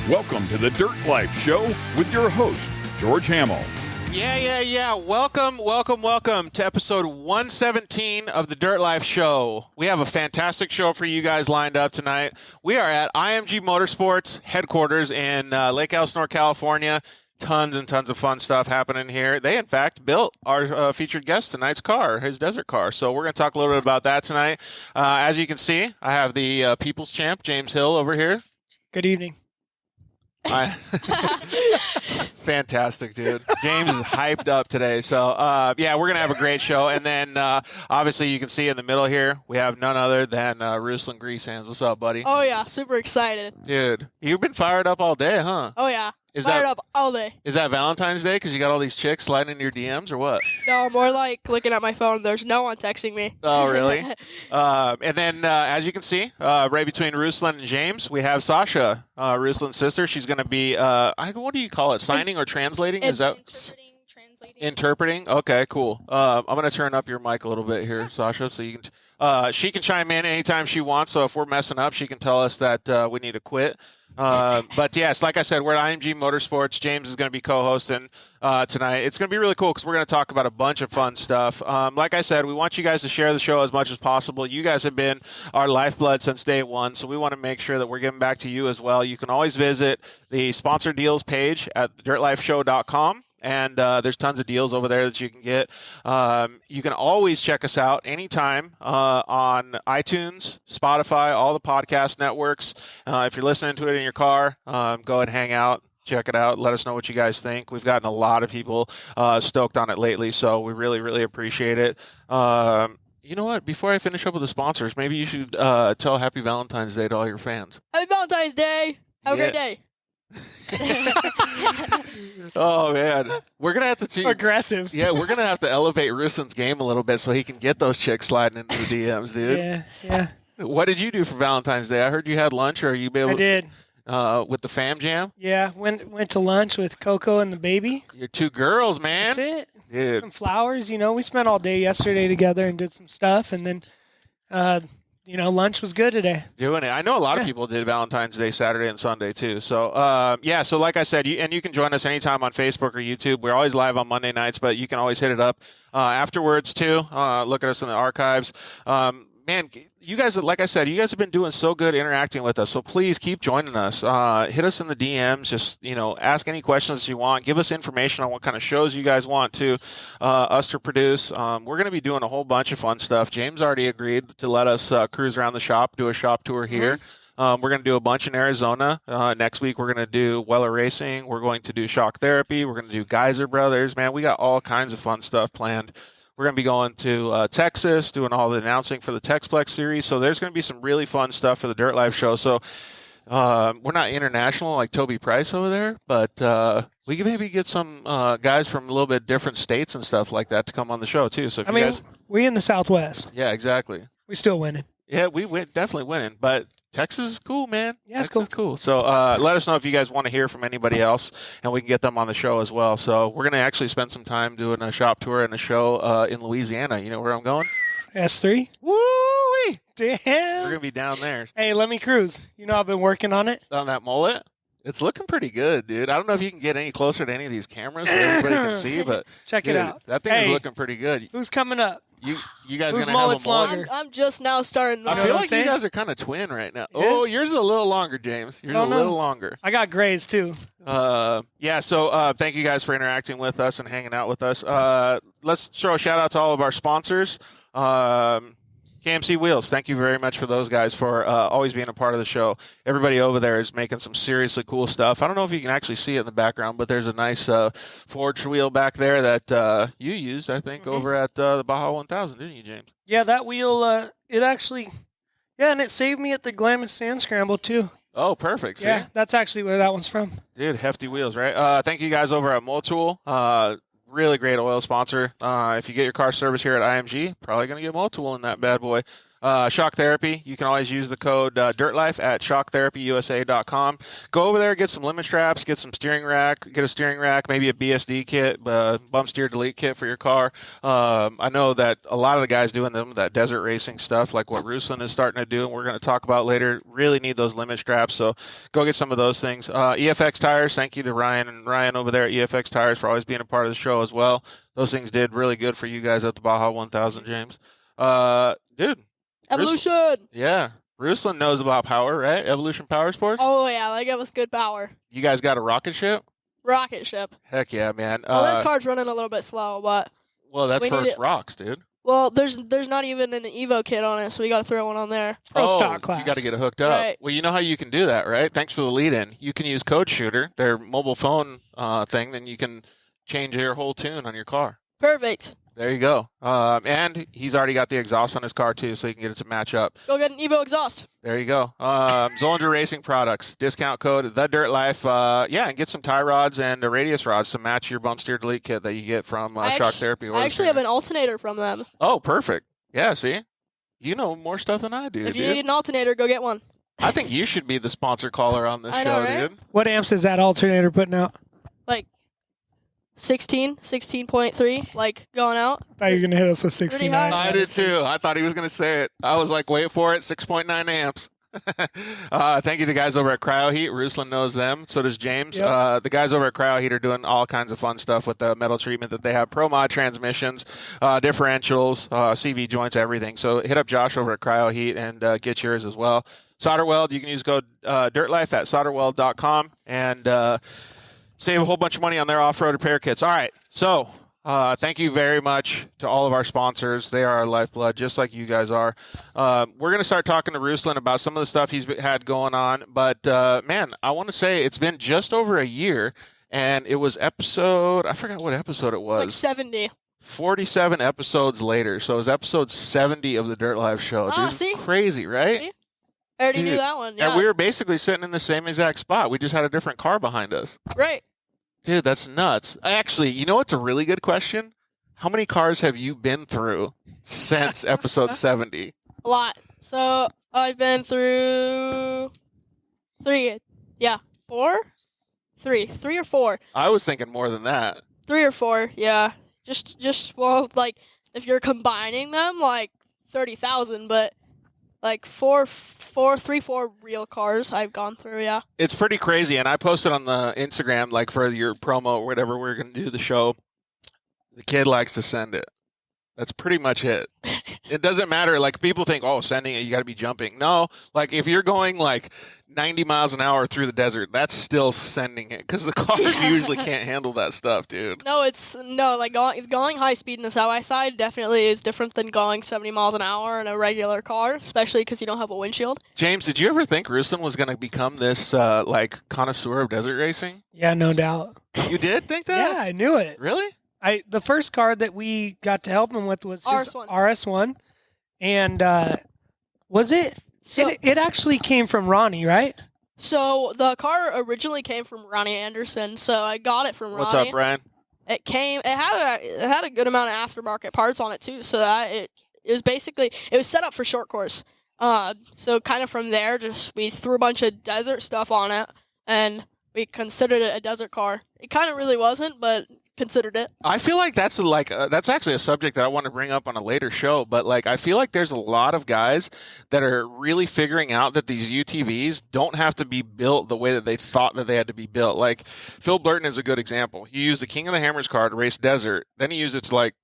Welcome to the Dirt Life Show with your host, George Hamill. Yeah. Welcome to episode 117 of the Dirt Life Show. We have a fantastic show for you guys lined up tonight. We are at IMG Motorsports headquarters in Lake Elsinore, California. Tons and tons of fun stuff happening here. They, in fact, built our featured guest tonight's car, his desert car. So we're going to talk a little bit about that tonight. As you can see, I have the People's Champ, James Hill, over here. Good evening. Fantastic, dude. James is hyped up today. So, we're going to have a great show. And then, obviously, you can see in the middle here, we have none other than Ruslan Greasehandz. What's up, buddy? Oh, yeah. Super excited. Dude, you've been fired up all day, huh? Oh, yeah. Fired up all day. Is that Valentine's Day because you got all these chicks sliding into your DMs or what? No, more like looking at my phone. There's no one texting me. Oh, really? And then, as you can see, right between Ruslan and James, we have Sasha, Ruslan's sister. She's going to be, what do you call it, signing or translating? Is that interpreting, translating? Interpreting? Okay, cool. I'm going to turn up your mic a little bit here, Sasha, so you can. She can chime in anytime she wants, so if we're messing up, she can tell us that we need to quit. But yes, like I said, we're at IMG Motorsports. James is going to be co-hosting tonight. It's going to be really cool because we're going to talk about a bunch of fun stuff. Like I said, we want you guys to share the show as much as possible. You guys have been our lifeblood since day one, so we want to make sure that we're giving back to you as well. You can always visit the sponsor deals page at dirtlifeshow.com. And there's tons of deals over there that you can get. You can always check us out anytime on iTunes, Spotify, all the podcast networks. If you're listening to it in your car, go and hang out. Check it out. Let us know what you guys think. We've gotten a lot of people stoked on it lately, so we really, really appreciate it. You know what? Before I finish up with the sponsors, maybe you should tell Happy Valentine's Day to all your fans. Happy Valentine's Day. Have a great day. Oh man, we're gonna have to aggressive. Yeah, we're gonna have to elevate Ruslan's game a little bit so he can get those chicks sliding into the DMs, dude. Yeah. What did you do for Valentine's Day? I heard you had lunch, or are you able? I did. With the fam jam. Yeah, went to lunch with Coco and the baby. Your two girls, man. That's it. Dude. Some flowers. We spent all day yesterday together and did some stuff, and then, lunch was good today. Doing it. I know a lot of people did Valentine's Day, Saturday, and Sunday, too. So, so like I said, you can join us anytime on Facebook or YouTube. We're always live on Monday nights, but you can always hit it up afterwards, too. Look at us in the archives. Man, you guys, like I said, you guys have been doing so good interacting with us, so please keep joining us. Hit us in the DMs. Just, ask any questions you want. Give us information on what kind of shows you guys want us to produce. We're going to be doing a whole bunch of fun stuff. James already agreed to let us cruise around the shop, do a shop tour here. We're going to do a bunch in Arizona. Next week, we're going to do Weller Racing. We're going to do Shock Therapy. We're going to do Geyser Brothers. Man, we got all kinds of fun stuff planned. We're going to be going to Texas, doing all the announcing for the Texplex series. So there's going to be some really fun stuff for the Dirt Life Show. So we're not international like Toby Price over there, but we can maybe get some guys from a little bit different states and stuff like that to come on the show too. So if we in the Southwest. Yeah, exactly. We still winning. Yeah, definitely winning, but Texas is cool, man. Yeah, it's cool. So let us know if you guys want to hear from anybody else, and we can get them on the show as well. So we're going to actually spend some time doing a shop tour and a show in Louisiana. You know where I'm going? S3. Woo-wee! Damn. We're going to be down there. Hey, let me cruise. I've been working on it. On that mullet? It's looking pretty good, dude. I don't know if you can get any closer to any of these cameras so everybody can see, but check it out. That thing is looking pretty good. Who's coming up? You guys Whose going to have a mullet? longer? I'm just now starting. I feel like you guys are kind of twin right now. Yeah. Oh, yours is a little longer, James. Yours is a little longer. I got grays, too. So thank you guys for interacting with us and hanging out with us. Let's throw a shout-out to all of our sponsors. KMC Wheels, thank you very much for those guys for always being a part of the show. Everybody over there is making some seriously cool stuff. I don't know if you can actually see it in the background, but there's a nice forged wheel back there that you used, I think, over at the Baja 1000, didn't you, James? Yeah, that wheel, and it saved me at the Glamis Sand Scramble, too. Oh, perfect. See? Yeah, that's actually where that one's from. Dude, hefty wheels, right? Thank you guys over at Motul. Really great oil sponsor. If you get your car service here at IMG, probably going to get Motul in that bad boy. Shock Therapy, you can always use the code DIRTLIFE at shocktherapyusa.com. Go over there, get some limit straps, get some steering rack, get a steering rack, maybe a BSD kit, bump steer delete kit for your car. I know that a lot of the guys doing that desert racing stuff, like what Ruslan is starting to do, and we're going to talk about later, really need those limit straps. So go get some of those things. EFX Tires, thank you to Ryan and Ryan over there at EFX Tires for always being a part of the show as well. Those things did really good for you guys at the Baja 1000, James. Dude. Evolution. Yeah. Ruslan knows about power, right? Evolution Power Sports? Oh, yeah. Like, it was good power. You guys got a rocket ship? Rocket ship. Heck yeah, man. This car's running a little bit slow, but... Well, that's for its rocks, dude. Well, there's not even an Evo kit on it, so we got to throw one on there. Stock class. You got to get it hooked up. Right. Well, you know how you can do that, right? Thanks for the lead-in. You can use Code Shooter, their mobile phone thing, then you can change your whole tune on your car. Perfect. There you go. And he's already got the exhaust on his car, too, so you can get it to match up. Go get an Evo exhaust. There you go. Zollinger Racing Products. Discount code TheDirtLife. And get some tie rods and radius rods to match your bump steer delete kit that you get from Shock Therapy. I actually have an alternator from them. Oh, perfect. Yeah, see? You know more stuff than I do, If you need an alternator, go get one. I think you should be the sponsor caller on this show, right? dude. What amps is that alternator putting out? Like 16.3, like going out. I thought you were going to hit us with 69. high. I did too. I thought he was going to say it. I was like, wait for it, 6.9 amps. Thank you to the guys over at CryoHeat. Ruslan knows them. So does James. Yep. The guys over at CryoHeat are doing all kinds of fun stuff with the metal treatment that they have. Pro Mod transmissions, differentials, CV joints, everything. So hit up Josh over at CryoHeat and get yours as well. Solder Weld, you can use code DIRTLIFE at solderweld.com and save a whole bunch of money on their off-road repair kits. All right, so thank you very much to all of our sponsors. They are our lifeblood, just like you guys are. We're going to start talking to Ruslan about some of the stuff he's had going on. But, man, I want to say it's been just over a year, and it was I forgot what episode it was. It's like 70. 47 episodes later. So it was episode 70 of the Dirt Live show. Dude, See? crazy, right? See? I already Dude. knew that one. Yeah. And we were basically sitting in the same exact spot. We just had a different car behind us. Right. Dude, that's nuts. Actually, you know what's a really good question? How many cars have you been through since episode 70? A lot. So I've been through 3. Yeah. 4? 3. 3 or 4. I was thinking more than that. 3 or 4. Yeah. Just well, like if you're combining them, like 30,000, but like 4 real cars I've gone through. Yeah. It's pretty crazy, and I posted on the Instagram, like for your promo or whatever we're going to do the show. The kid likes to send it. That's pretty much it. It doesn't matter. Like people think, oh, sending it, you got to be jumping. No, like if you're going like 90 miles an hour through the desert, that's still sending it because the car usually can't handle that stuff, dude. No, like going high speed in the side side definitely is different than going 70 miles an hour in a regular car, especially because you don't have a windshield. James, did you ever think Ruslan was going to become this like connoisseur of desert racing? Yeah, no doubt. You did think that? Yeah, I knew it. Really? The first car that we got to help him with was his RS1. RS1. And was it? So, It actually came from Ronnie, right? so the car originally came from Ronnie Anderson, so I got it from Ronnie. What's up, Brian? It had a good amount of aftermarket parts on it too, so that it was set up for short course. So kind of from there, just we threw a bunch of desert stuff on it, and we considered it a desert car. It kind of really wasn't, but considered it. I feel like that's actually a subject that I want to bring up on a later show, but like I feel like there's a lot of guys that are really figuring out that these UTVs don't have to be built the way that they thought that they had to be built. Like Phil Blurton is a good example. He used the King of the Hammers car to race desert, then he used it to like,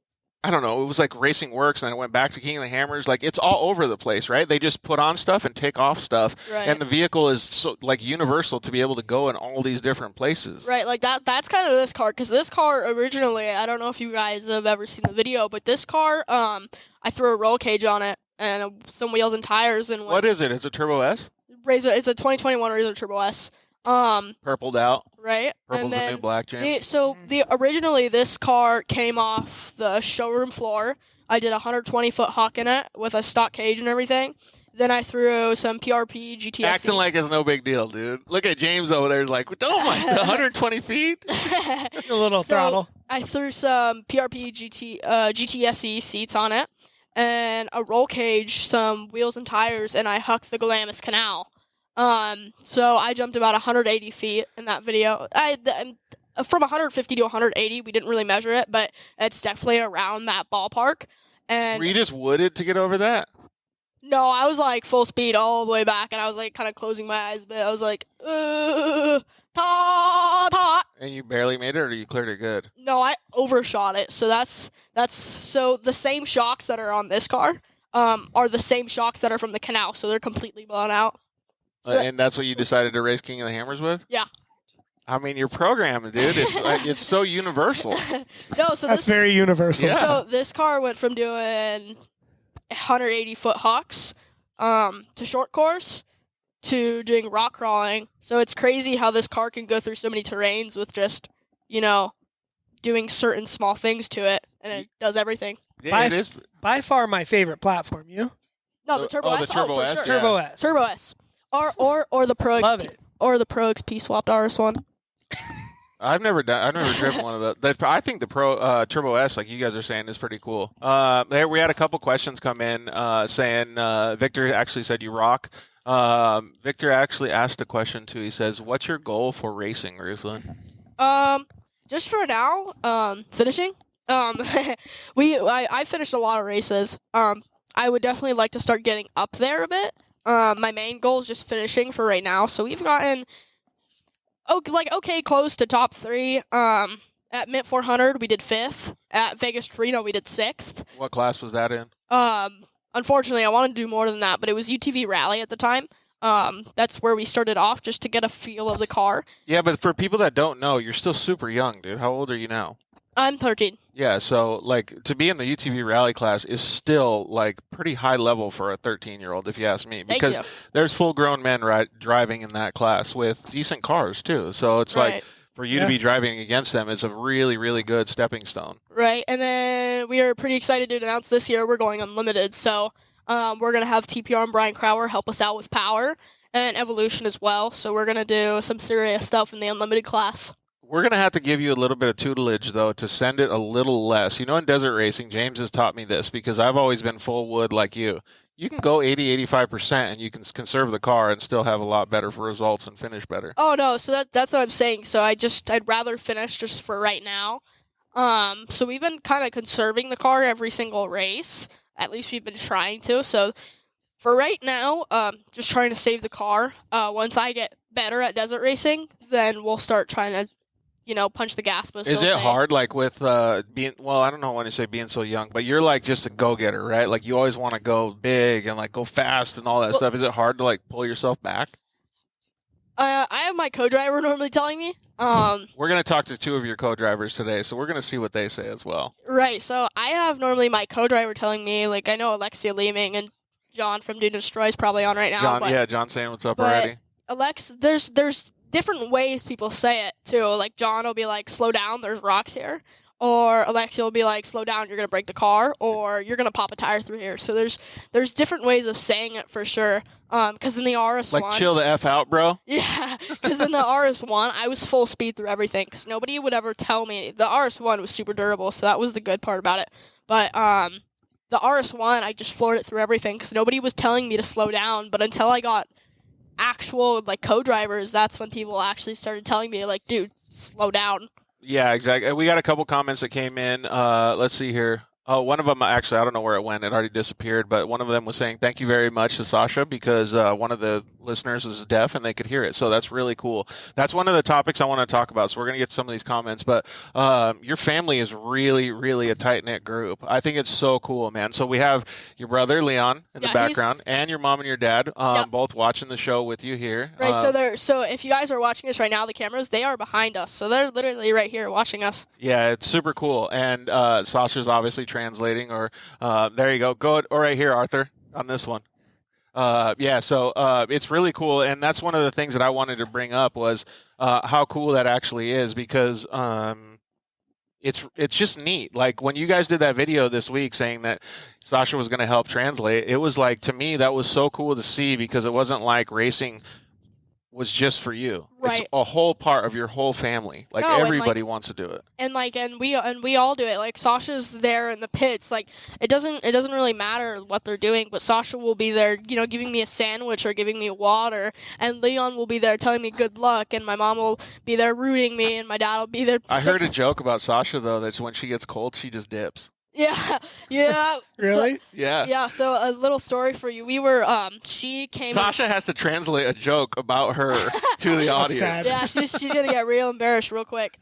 I don't know, it was like Racing Works, and then it went back to King of the Hammers. Like, it's all over the place, right? They just put on stuff and take off stuff. Right. And the vehicle is so, like, universal to be able to go in all these different places. Right, like that's kind of this car, because this car originally, I don't know if you guys have ever seen the video, but this car, I threw a roll cage on it and some wheels and tires. And What is it? It's a Turbo S? It's a 2021 Razor Turbo S. Purpled out. Right? Purple's the new black, James. Originally this car came off the showroom floor. I did a 120-foot huck in it with a stock cage and everything. Then I threw some PRP GTS. Acting like it's no big deal, dude. Look at James over there, like, oh my, 120 feet? A little throttle. I threw some PRP GTSE seats on it. and a roll cage, some wheels and tires, and I hucked the Glamis Canal. So I jumped about 180 feet in that video. From 150 to 180, we didn't really measure it, but it's definitely around that ballpark. And Were you just wooded to get over that? no, I was like full speed all the way back, and I was like kind of closing my eyes, but I was like, ta. And you barely made it, or you cleared it good? No, I overshot it. So that's so the same shocks that are on this car are the same shocks that are from the canal, so they're completely blown out. So And that's what you decided to race King of the Hammers with? Yeah. I mean, you're programmed, dude. It's like, it's so universal. No, so That's very universal. Yeah. So this car went from doing 180-foot hucks to short course to doing rock crawling. So it's crazy how this car can go through so many terrains with just, doing certain small things to it, and it does everything. Yeah, it is. By far my favorite platform. You? No, the Turbo S. the Turbo for S, sure. yeah. Turbo S. Turbo S. Or the Pro Love XP, it. or the Pro XP swapped RS1. I've never driven one of those. I think the Pro Turbo S, like you guys are saying, is pretty cool. We had a couple questions come in saying Victor actually said you rock. Victor actually asked a question too. He says, "What's your goal for racing, Ruslan?" Just for now, finishing. I finished a lot of races. I would definitely like to start getting up there a bit. My main goal is just finishing for right now. So we've gotten close to top 3. At Mint 400 we did 5th. At Vegas Torino we did 6th. What class was that in? Unfortunately I wanted to do more than that, but it was UTV Rally at the time. That's where we started off, just to get a feel of the car. Yeah, but for people that don't know, you're still super young, dude. How old are you now? I'm 13. Yeah, so like to be in the UTV rally class is still like pretty high level for a 13-year-old, if you ask me, because Thank you. there's full-grown men driving in that class with decent cars too. So it's Right. like for you to be driving against them, it's a really, really good stepping stone. Right, and then we are pretty excited to announce this year we're going unlimited. So we're going to have TPR and Brian Crowder help us out with power and evolution as well. So we're going to do some serious stuff in the unlimited class. We're going to have to give you a little bit of tutelage, though, to send it a little less. In desert racing, James has taught me this because I've always been full wood like you. You can go 80, 85% and you can conserve the car and still have a lot better results and finish better. Oh, no, so that's what I'm saying. So I'd rather finish just for right now. So we've been kind of conserving the car every single race. At least we've been trying to. So for right now, just trying to save the car. Once I get better at desert racing, then we'll start trying to punch the gas. But Is it hard, like with being? Well, I don't know when you say being so young, but you're like just a go-getter, right? Like you always want to go big and like go fast and all that stuff. Is it hard to like pull yourself back? I have my co-driver normally telling me. We're gonna talk to 2 of your co-drivers today, so we're gonna see what they say as well. Right. So I have normally my co-driver telling me, like I know Alexia Leaming and John from Dune Destroy is probably on right now. John saying what's up but already. There's different ways people say it too. Like John will be like, "Slow down, there's rocks here," or Alexia will be like, "Slow down, you're gonna break the car," or "You're gonna pop a tire through here." So there's different ways of saying it for sure. Because in the RS1, Like chill the F out, bro. yeah, because in the RS1 I was full speed through everything. Because nobody would ever tell me the RS1 was super durable, so that was the good part about it. But the RS1 I just floored it through everything because nobody was telling me to slow down. But until I got actual like co-drivers, that's when people actually started telling me like, "Dude, slow down." Yeah, exactly. We got a couple comments that came in. Let's see here. Oh, one of them, actually, I don't know where it went. It already disappeared. But one of them was saying, thank you very much to Sasha because one of the listeners was deaf and they could hear it. So that's really cool. That's one of the topics I want to talk about. So we're going to get some of these comments. But your family is really, really a tight-knit group. I think it's so cool, man. So we have your brother, Leon, in the background, and your mom and your dad both watching the show with you here. Right, so if you guys are watching us right now, the cameras, they are behind us. So they're literally right here watching us. Yeah, it's super cool. And Sasha's obviously translating, or there you go. Go right here, Arthur, on this one. So it's really cool, and that's one of the things that I wanted to bring up was how cool that actually is because it's just neat. Like when you guys did that video this week saying that Sasha was going to help translate, it was like, to me, that was so cool to see because it wasn't like racing was just for you. Right. It's a whole part of your whole family. Like No, and, everybody wants to do it. And we all do it. Like Sasha's there in the pits. Like it doesn't really matter what they're doing, but Sasha will be there, giving me a sandwich or giving me water, and Leon will be there telling me good luck, and my mom will be there rooting me, and my dad will be there. I heard a joke about Sasha though that when she gets cold, she just dips. Yeah. Really? So, Yeah. Yeah. So a little story for you. We were she came. Sasha has to translate a joke about her to the audience. Sad. Yeah, she's gonna get real embarrassed real quick.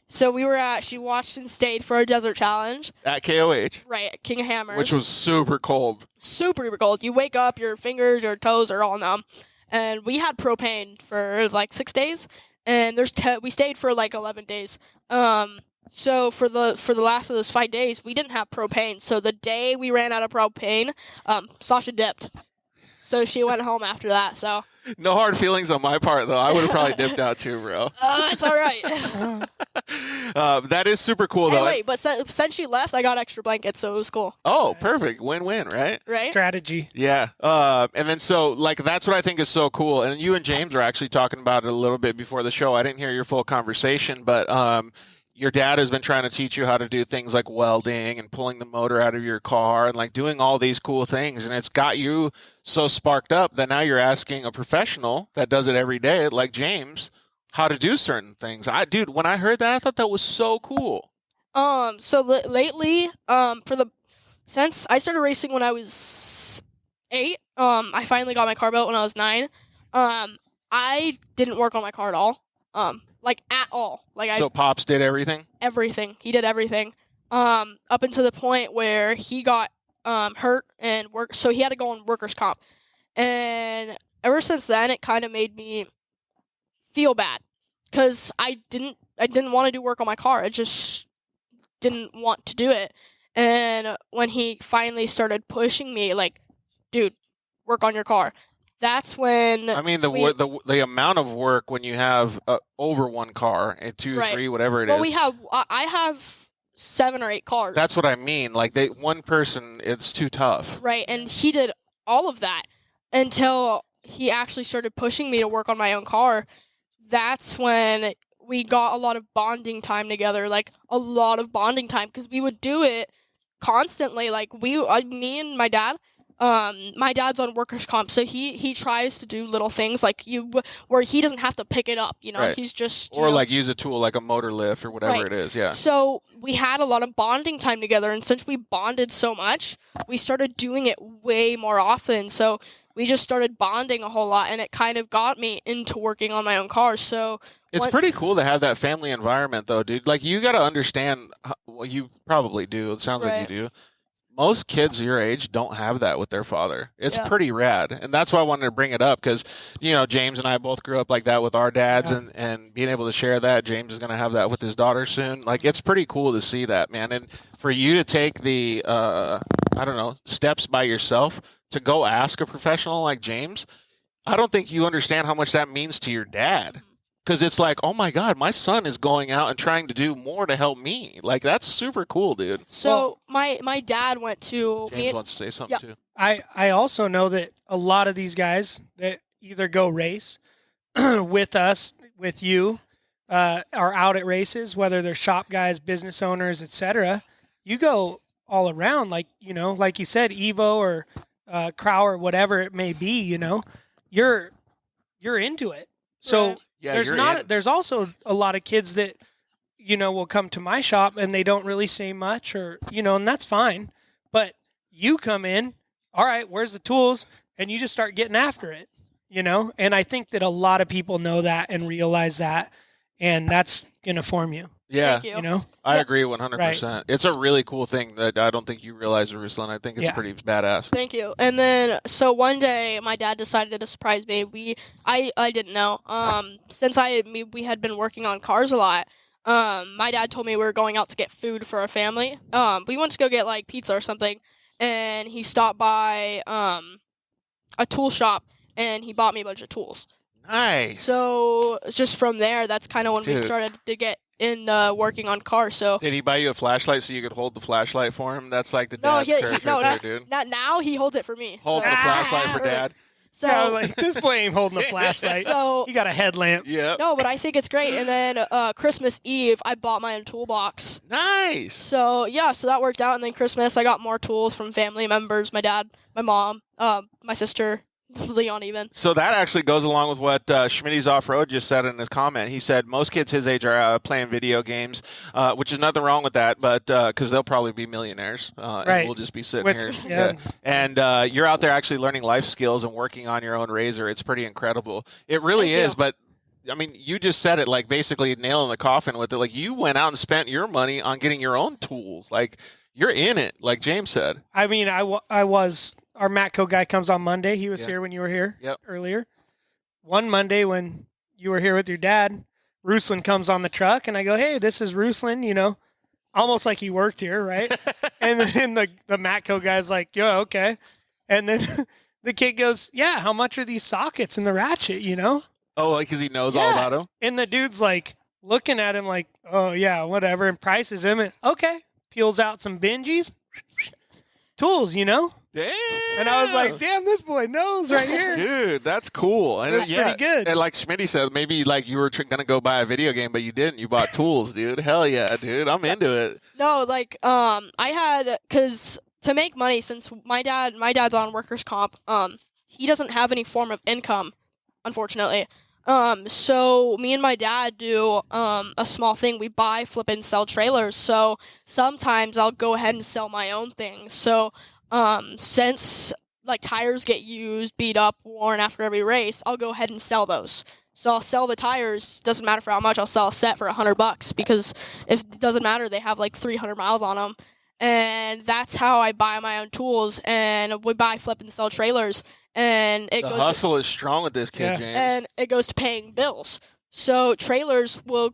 So she watched and stayed for a desert challenge. At KOH. Right, at King of Hammers. Which was super cold. Super duper cold. You wake up, your fingers, your toes are all numb. And we had propane for like 6 days, and we stayed for like 11 days. So for the last of those 5 days, we didn't have propane. So the day we ran out of propane, Sasha dipped. So she went home after that. So no hard feelings on my part though. I would have probably dipped out too, bro. it's all right. That is super cool Hey, though. wait, but since she left, I got extra blankets, so it was cool. Oh, perfect. Win-win, right? Right? Strategy. Yeah. And then so like that's what I think is so cool. And you and James were actually talking about it a little bit before the show. I didn't hear your full conversation, but your dad has been trying to teach you how to do things like welding and pulling the motor out of your car and like doing all these cool things. And it's got you so sparked up that now you're asking a professional that does it every day, like James, how to do certain things. Dude, when I heard that, I thought that was so cool. So lately, since I started racing when I was 8, I finally got my car built when I was 9. I didn't work on my car at all. Like at all. So Pops did everything? Everything. He did everything. Up until the point where he got hurt and so he had to go on workers' comp. And ever since then, it kind of made me feel bad because I didn't want to do work on my car. I just didn't want to do it. And when he finally started pushing me, like, dude, work on your car. That's when I mean the amount of work when you have over one car and 2, Right. 3, whatever it well, is. I have 7 or 8 cars. That's what I mean. Like one person, it's too tough. Right, and he did all of that until he actually started pushing me to work on my own car. That's when we got a lot of bonding time together, like a lot of bonding time, because we would do it constantly. Like me and my dad. My dad's on workers' comp, so he tries to do little things like where he doesn't have to pick it up. Right. He's just Like use a tool like a motor lift or whatever Right. it is. Yeah. So we had a lot of bonding time together, and since we bonded so much, we started doing it way more often. So we just started bonding a whole lot, and it kind of got me into working on my own car. So It's pretty cool to have that family environment, though, dude. Like, you got to understand, well, you probably do. It sounds like you do. Most kids your age don't have that with their father. It's pretty rad. And that's why I wanted to bring it up because, James and I both grew up like that with our dads and being able to share that. James is going to have that with his daughter soon. Like, it's pretty cool to see that, man. And for you to take the, steps by yourself to go ask a professional like James, I don't think you understand how much that means to your dad. Because it's like, oh my God, my son is going out and trying to do more to help me. Like, that's super cool, dude. So my dad went to... James wants to say something too. I also know that a lot of these guys that either go race with us, with you, are out at races, whether they're shop guys, business owners, etc. You go all around, like you said, Evo or Crow or whatever it may be. You're into it. So there's also a lot of kids that will come to my shop and they don't really say much, or and that's fine. But you come in, all right, where's the tools? And you just start getting after it, And I think that a lot of people know that and realize that, and that's gonna form you. Yeah, Thank you. I agree 100%. Right. It's a really cool thing that I don't think you realize, Ruslan. I think it's pretty badass. Thank you. And then, so one day, my dad decided to surprise me. I didn't know. Since we had been working on cars a lot, my dad told me we were going out to get food for our family. We went to go get like pizza or something, and he stopped by a tool shop, and he bought me a bunch of tools. Nice. So just from there, that's kind of when we started to get in working on cars. So did he buy you a flashlight so you could hold the flashlight for him? That's like the dad's courage right there, dude. Now he holds it for me. Hold the flashlight for dad. So Yeah, I was like, this boy ain't holding a flashlight. So He got a headlamp. Yeah. no, but I think it's great. And then Christmas Eve, I bought my own toolbox. Nice. So yeah, so that worked out. And then Christmas, I got more tools from family members, my dad, my mom, my sister, Leon even. So that actually goes along with what Schmitty's Off-Road just said in his comment. He said most kids his age are playing video games, which is nothing wrong with that, but because they'll probably be millionaires, Right. and we'll just be sitting With- here. yeah. And you're out there actually learning life skills and working on your own razor. It's pretty incredible. It really Thank is, you. but I mean, you just said it, like basically nailing the coffin with it. Like you went out and spent your money on getting your own tools. Like you're in it, like James said. I mean, I was. Our Matco guy comes on Monday. He was Yeah. here when you were here Yep. earlier. One Monday when you were here with your dad, Ruslan comes on the truck, and I go, hey, this is Ruslan, you know, almost like he worked here, right? And then the Matco guy's like, yo, okay. And then the kid goes, yeah, how much are these sockets and the ratchet, you know? Oh, like because he knows all Yeah. about him. And the dude's like looking at him like, oh, yeah, whatever, and prices him, and okay, peels out some Benjis, tools, you know? Damn. And I was like, damn, this boy knows right here. Dude, that's cool. And That's pretty good. And like Schmitty said, maybe like you were going to go buy a video game, but you didn't. You bought tools, dude. Hell yeah, dude. I'm into it. No, like I had because to make money since my dad's on workers' comp. He doesn't have any form of income, unfortunately. So me and my dad do a small thing. We buy, flip, and sell trailers. So sometimes I'll go ahead and sell my own things. So since like tires get used, beat up, worn after every race, I'll go ahead and sell those. So I'll sell the tires. Doesn't matter for how much. I'll sell a set for $100 because if it doesn't matter, they have like 300 miles on them. And that's how I buy my own tools. And we buy, flip, and sell trailers. And it The goes hustle is strong with this kid, Yeah. James. and it goes to paying bills. So trailers will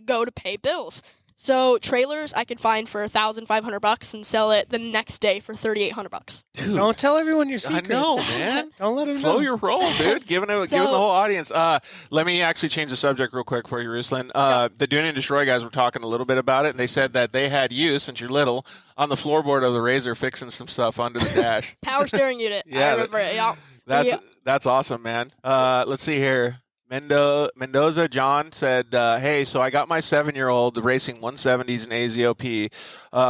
go to pay bills. So trailers I could find for $1,500 and sell it the next day for $3,800. Dude, Don't tell everyone your I secrets. know, man. Don't let them Slow know. your roll, dude. Giving the whole audience. Let me actually change the subject real quick for you, Ruslan. The Dune Destroy guys were talking a little bit about it, and they said that they had you, since you're little, on the floorboard of the Razor fixing some stuff under the dash. Power steering unit. Yeah, I remember it. Yeah. That's awesome, man. Let's see here. Mendoza John said, hey, so I got my 7-year-old racing 170s in AZOP.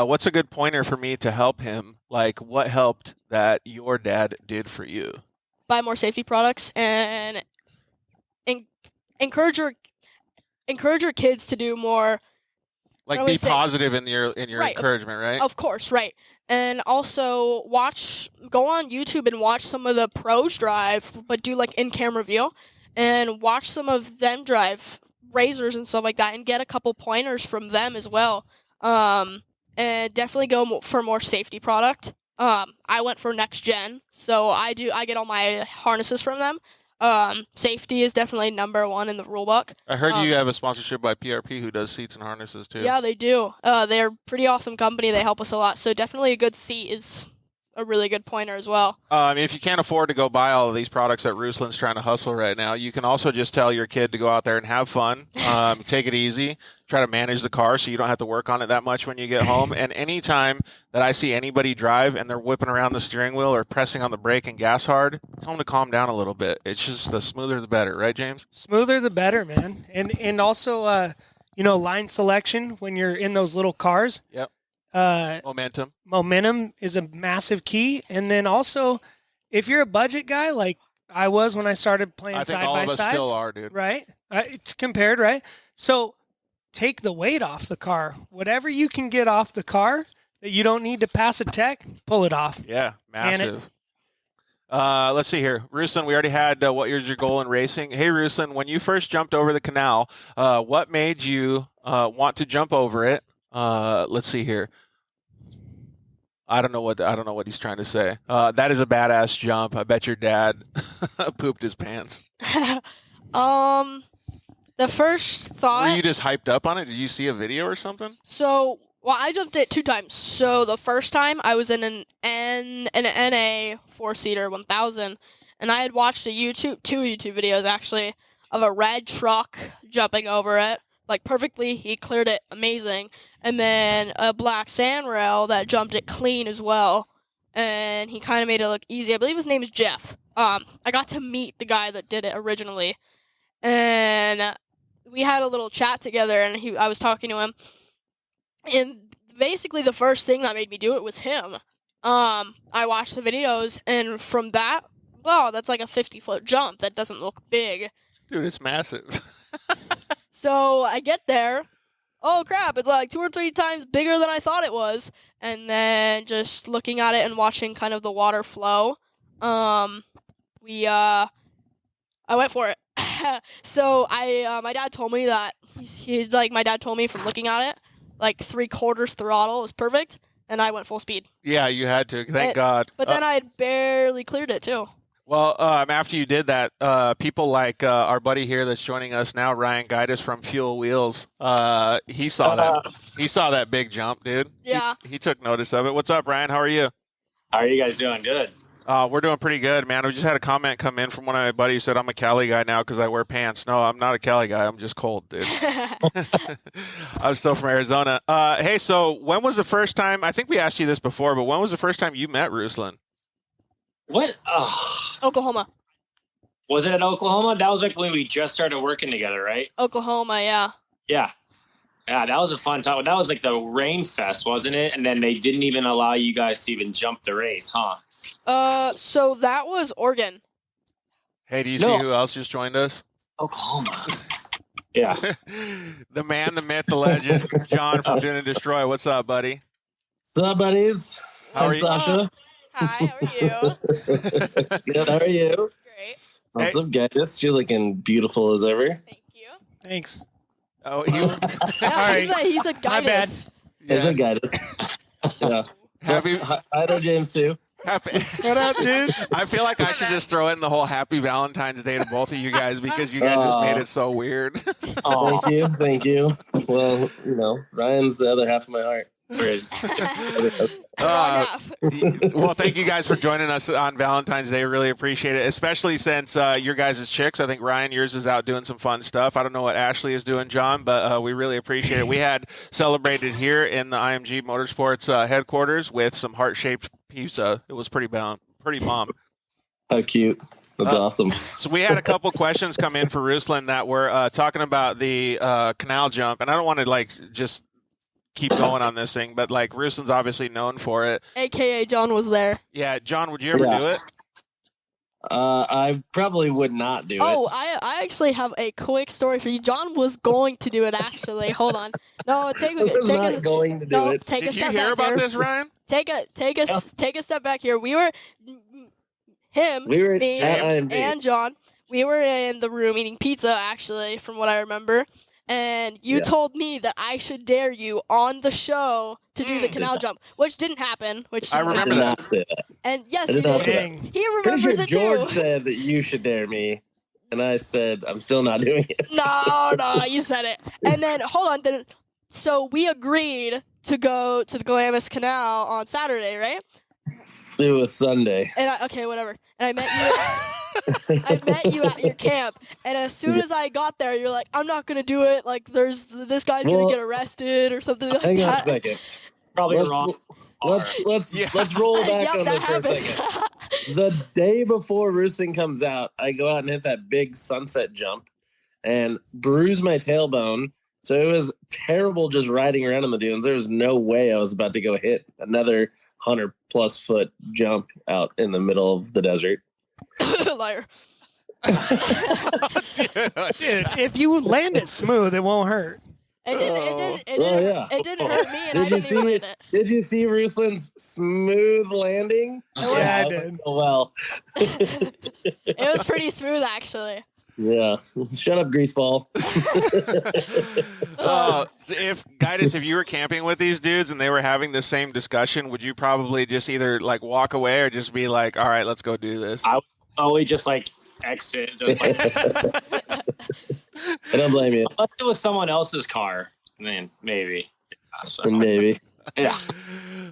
What's a good pointer for me to help him? Like, what helped that your dad did for you? Buy more safety products and encourage your kids to do more. Like, I be would say- positive in your Right, encouragement, right? Of course, right. And also go on YouTube and watch some of the pros drive, but do like in-camera view, and watch some of them drive razors and stuff like that, and get a couple pointers from them as well. And definitely go for more safety product. I went for next gen, so I get all my harnesses from them. Safety is definitely number one in the rule book. I heard you have a sponsorship by PRP who does seats and harnesses, too. Yeah, they do. They're a pretty awesome company. They help us a lot. So definitely a good seat is a really good pointer as well. If you can't afford to go buy all of these products that Ruslan's trying to hustle right now, you can also just tell your kid to go out there and have fun, take it easy, try to manage the car so you don't have to work on it that much when you get home. And anytime that I see anybody drive and they're whipping around the steering wheel or pressing on the brake and gas hard, tell them to calm down a little bit. It's just the smoother the better, right, James? Smoother the better, man. And also, line selection when you're in those little cars. Yep. Momentum is a massive key. And then also, if you're a budget guy like I was when I started playing I think side all by of us sides, still are, dude. right? It's compared, right? So take the weight off the car. Whatever you can get off the car that you don't need to pass a tech, pull it off. Yeah, Can it? massive. Let's see here. Ruslan, we already had what is your goal in racing? Hey, Ruslan, when you first jumped over the canal, what made you want to jump over it? Let's see here. I don't know what he's trying to say. That is a badass jump. I bet your dad pooped his pants. The first thought. Were you just hyped up on it? Did you see a video or something? So, I jumped it 2 times. So the first time I was in an NA 4-seater 1000, and I had watched two YouTube videos actually of a red truck jumping over it, like perfectly. He cleared it amazing, and then a black sandrail that jumped it clean as well, and he kind of made it look easy. I believe his name is Jeff. I got to meet the guy that did it originally, and we had a little chat together, and I was talking to him, and basically the first thing that made me do it was him. I watched the videos, and from that, wow, that's like a 50-foot jump. That doesn't look big. Dude, it's massive. So I get there. Oh, crap, it's like 2 or 3 times bigger than I thought it was. And then just looking at it and watching kind of the water flow, I went for it. So my dad told me that, my dad told me from looking at it, like 3/4 throttle was perfect, and I went full speed. Yeah, you had to. Thank God. But then I had barely cleared it, too. Well, after you did that, people like our buddy here that's joining us now, Ryan Guidus from Fuel Wheels, he saw that. He saw that big jump, dude. Yeah. He took notice of it. What's up, Ryan? How are you? How are you guys doing? Good. We're doing pretty good, man. We just had a comment come in from one of my buddies who said, I'm a Cali guy now because I wear pants. No, I'm not a Cali guy. I'm just cold, dude. I'm still from Arizona. Hey, so when was the first time, I think we asked you this before, but when was the first time you met Ruslan? What? Oklahoma. Was it in Oklahoma? That was like when we just started working together, right? Oklahoma, yeah. Yeah. Yeah, that was a fun time. That was like the rain fest, wasn't it? And then they didn't even allow you guys to even jump the race, huh? So that was Oregon. Hey, do you see who else just joined us? Oklahoma. Yeah. The man, the myth, the legend, John from Dune Destroy. What's up, buddy? What's up, buddies? How are Hi, you? Sasha. Hi, how are you? Good, how are you? Great. What's up, guys? You're looking beautiful as ever. Thank you. Thanks. Oh, Yeah, he's a My bad. guidance. As a guidance. Yeah. happy, Hi there, James, too. happy. What up, dudes? I feel like I should just throw in the whole Happy Valentine's Day to both of you guys because you guys just made it so weird. Thank you. Thank you. Well, Ryan's the other half of my heart. Well, thank you guys for joining us on Valentine's Day. Really appreciate it, especially since your guys' chicks. I think Ryan, yours is out doing some fun stuff. I don't know what Ashley is doing, John, but we really appreciate it. We had celebrated here in the IMG Motorsports headquarters with some heart-shaped pizza. It was pretty bomb. How cute. That's awesome. So we had a couple questions come in for Ruslan that were talking about the canal jump, and I don't want to just keep going on this thing, but Ruslan's obviously known for it. AKA John was there. Yeah, John, would you ever do it? I probably would not do it. Oh, I actually have a quick story for you. John was going to do it, actually. Hold on. No, take I was a not going to do no, it. take a Did you step hear back about here. this, Ryan? Take a step back here. We were We were me, at IMG. and John. We were in the room eating pizza, actually, from what I remember. And you told me that I should dare you on the show to do the canal jump, which didn't happen. Which I I remember did that. not say that. And yes, I you did not did. say Dang. He Pretty remembers sure it George too. said that you should dare me, and I said I'm still not doing it. No, you said it. And then hold on. So we agreed to go to the Glamis Canal on Saturday, right? It was Sunday. And okay, whatever. And I met you. I met you at your camp, and as soon as I got there, you're like, "I'm not gonna do it. Like, this guy's gonna get arrested or something like Hang on a that." second. Probably Let's- wrong. Let's roll back Yep, on that this for a happened. second. The day before Ruslan comes out, I go out and hit that big sunset jump and bruise my tailbone. So it was terrible just riding around in the dunes. There was no way I was about to go hit another 100+ foot jump out in the middle of the desert. Liar. Dude, if you land it smooth, it won't hurt. It didn't. yeah. It didn't hurt me, and I Did you didn't even see land it? it. Did you see Ruslan's smooth landing? Yeah, I did. Oh, well. It was pretty smooth, actually. Yeah. Shut up, greaseball. So if you were camping with these dudes and they were having the same discussion, would you probably just either walk away or just be like, all right, let's go do this? Oh, we just exit. Just I don't blame you. unless it was someone else's car, then maybe. Yeah, so, Maybe. yeah.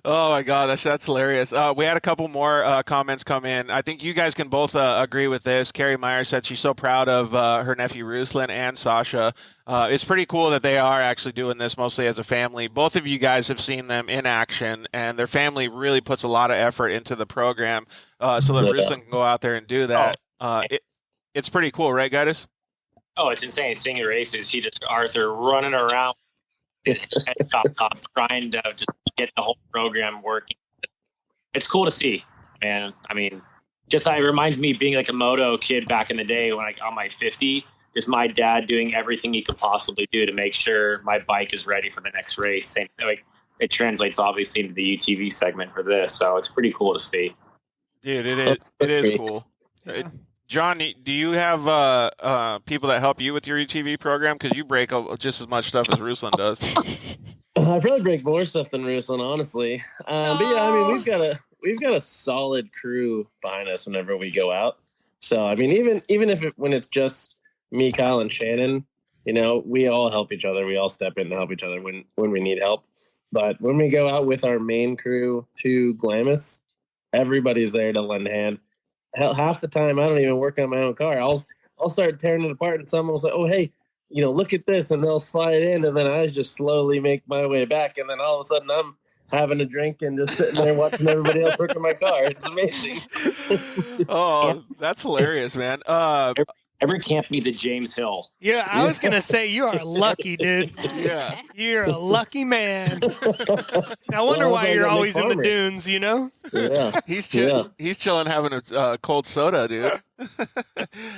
Oh my God, that's hilarious. We had a couple more comments come in. I think you guys can both agree with this. Carrie Meyer said she's so proud of her nephew Ruslan and Sasha. It's pretty cool that they are actually doing this mostly as a family. Both of you guys have seen them in action, and their family really puts a lot of effort into the program so that Ruslan can go out there and do that. It's pretty cool, right, guys? Oh, it's insane. Seeing the races, he just Arthur running around, trying to just get the whole program working. It's cool to see, man. I mean, just it reminds me of being like a moto kid back in the day when on my 50, just my dad doing everything he could possibly do to make sure my bike is ready for the next race. Same, like it translates obviously into the UTV segment for this, so it's pretty cool to see. Dude, it is cool. Yeah. John, do you have people that help you with your UTV program? Because you break just as much stuff as Ruslan does. I probably break more stuff than Ruslan, honestly. But yeah, I mean, we've got a solid crew behind us whenever we go out. So I mean, even if when it's just me, Kyle, and Shannon, you know, we all help each other. We all step in to help each other when we need help. But when we go out with our main crew to Glamis, everybody's there to lend a hand. Hell, half the time I don't even work on my own car. I'll start tearing it apart, and someone will say, "Oh, hey, you know, look at this," and they'll slide in, and then I just slowly make my way back, and then all of a sudden I'm having a drink and just sitting there watching everybody else work on my car. It's amazing. Oh, that's hilarious, man. Every camp needs a James Hill. Yeah, I was gonna say you are lucky, dude. Yeah. You're a lucky man. I wonder Well, why I you're gotta always make in the farmer. dunes, you know? Yeah, He's chilling having a cold soda, dude.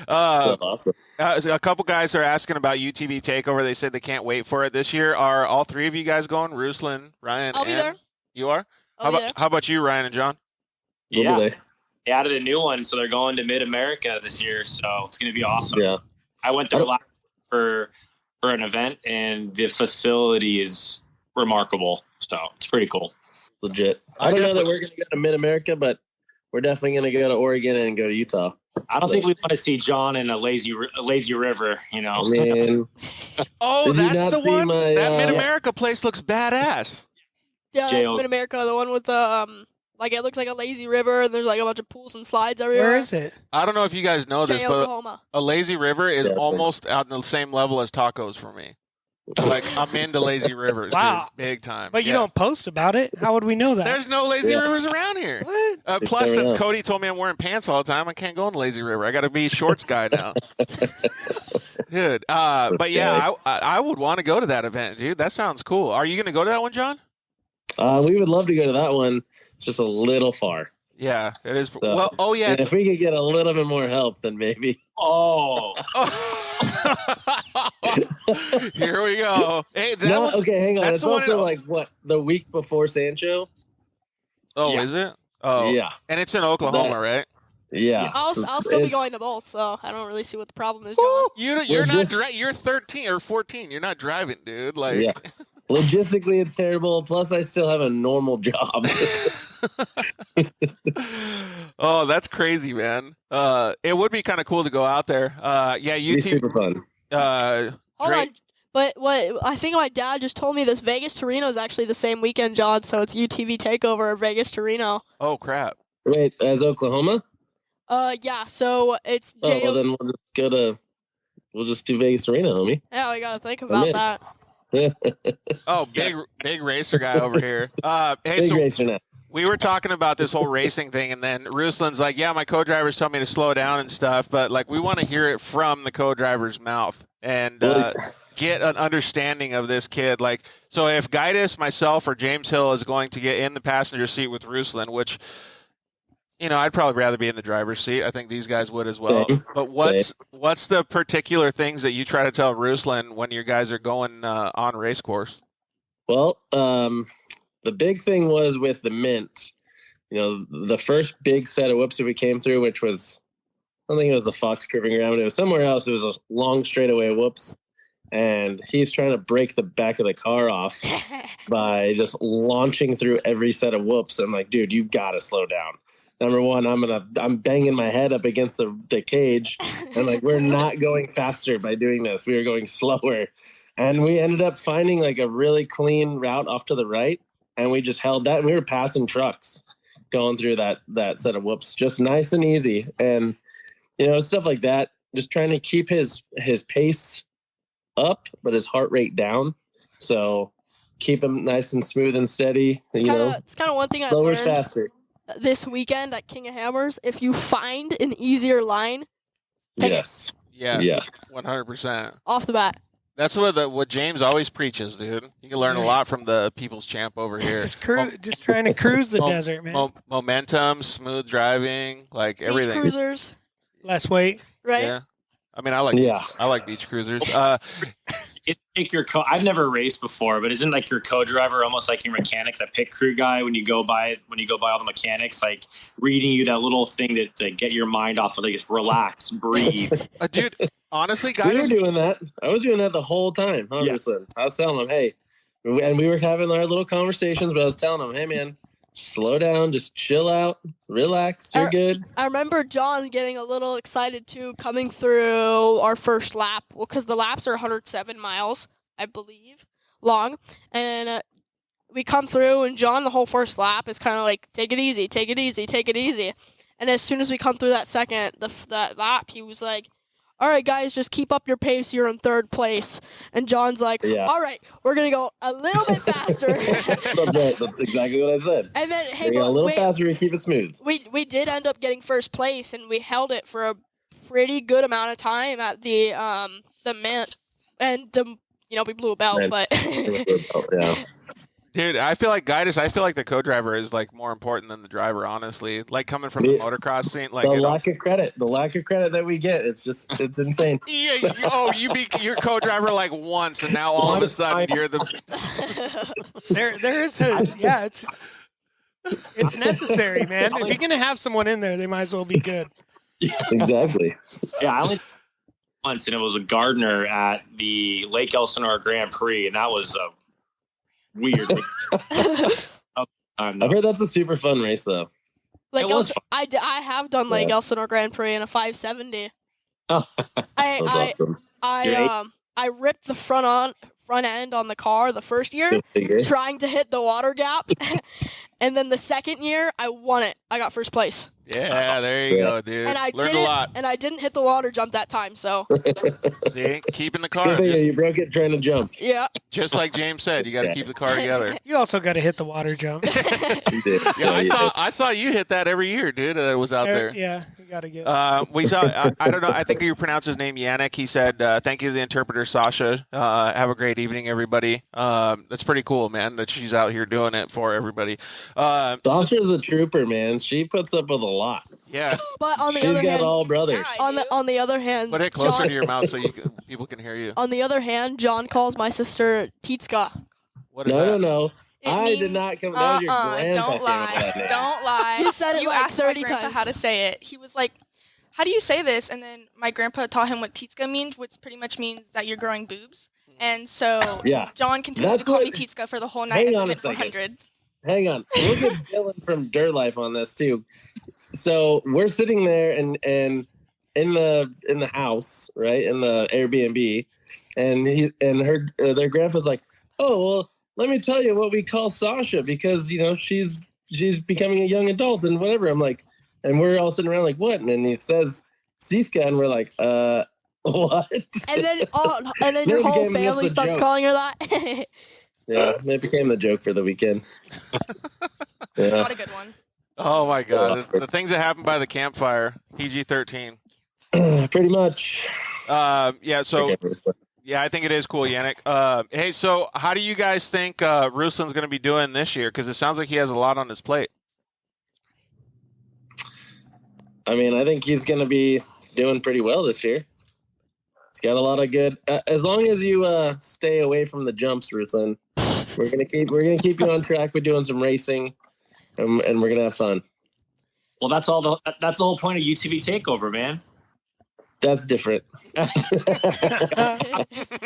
awesome. A couple guys are asking about UTV Takeover. They said they can't wait for it this year. Are all three of you guys going? Ruslan, Ryan, I'll be and there. You are? I'll be there. How about you, Ryan and John? We'll be there. They added a new one, so they're going to Mid-America this year, so it's going to be awesome. Yeah. I went there last for an event, and the facility is remarkable, so it's pretty cool. Legit. I don't know that we're going to go to Mid-America, but we're definitely going to go to Oregon and go to Utah. I don't think we want to see John in a lazy river, you know. I mean, Oh, Did you that's not the see one? my, That Mid-America place looks badass. Yeah, that's Jail. Mid-America, the one with the like it looks like a lazy river, and there's like a bunch of pools and slides everywhere. Where is it? I don't know if you guys know this, Jay, but Oklahoma. a lazy river is Yeah. almost on the same level as tacos for me. Like, I'm into lazy rivers, Wow. dude, big time. But you Yeah. don't post about it. How would we know that? There's no lazy Yeah. rivers around here. What? Plus, Fair since enough. Cody told me I'm wearing pants all the time, I can't go in the lazy river. I got to be shorts guy now. Dude, but yeah, I would want to go to that event, dude. That sounds cool. Are you going to go to that one, John? we would love to go to that one. It's just a little far. Yeah, it is. Well, oh yeah, And if we could get a little bit more help, then maybe. Oh, here we go. Hey, that No, one, okay, hang on. that's It's the one also in- like what the week before Sancho. oh, Yeah. is it? Oh, Yeah, and it's in Oklahoma, right? yeah. I'll So still be it's- going to both, so I don't really see what the problem is, John. You're not. just- You're 13 or 14. You're not driving, dude. Like, Yeah. Logistically, it's terrible. Plus, I still have a normal job. oh, that's crazy, man. It would be kind of cool to go out there. Yeah, It'd be UT. super fun. Hold Great. on. But what I think my dad just told me this Vegas to Reno is actually the same weekend, John. So it's UTV Takeover Vegas to Reno. Oh crap. Wait, as Oklahoma? Yeah. So it's Oh, well, then we'll just go to. We'll just do Vegas Arena, homie. Yeah, we gotta think about in. that. Oh, big racer guy over here. Hey, Big so racer now. we were talking about this whole racing thing, and then Ruslan's like, "Yeah, my co-drivers tell me to slow down and stuff, but like we want to hear it from the co-driver's mouth and Well, get an understanding of this kid." Like, so if Guidus, myself, or James Hill is going to get in the passenger seat with Ruslan, which, you know, I'd probably rather be in the driver's seat. I think these guys would as well. Same. But what's the particular things that you try to tell Ruslan when you guys are going on race course? Well, the big thing was with the Mint. You know, the first big set of whoops that we came through, which was, I don't think it was the Fox Proving Ground. It was somewhere else. It was a long straightaway whoops. And he's trying to break the back of the car off by just launching through every set of whoops. I'm like, dude, you got to slow down. Number one, I'm banging my head up against the cage. And like, we're not going faster by doing this. We were going slower. And we ended up finding like a really clean route off to the right. and we just held that. And we were passing trucks going through that set of whoops, just nice and easy. And, stuff like that, just trying to keep his pace up, but his heart rate down. So keep him nice and smooth and steady. It's kind of one thing I slower, learned faster. this weekend at King of Hammers. If you find an easier line, take it. Yeah. Yes. 100%. Off the bat. That's what James always preaches, dude. You can learn a lot from the people's champ over here. Just trying to cruise the desert, man. Momentum, smooth driving, like Beach everything. cruisers, Less weight. right? Yeah. I mean, I like beach cruisers. It's like your I've never raced before, but isn't like your co-driver almost like your mechanic, the pit crew guy when you go by all the mechanics, like reading you that little thing to get your mind off of, like, just relax, breathe. Dude, honestly, guys, We were doing that. I was doing that the whole time. Ruslan. I was telling him, hey, and we were having our little conversations, but I was telling him, hey, man, slow down, just chill out, relax, you're good. I remember John getting a little excited too, coming through our first lap. Well, because the laps are 107 miles, I believe, long. And we come through, and John, the whole first lap, is kind of like, take it easy, take it easy, take it easy. And as soon as we come through that that lap, he was like, all right, guys, just keep up your pace. You're in third place. And John's like, all right, we're going to go a little bit faster. That's exactly what I said. And then, hey, a little wait, faster to keep it smooth. we did end up getting first place, and we held it for a pretty good amount of time at the mint. And, we blew a belt, but... Yeah. dude, I feel like the co-driver is like more important than the driver, honestly. Like coming from the motocross scene, like the lack of credit that we get, it's insane. Yeah, you're co-driver like once, and now all of a sudden you're the. There is it's necessary, man. If you're gonna have someone in there, they might as well be good. Exactly. Yeah, I only once, and it was a Gardner at the Lake Elsinore Grand Prix, and that was weird. I've heard that's a super fun race, though. Like, It was fun. I have done Lake Elsinore Grand Prix in a 570. Oh. That's awesome. I ripped the front end on the car the first year, trying to hit the water gap, and then the second year I won it. I got first place. Yeah, there you go, dude. And I learned a lot. And I didn't hit the water jump that time, so. See, keeping the car. You broke it trying to jump. Yeah. Just like James said, you got to keep the car together. You also got to hit the water jump. You did. Yeah, I saw you hit that every year, dude. That was out there. Yeah, you got to get. We saw. I don't know. I think you pronounce his name Yannick. He said, "Thank you to the interpreter, Sasha. Have a great evening, everybody." That's pretty cool, man. That she's out here doing it for everybody. Sasha's a trooper, man. She puts up with a lot. Yeah. But on the She's other got hand, all brothers. on the other hand, Put it closer John, to your mouth so people can hear you. on the other hand, John calls my sister Titska. What is that? No. It I means, did not come down to your grandpa. don't lie. Don't lie. You said it like asked my 30 grandpa times. how to say it. He was like, how do you say this? And then my grandpa taught him what Titska means, which pretty much means that you're growing boobs. And so John continued to call me Titska for the whole night at the mid 400. Hang on. We'll get Dylan from Dirt Life on this too. So we're sitting there and in the house, right, in the Airbnb, and their grandpa's like, oh well, let me tell you what we call Sasha because she's becoming a young adult and whatever. I'm like, and we're all sitting around like, what? And then he says Siska, and we're like, what? And then your whole family starts calling her that. Yeah, it became the joke for the weekend. Yeah. Not a good one. Oh my God! The things that happen by the campfire. PG-13. Pretty much. Yeah. So. Yeah, I think it is cool, Yannick. Hey, so how do you guys think Ruslan's going to be doing this year? Because it sounds like he has a lot on his plate. I mean, I think he's going to be doing pretty well this year. He's got a lot of good. As long as you stay away from the jumps, Ruslan, we're gonna keep you on track with doing some racing, and we're gonna have fun. Well, that's the whole point of UTV Takeover, man. That's different.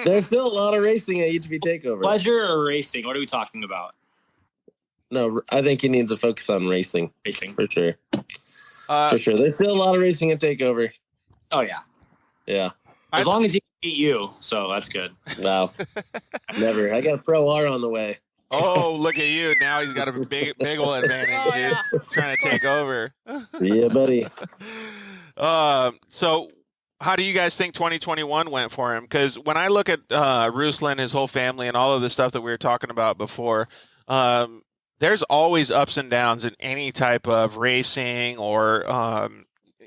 There's still a lot of racing at UTV Takeover. Pleasure or racing? What are we talking about? No, I think he needs to focus on racing. Racing. For sure. For sure. There's still a lot of racing at Takeover. Oh, yeah. Yeah. As long as he can beat you, so that's good. Wow. Never. I got a Pro R on the way. Oh, look at you. Now he's got a big old advantage, Oh, dude. yeah. Trying to take over. Yeah, buddy. So how do you guys think 2021 went for him? Because when I look at Ruslan, his whole family, and all of the stuff that we were talking about before, there's always ups and downs in any type of racing or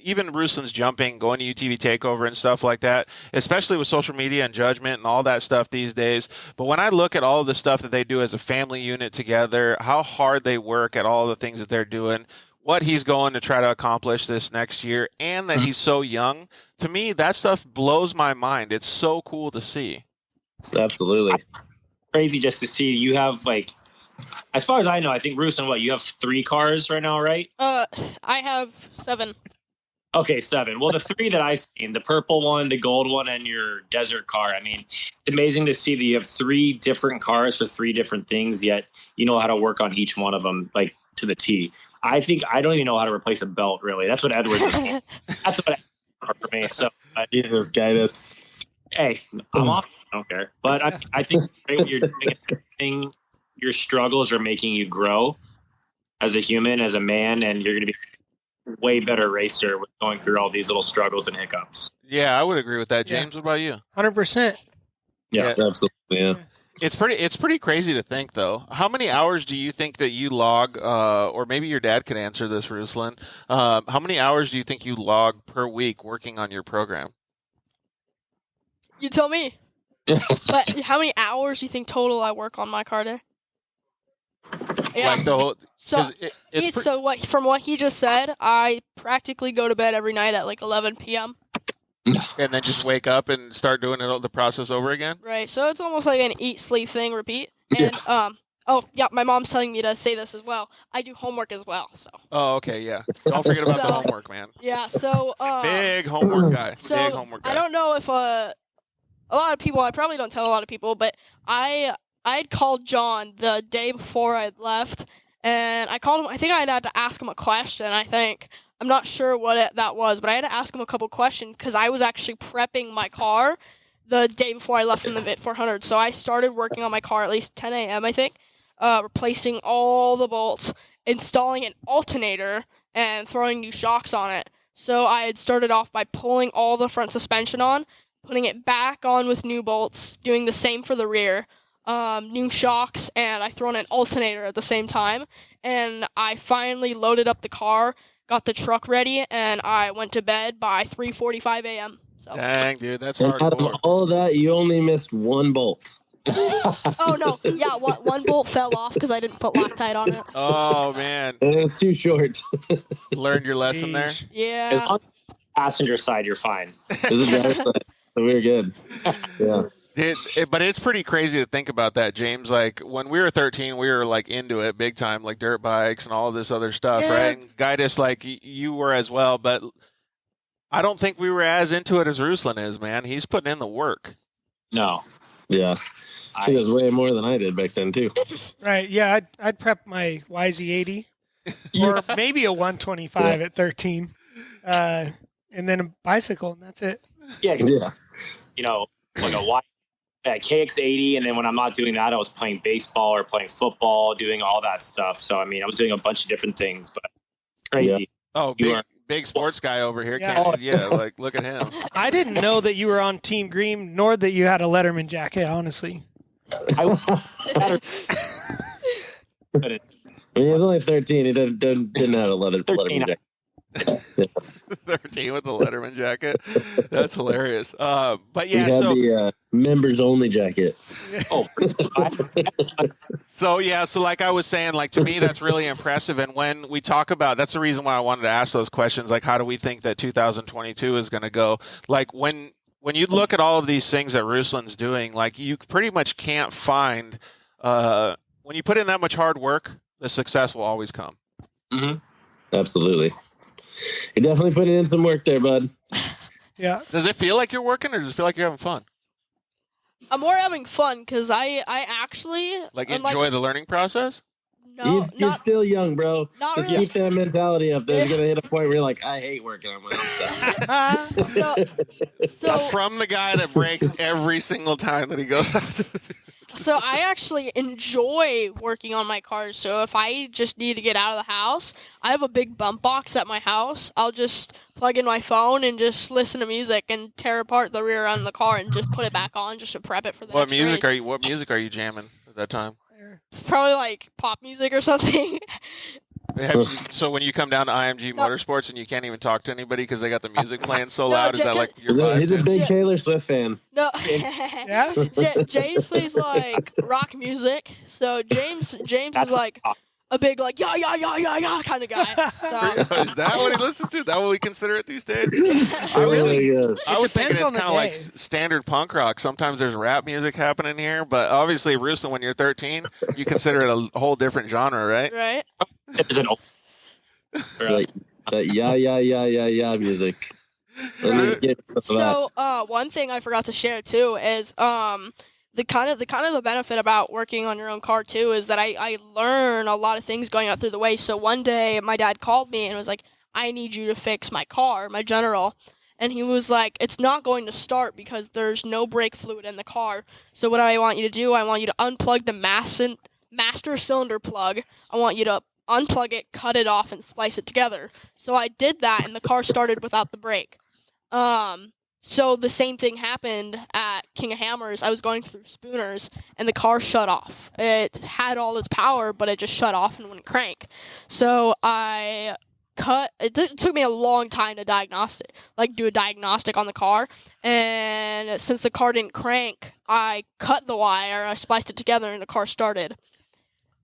even Ruslan's jumping, going to UTV takeover and stuff like that, especially with social media and judgment and all that stuff these days. But when I look at all of the stuff that they do as a family unit together, how hard they work at all the things that they're doing, what he's going to try to accomplish this next year, and that he's so young, to me, that stuff blows my mind. It's so cool to see. Absolutely. Crazy just to see you have, like, as far as I know, I think Ruslan, you have 3 cars right now, right? I have 7. Okay, 7. Well, the 3 that I've seen, the purple one, the gold one, and your desert car. I mean, it's amazing to see that you have 3 different cars for 3 different things, yet you know how to work on each one of them, like, to the T. I think I don't even know how to replace a belt, really. That's what Edwards is. That's what for me. So, Jesus, guide us. Hey, I'm off. I don't care. But I think when you're doing everything, your struggles are making you grow as a human, as a man, and you're going to be way better racer with going through all these little struggles and hiccups. Yeah, I would agree with that. James, what about you? 100%. Yeah, absolutely. Yeah. It's pretty crazy to think, though. How many hours do you think that you log, or maybe your dad could answer this, Ruslan? How many hours do you think you log per week working on your program? You tell me. But how many hours do you think total I work on my car day? Yeah. Like the whole. So, from what he just said, I practically go to bed every night at like 11 p.m. And then just wake up and start doing the process over again? Right. So it's almost like an eat, sleep thing, repeat. And oh yeah, my mom's telling me to say this as well. I do homework as well. So. Oh, okay, yeah. Don't forget about the homework, man. Yeah. So. Big homework guy. So big homework guy. I don't know if a lot of people. I probably don't tell a lot of people, but I'd called John the day before I left, and I called him. I think I had to ask him a question. I'm not sure what that was, but I had to ask him a couple questions because I was actually prepping my car the day before I left from the VIT 400. So I started working on my car at least 10 a.m., I think, replacing all the bolts, installing an alternator, and throwing new shocks on it. So I had started off by pulling all the front suspension on, putting it back on with new bolts, doing the same for the rear, new shocks, and I threw on an alternator at the same time. And I finally loaded up the car, got the truck ready, and I went to bed by 3:45 a.m. So. Dang, dude, that's hard. Out of all of that, you only missed 1 bolt. Oh, no. Yeah, one bolt fell off because I didn't put Loctite on it. Oh, man. It's too short. Learned your lesson there? Yeah. As long as the passenger side, you're fine. There's a driver's side, so we're good. Yeah. But it's pretty crazy to think about that, James. Like, when we were 13, we were, like, into it big time, like dirt bikes and all this other stuff, right? And Guidus, like, you were as well, but I don't think we were as into it as Ruslan is, man. He's putting in the work. No. Yeah. He was way more than I did back then, too. Right, yeah, I'd prep my YZ80 or maybe a 125 at 13, and then a bicycle, and that's it. Yeah. You know, like a KX80, and then when I'm not doing that, I was playing baseball or playing football, doing all that stuff. So, I mean, I was doing a bunch of different things, but it's crazy. Yeah. Oh, big sports guy over here. Yeah. Like, look at him. I didn't know that you were on Team Green, nor that you had a Letterman jacket, honestly. I mean, he was only 13. He didn't have a Letterman jacket. 13 with the Letterman jacket. That's hilarious. But yeah, he had the members only jacket. Oh, so like I was saying, like, to me that's really impressive. And when we talk about, that's the reason why I wanted to ask those questions. Like, how do we think that 2022 is going to go? Like, when you look at all of these things that Ruslan's doing, like, you pretty much can't find when you put in that much hard work, the success will always come. Mm-hmm. Absolutely. You definitely put in some work there, bud. Yeah. Does it feel like you're working, or does it feel like you're having fun? I'm more having fun because I actually enjoy the learning procce. No, you're still young, bro. Just really. Keep that mentality up. There's gonna hit a point where you're like, I hate working on my own stuff. so from the guy that breaks every single time that he goes out to So I actually enjoy working on my cars. So if I just need to get out of the house, I have a big bump box at my house. I'll just plug in my phone and just listen to music and tear apart the rear end of the car and just put it back on just to prep it for the What next race. What music are you jamming at that time? It's probably like pop music or something. So when you come down to IMG Motorsports and you can't even talk to anybody because they got the music playing so loud, is that like your vibe? He's a big Taylor Swift fan. No. Yeah? James plays like rock music. So James is like a big like yeah kind of guy. So. Is that what he listens to? Is that what we consider it these days? I was thinking it's kind of like standard punk rock. Sometimes there's rap music happening here, but obviously, Ruslan, when you're 13, you consider it a whole different genre, right? Right. Like yeah music. Right. So one thing I forgot to share too is the kind of the benefit about working on your own car too is that I learn a lot of things going out through the way. So one day my dad called me and was like, I need you to fix my car, my General. And he was like, it's not going to start because there's no brake fluid in the car. So what I want you to do, I want you to unplug the master cylinder plug. I want you to unplug it, cut it off, and splice it together. So I did that, and the car started without the brake. So the same thing happened at King of Hammers. I was going through Spooners, and the car shut off. It had all its power, but it just shut off and wouldn't crank. So it took me a long time to do a diagnostic on the car. And since the car didn't crank, I cut the wire, I spliced it together, and the car started.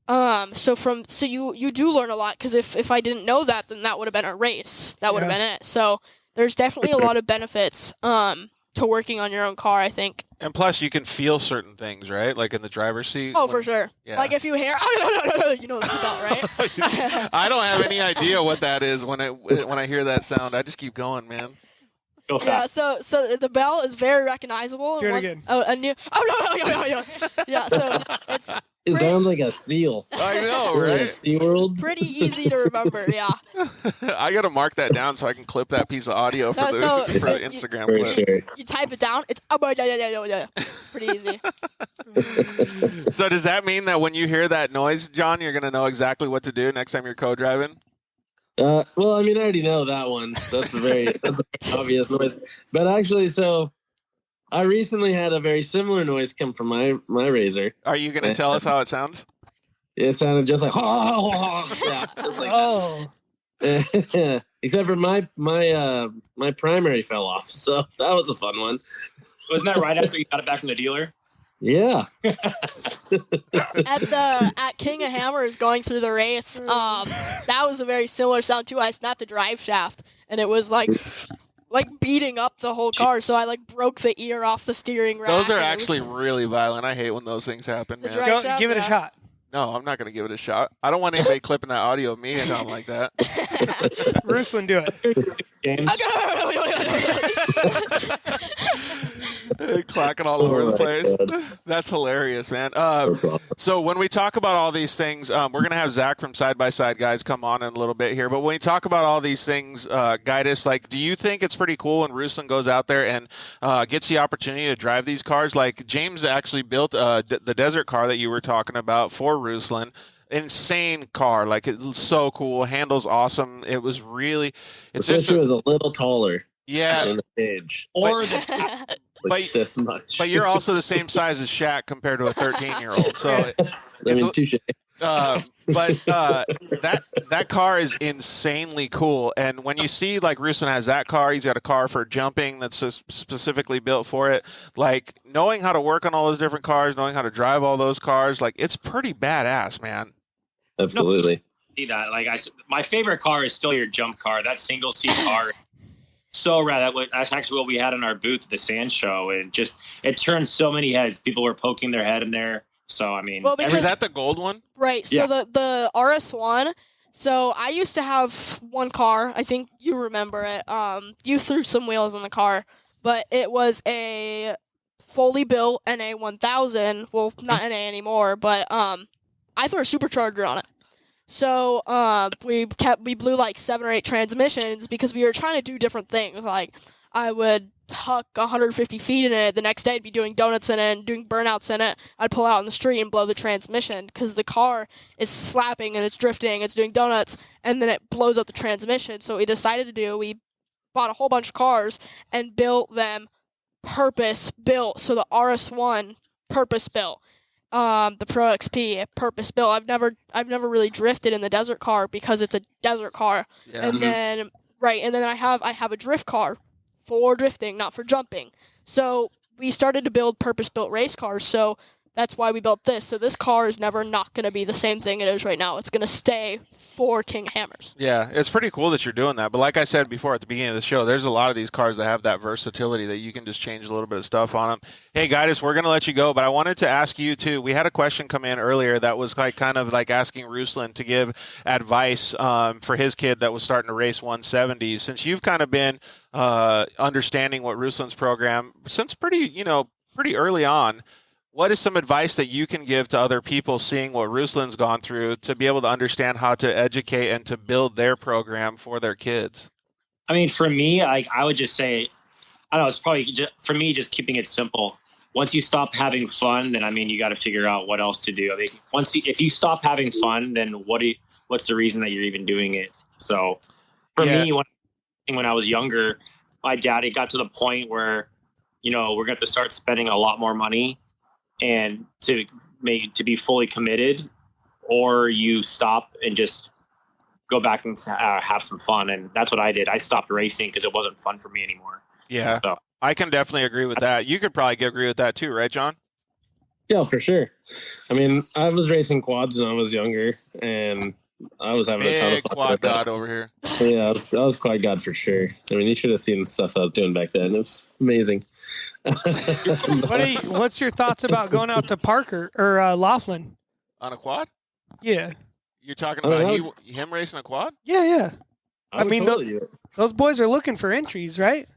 So you do learn a lot, because if I didn't know that, then that would have been a race. That would have been it. So there's definitely a lot of benefits to working on your own car, I think. And plus, you can feel certain things, right? Like in the driver's seat. Oh, for sure. Yeah. Like if you hear, you know the seatbelt, right? I don't have any idea what that is when I hear that sound. I just keep going, man. Yeah, so the bell is very recognizable. Do it again. Yeah, so it's. It sounds like a seal. I know, right? SeaWorld. Pretty easy to remember, yeah. I got to mark that down so I can clip that piece of audio for the Instagram clip. You type it down, it's pretty easy. So does that mean that when you hear that noise, John, you're going to know exactly what to do next time you're co-driving? Well, I mean, I already know that one. That's a very obvious noise. But actually, so I recently had a very similar noise come from my Razor. Are you going to tell us how it sounds? It sounded just like yeah. Like, except for my primary fell off, so that was a fun one. Wasn't that right after you got it back from the dealer? Yeah. At King of Hammers going through the race, that was a very similar sound too. I snapped the drive shaft, and it was like beating up the whole car, so I broke the ear off the steering rack. Those are actually really violent. I hate when those things happen, man. Give it a shot. No, I'm not going to give it a shot. I don't want anybody clipping that audio of me and something like that. Ruslan, do it. James. Clacking all over the place. That's hilarious, man. So when we talk about all these things, we're going to have Zach from Side by Side Guys come on in a little bit here. But when we talk about all these things, Guidus, do you think it's pretty cool when Ruslan goes out there and gets the opportunity to drive these cars? Like James actually built the desert car that you were talking about for Ruslan. Insane car, it's so cool, handles awesome. It was really, it's just it was a little taller. Yeah, in the cage, but this much. But you're also the same size as Shaq compared to a 13-year-old. So touche. But that car is insanely cool. And when you see Ruslan has that car, he's got a car for jumping that's specifically built for it. Knowing how to work on all those different cars, knowing how to drive all those cars, it's pretty badass, man. Absolutely. See that? My favorite car is still your jump car. That single seat car. So rad. That's actually what we had in our booth at the Sand Show. It turned so many heads. People were poking their head in there. So I mean, is that the gold one? Right. So the RS1. So I used to have one car. I think you remember it. You threw some wheels on the car, but it was a fully built NA 1000. Well, not NA anymore, but I threw a supercharger on it. So we blew 7 or 8 transmissions because we were trying to do different things. I would huck 150 feet in it. The next day I'd be doing donuts in it and doing burnouts in it. I'd pull out in the street and blow the transmission because the car is slapping and it's drifting, it's doing donuts, and then it blows up the transmission. So what we decided to do, we bought a whole bunch of cars and built them purpose built. So the RS1 purpose built. The Pro XP purpose built. I've never really drifted in the desert car because it's a desert car. Yeah. And then I have a drift car for drifting, not for jumping. So we started to build purpose built race cars. So that's why we built this. So this car is never not going to be the same thing it is right now. It's going to stay for King Hammers. Yeah, it's pretty cool that you're doing that. But like I said before at the beginning of the show, there's a lot of these cars that have that versatility that you can just change a little bit of stuff on them. Hey, guys, we're going to let you go, but I wanted to ask you, too. We had a question come in earlier that was kind of like asking Ruslan to give advice for his kid that was starting to race 170s. Since you've kind of been understanding what Ruslan's program since pretty early on, what is some advice that you can give to other people seeing what Ruslan's gone through to be able to understand how to educate and to build their program for their kids? I mean, for me, I would just say, I don't know, it's probably just, for me, just keeping it simple. Once you stop having fun, then, I mean, you got to figure out what else to do. I mean, if you stop having fun, then what's the reason that you're even doing it? So for me, when I was younger, my daddy got to the point where, we're going to have to start spending a lot more money and to be fully committed, or you stop and just go back and have some fun. And that's what I did. I stopped racing because it wasn't fun for me anymore. Yeah, so I can definitely agree with that. You could probably agree with that too, right, John? Yeah, for sure. I mean, I was racing quads when I was younger, and I was having a ton of fun. Quad god over here. Yeah, I was quad god for sure. I mean, you should have seen the stuff I was doing back then. It was amazing. What's your thoughts about going out to Parker or Laughlin on a quad? Yeah, you're talking about him racing a quad? Yeah. I mean, those boys are looking for entries, right?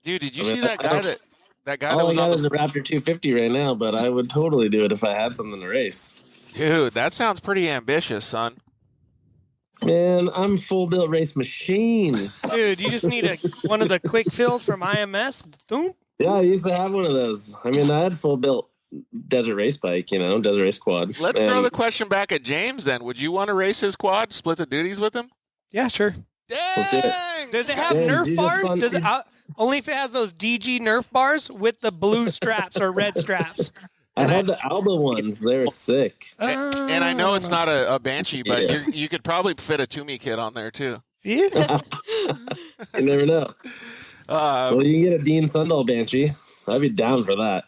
Dude, did you see that guy that all was I on got is a Raptor 250 right now, but I would totally do it if I had something to race. Dude, that sounds pretty ambitious, son. Man, I'm full built race machine. Dude, you just need one of the quick fills from IMS. Boom. Yeah, I used to have one of those. I mean, I had full built desert race bike, desert race quad. Let's throw the question back at James then. Would you want to race his quad, split the duties with him? Yeah, sure. Dang! Does it have Nerf bars? Does it only if it has those DG Nerf bars with the blue straps or red straps? I had the Alba ones. They were sick. And I know it's not a Banshee, but you could probably fit a Toomey kit on there too. Yeah. You never know. Well, you can get a Dean Sundahl Banshee. I'd be down for that.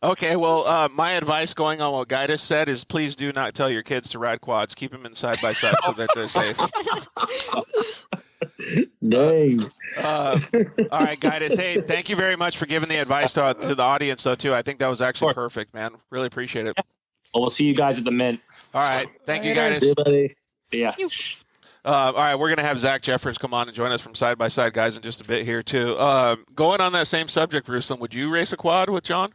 Okay, well, my advice going on what Guidus said is please do not tell your kids to ride quads. Keep them in side-by-side so that they're safe. Dang. All right, Guidus. Hey, thank you very much for giving the advice to the audience, though, too. I think that was actually perfect, man. Really appreciate it. Well, we'll see you guys at the Mint. All right. Thank you, Guidus. See you, buddy. See ya. All right, we're going to have Zach Jeffers come on and join us from Side by Side Guys in just a bit here, too. Going on that same subject, Ruslan, would you race a quad with John?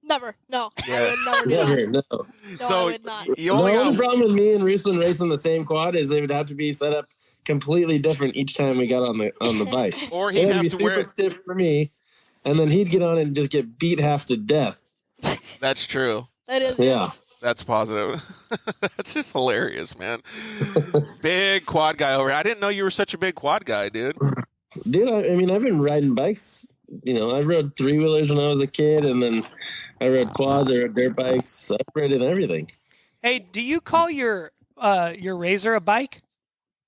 Never. No. Yeah. I would never do that. No. No, So I would not. you only The got only problem with me and Ruslan racing the same quad is they would have to be set up completely different each time we got on the bike. Or he'd It'd have be to super wear. stiff for me, and then he'd get on and just get beat half to death. That's true. That is. Yeah. Yes. That's positive. That's just hilarious, man. Big quad guy over here. I didn't know you were such a big quad guy, dude. Dude, I mean, I've been riding bikes. I rode three-wheelers when I was a kid, and then I rode quads, I rode dirt bikes. I've ridden everything. Hey, do you call your Razor a bike?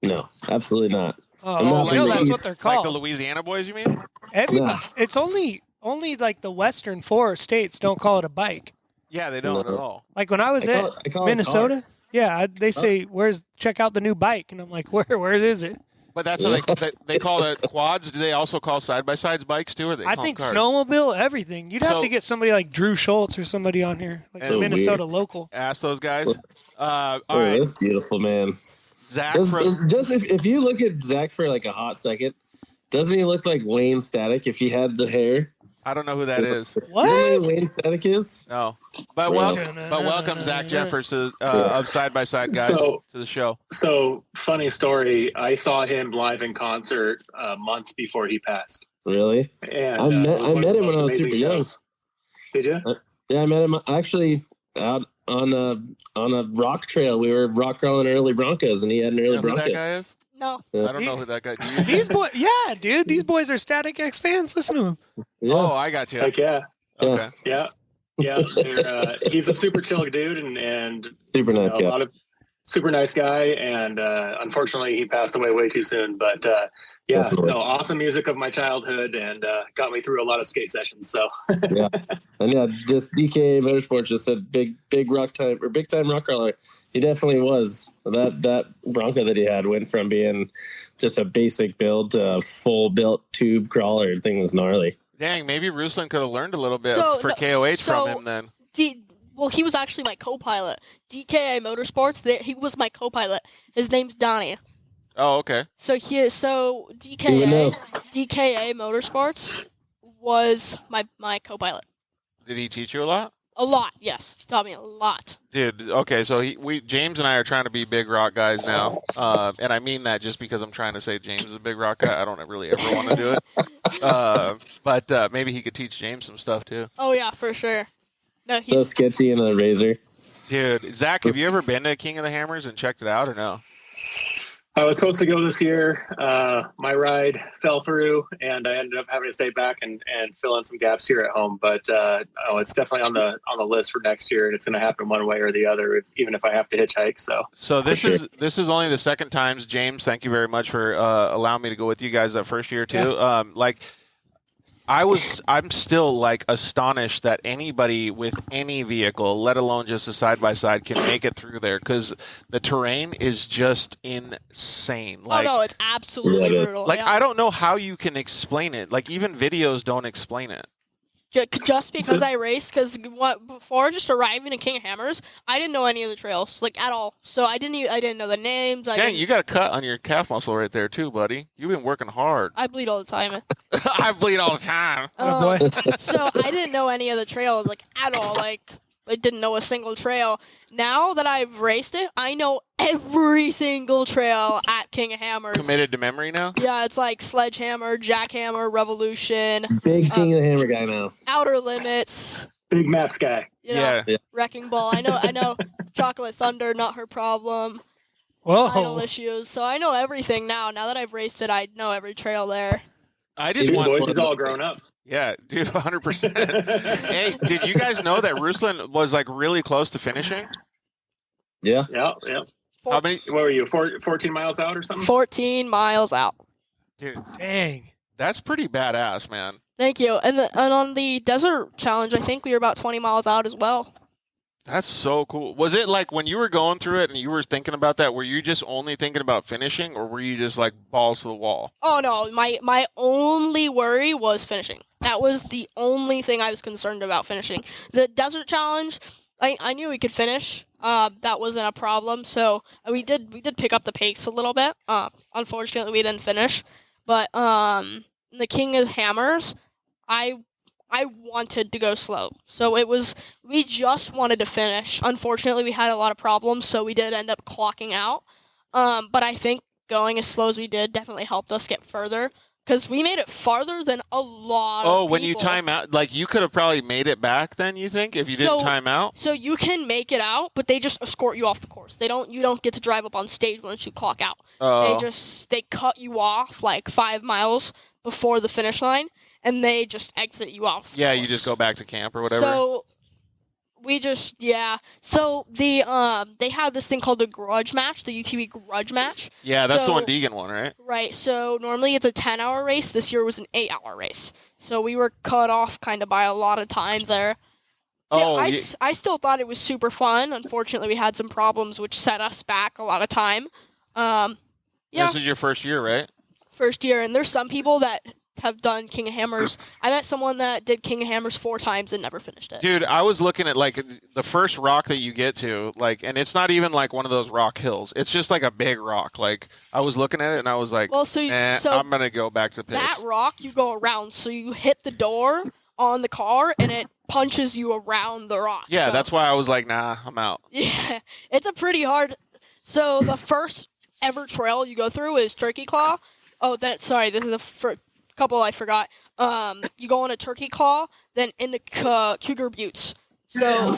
No, absolutely not. Oh, that's what they're called. Like the Louisiana boys, you mean? Everybody. It's only like the western 4 states don't call it a bike. Yeah, they don't at all. Like when I was at Minnesota, they say, check out the new bike. And I'm like, where is it? But that's what they call it quads. Do they also call side-by-sides bikes too? Or I think snowmobile, everything. You'd have to get somebody like Drew Schultz or somebody on here, like a Minnesota local. Ask those guys. All right. That's beautiful, man. Zach, if you look at Zach for like a hot second, doesn't he look like Wayne Static if he had the hair? I don't know who that is. What? You know who Wayne Static is? No. But welcome Zach Jeffers of Side by Side Guys to the show. So, funny story. I saw him live in concert a month before he passed. Really? And I met him when I was super young. Did you? Yeah, I met him actually out on a rock trail. We were rock crawling early Broncos, and he had an early Bronco. Who that guy is? No. I don't know who that guy is. These boys, yeah, dude, these boys are Static X fans. Listen to him. Yeah. Oh, I got you. Heck yeah. Okay. Yeah. He's a super chill dude and super nice guy. Super nice guy, and unfortunately he passed away way too soon. But awesome music of my childhood, and got me through a lot of skate sessions. So yeah, and yeah, this DKA Motorsports just said big time rock crawler. He definitely was. That Bronco that he had went from being just a basic build to a full built tube crawler. The thing was gnarly. Dang, maybe Ruslan could have learned a little bit KOH from him then. Well, he was actually my co-pilot. DKA Motorsports, he was my co-pilot. His name's Donnie. Oh, okay. So DKA Motorsports was my co-pilot. Did he teach you a lot? A lot, yes. He taught me a lot. Dude, okay, so James and I are trying to be big rock guys now, and I mean that just because I'm trying to say James is a big rock guy. I don't really ever want to do it, but maybe he could teach James some stuff too. Oh yeah, for sure. No, he's so sketchy in a razor. Dude, Zach, have you ever been to King of the Hammers and checked it out or no? I was supposed to go this year. My ride fell through, and I ended up having to stay back and fill in some gaps here at home. But it's definitely on the list for next year, and it's going to happen one way or the other, even if I have to hitchhike. So this is only the second time, James. Thank you very much for allowing me to go with you guys that first year too. Yeah. I'm still like astonished that anybody with any vehicle, let alone just a side-by-side, can make it through there because the terrain is just insane. Like, oh no, it's absolutely brutal. Like, I don't know how you can explain it. Like, even videos don't explain it. Just because I raced, because before just arriving at King of Hammers, I didn't know any of the trails, like, at all. So I didn't know the names. Dang, you got a cut on your calf muscle right there too, buddy. You've been working hard. I bleed all the time. I bleed all the time. Oh boy. So I didn't know any of the trails, like, at all. Like, I didn't know a single trail. Now that I've raced it, I know every single trail at King of Hammers. Committed to memory now? Yeah, it's like Sledgehammer, Jackhammer, Revolution. Big King of the Hammer guy now. Outer Limits. Big maps guy. Yeah. Wrecking Ball. I know. Chocolate Thunder, not her problem. Whoa. Final issues. So I know everything now. Now that I've raced it, I know every trail there. I just want boys is all grown up. Yeah, dude, 100%. Hey, did you guys know that Ruslan was like really close to finishing? Yeah. Yeah. How many? What were you? 14 miles out or something? 14 miles out. Dude, dang, that's pretty badass, man. Thank you. And on the desert challenge, I think we were about 20 miles out as well. That's so cool. Was it like when you were going through it and you were thinking about that, were you just only thinking about finishing, or were you just like balls to the wall? Oh no, my only worry was finishing. That was the only thing I was concerned about, finishing. The desert challenge, I knew we could finish. That wasn't a problem. So we did pick up the pace a little bit. Unfortunately, we didn't finish. But the King of Hammers, I wanted to go slow. So we just wanted to finish. Unfortunately, we had a lot of problems, so we did end up clocking out. But I think going as slow as we did definitely helped us get further, because we made it farther than a lot of people. When you time out, like, you could have probably made it back then, you think, if you didn't time out? So you can make it out, but they just escort you off the course. You don't get to drive up on stage once you clock out. Oh. They cut you off like 5 miles before the finish line, and they just exit you off. Yeah, you just go back to camp or whatever. So So they have this thing called the grudge match, the UTV grudge match. Yeah, that's the one Deegan won, right? Right. So normally it's a 10-hour race. This year was an 8-hour race. So we were cut off kind of by a lot of time there. I still thought it was super fun. Unfortunately, we had some problems which set us back a lot of time. This is your first year, right? First year, and there's some people that have done King of Hammers. I met someone that did King of Hammers 4 times and never finished it. Dude, I was looking at like the first rock that you get to, like, and it's not even like one of those rock hills. It's just like a big rock. Like, I was looking at it and I was like, I'm gonna go back to pits. That rock you go around, so you hit the door on the car and it punches you around the rock. Yeah, that's why I was like, nah, I'm out. Yeah, it's a pretty hard. So the first ever trail you go through is Turkey Claw. Oh, this is the first. couple I forgot. You go on a Turkey Claw, then into Cougar Buttes. So,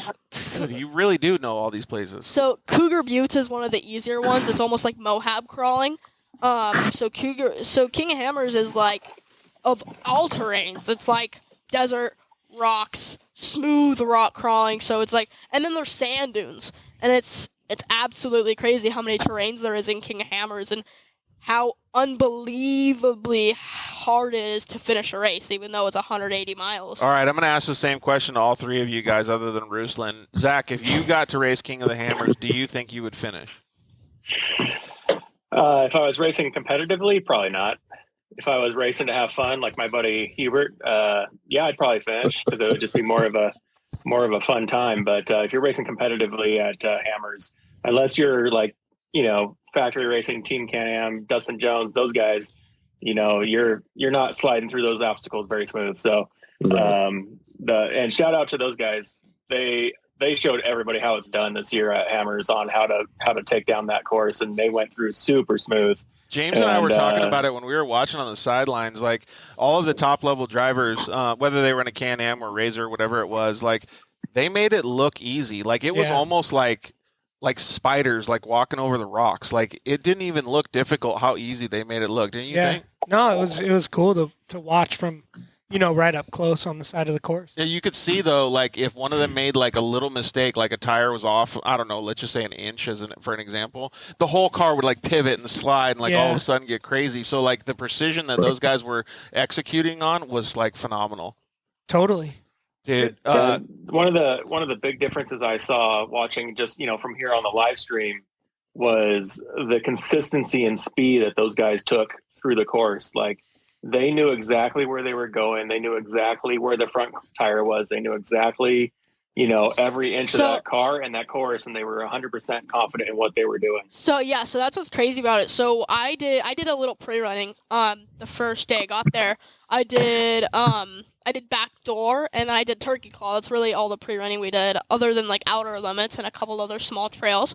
dude, you really do know all these places. So Cougar Buttes is one of the easier ones. It's almost like Moab crawling. So King of Hammers is like of all terrains. It's like desert, rocks, smooth rock crawling. So it's like, and then there's sand dunes, and it's absolutely crazy how many terrains there is in King of Hammers and how unbelievably hard it is to finish a race, even though it's 180 miles. All right, I'm going to ask the same question to all three of you guys other than Ruslan. Zach, if you got to race King of the Hammers, do you think you would finish? If I was racing competitively, probably not. If I was racing to have fun, like my buddy Hubert, yeah, I'd probably finish because it would just be more of a fun time. But if you're racing competitively at Hammers, unless you're like, factory racing, Team Can-Am, Dustin Jones, those guys, you're not sliding through those obstacles very smooth. So, and shout out to those guys. They showed everybody how it's done this year at Hammers on how to take down that course, and they went through super smooth. James and I were talking about it when we were watching on the sidelines. Like all of the top level drivers, whether they were in a Can-Am or Razor, whatever it was, like they made it look easy. Like it was almost like spiders, like walking over the rocks. Like it didn't even look difficult how easy they made it look. Didn't you think? No, it was cool to watch from, right up close on the side of the course. Yeah, you could see though, like if one of them made like a little mistake, like a tire was off, I don't know, let's just say an inch for an example, the whole car would like pivot and slide and like all of a sudden get crazy. So like the precision that those guys were executing on was like phenomenal. Totally. Dude, one of the big differences I saw watching just from here on the live stream was the consistency and speed that those guys took through the course. Like they knew exactly where they were going. They knew exactly where the front tire was. They knew exactly every inch of that car and that course, and they were 100% confident in what they were doing. So that's what's crazy about it. So I did a little pre-running the first day I got there. I did back door and I did Turkey Claw. That's really all the pre-running we did, other than like outer limits and a couple other small trails.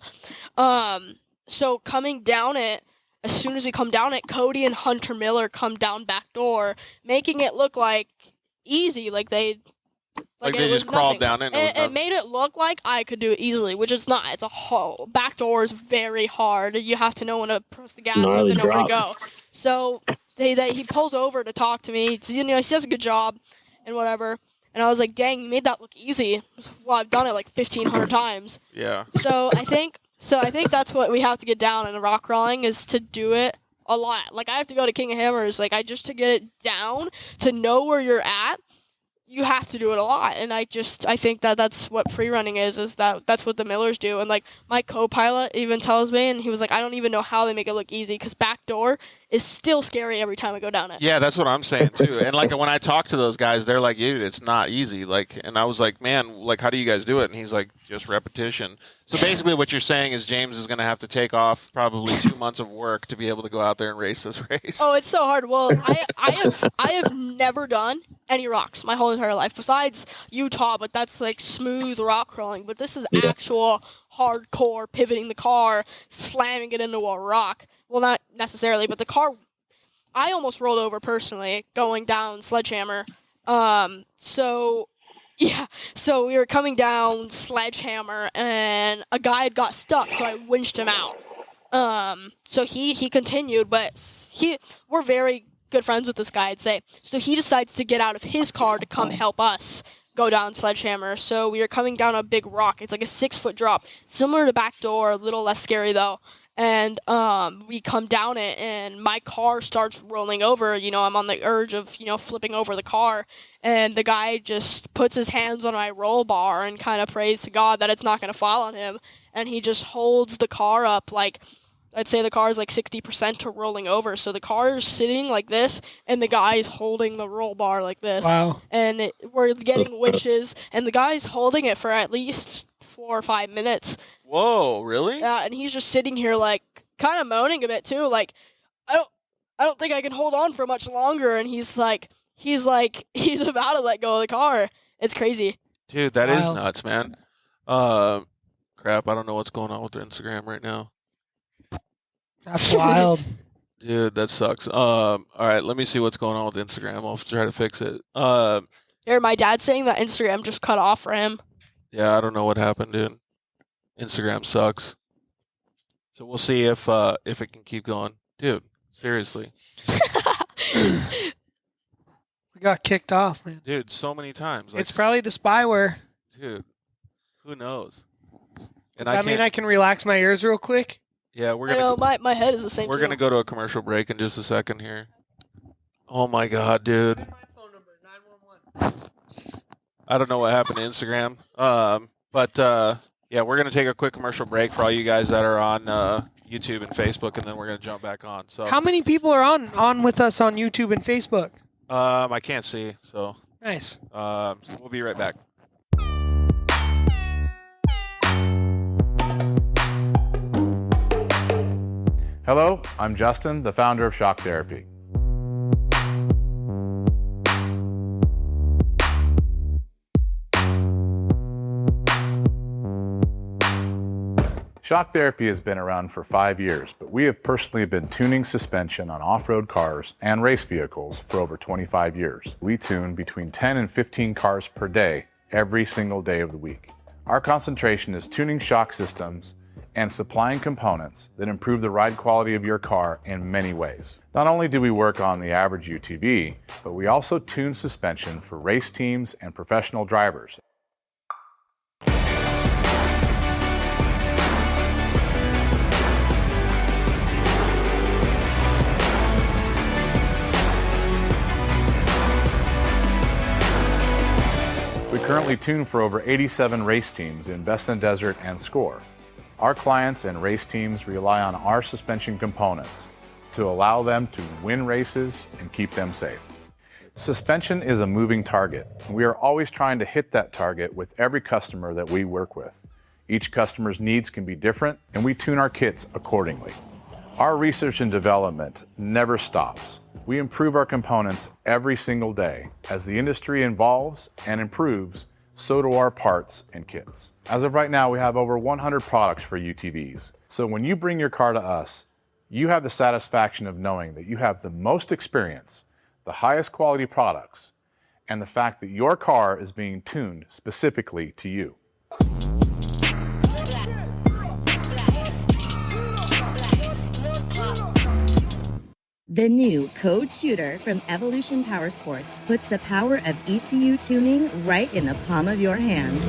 So coming down it, as soon as we come down it, Cody and Hunter Miller come down back door, making it look like easy, like they just crawled down it. It made it look like I could do it easily, which it's not. It's a whole back door is very hard. You have to know when to press the gas. You have to know where to go. So he pulls over to talk to me. He does a good job and whatever. And I was like, dang, you made that look easy. Well, I've done it like 1,500 times. Yeah. So I think that's what we have to get down in rock crawling is to do it a lot. Like I have to go to King of Hammers, like just to get it down, to know where you're at, you have to do it a lot. And I think that's what pre-running is that's what the Millers do. And like my co-pilot even tells me, and he was like, I don't even know how they make it look easy because back door is still scary every time I go down it. Yeah, that's what I'm saying too. And like when I talk to those guys, they're like, dude, it's not easy. Like, and I was like, man, like how do you guys do it? And he's like, just repetition. So basically what you're saying is James is going to have to take off probably 2 months of work to be able to go out there and race this race. Oh, it's so hard. Well, I have never done any rocks my whole entire life besides Utah, but that's like smooth rock crawling. But this is actual hardcore pivoting the car, slamming it into a rock. Well, not necessarily, but the car, I almost rolled over personally going down Sledgehammer. So we were coming down Sledgehammer, and a guy had got stuck, so I winched him out. So he continued, but we're very good friends with this guy, I'd say. So he decides to get out of his car to come help us go down Sledgehammer. So we were coming down a big rock. It's like a 6-foot drop, similar to back door, a little less scary though. And we come down it, and my car starts rolling over. I'm on the urge of, flipping over the car. And the guy just puts his hands on my roll bar and kind of prays to God that it's not going to fall on him. And he just holds the car up like, I'd say the car is like 60% to rolling over. So the car is sitting like this, and the guy's holding the roll bar like this. Wow. And we're getting winches, and the guy's holding it for at least 4 or 5 minutes. Whoa, really? Yeah, and he's just sitting here like kind of moaning a bit too, like I don't think I can hold on for much longer. And he's about to let go of the car. It's crazy. Dude, that is nuts, man. Crap, I don't know what's going on with their Instagram right now. That's wild. Dude, that sucks. All right, let me see what's going on with Instagram. I'll try to fix it. Here, my dad's saying that Instagram just cut off for him. Yeah, I don't know what happened, dude. Instagram sucks. So we'll see if it can keep going. Dude, seriously. We got kicked off, man. Dude, so many times. It's probably the spyware. Dude, who knows? And Does that mean I can relax my ears real quick? Yeah, we're I gonna. know, my head is the same. We're gonna go to a commercial break in just a second here. Oh my god, dude! My phone number 911. I don't know what happened to Instagram. But yeah, we're gonna take a quick commercial break for all you guys that are on YouTube and Facebook, and then we're gonna jump back on. So how many people are on with us on YouTube and Facebook? I can't see. So nice. So we'll be right back. Hello, I'm Justin, the founder of Shock Therapy. Shock Therapy has been around for 5 years, but we have personally been tuning suspension on off-road cars and race vehicles for over 25 years. We tune between 10 and 15 cars per day, every single day of the week. Our concentration is tuning shock systems and supplying components that improve the ride quality of your car in many ways. Not only do we work on the average UTV, but we also tune suspension for race teams and professional drivers. We currently tune for over 87 race teams in Best in Desert and Score. Our clients and race teams rely on our suspension components to allow them to win races and keep them safe. Suspension is a moving target. We are always trying to hit that target with every customer that we work with. Each customer's needs can be different, and we tune our kits accordingly. Our research and development never stops. We improve our components every single day. As the industry evolves and improves, so do our parts and kits. As of right now, we have over 100 products for UTVs. So when you bring your car to us, you have the satisfaction of knowing that you have the most experience, the highest quality products, and the fact that your car is being tuned specifically to you. The new Code Shooter from Evolution Power Sports puts the power of ECU tuning right in the palm of your hand.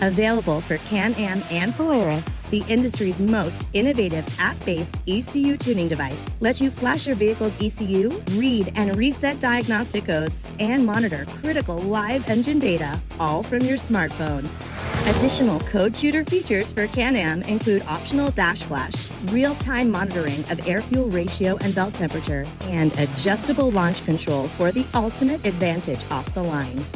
Available for Can-Am and Polaris, the industry's most innovative app-based ECU tuning device lets you flash your vehicle's ECU, read and reset diagnostic codes, and monitor critical live engine data, all from your smartphone. Additional Code Shooter features for Can-Am include optional dash flash, real-time monitoring of air-fuel ratio and belt temperature, and adjustable launch control for the ultimate advantage off the line.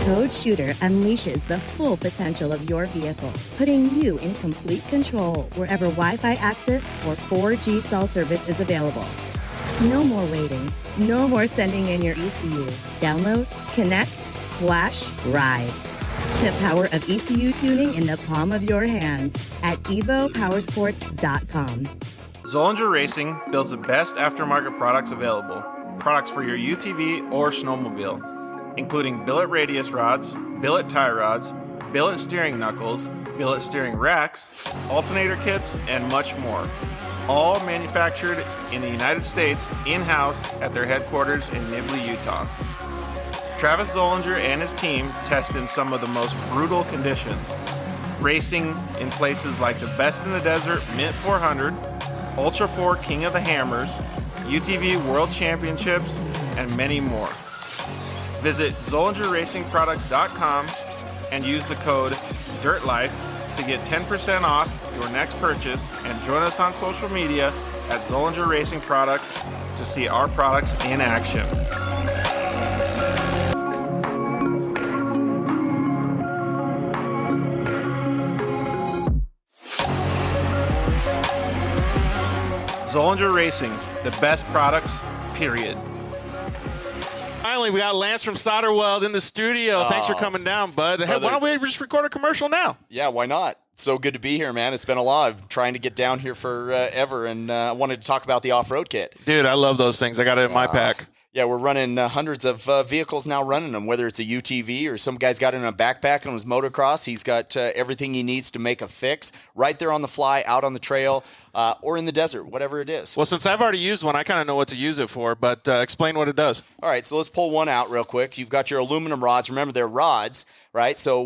Code Shooter unleashes the full potential of your vehicle, putting you in complete control wherever Wi-Fi access or 4G cell service is available. No more waiting. No more sending in your ECU. Download, connect, flash, ride. The power of ECU tuning in the palm of your hands at evopowersports.com. Zollinger Racing builds the best aftermarket products available. Products for your UTV or snowmobile, including billet radius rods, billet tie rods, billet steering knuckles, billet steering racks, alternator kits, and much more. All manufactured in the United States in-house at their headquarters in Nibley, Utah. Travis Zollinger and his team test in some of the most brutal conditions, racing in places like the Best in the Desert Mint 400, Ultra 4 King of the Hammers, UTV World Championships, and many more. Visit ZollingerRacingProducts.com and use the code DIRTLIFE to get 10% off your next purchase, and join us on social media at Zollinger Racing Products to see our products in action. Zollinger Racing, the best products, period. Finally, we got Lance from Solderweld in the studio. Thanks for coming down, bud. Hey, why don't we just record a commercial now? Yeah, why not? So good to be here, man. It's been a lot. I'm trying to get down here forever, and I wanted to talk about the off-road kit. Dude, I love those things. I got it in my pack. Yeah, we're running hundreds of vehicles now running them, whether it's a UTV or some guy's got it in a backpack on his motocross. He's got everything he needs to make a fix right there on the fly, out on the trail, or in the desert, whatever it is. Well, since I've already used one, I kind of know what to use it for, but explain what it does. All right, so let's pull one out real quick. You've got your aluminum rods. Remember, they're rods, right? So,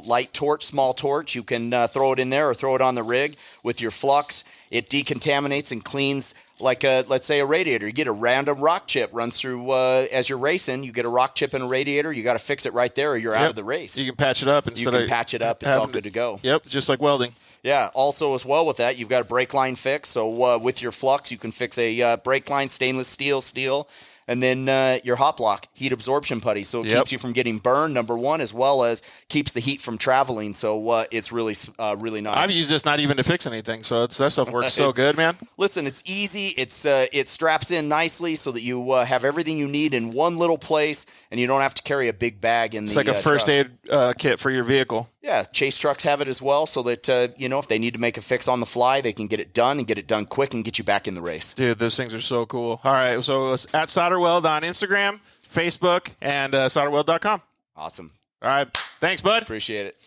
light torch, small torch. You can throw it in there or throw it on the rig with your flux. It decontaminates and cleans like, let's say, a radiator. You get a random rock chip runs through as you're racing. You get a rock chip in a radiator. You got to fix it right there or you're out of the race. You can patch it up. You can patch it up. It's all good to go. Yep, just like welding. Yeah, also as well with that, you've got a brake line fix. So with your flux, you can fix a brake line, stainless steel. And then your hot block, heat absorption putty. So it keeps you from getting burned, number one, as well as keeps the heat from traveling. So it's really nice. I've used this not even to fix anything. So that stuff works so good, man. Listen, it's easy. It straps in nicely so that you have everything you need in one little place, and you don't have to carry a big bag in it's the It's like a first aid kit for your vehicle. Yeah, Chase trucks have it as well, so that, if they need to make a fix on the fly, they can get it done and get it done quick and get you back in the race. Dude, those things are so cool. All right, so it's at Solderweld on Instagram, Facebook, and solderweld.com. Awesome. All right, thanks, bud. Appreciate it.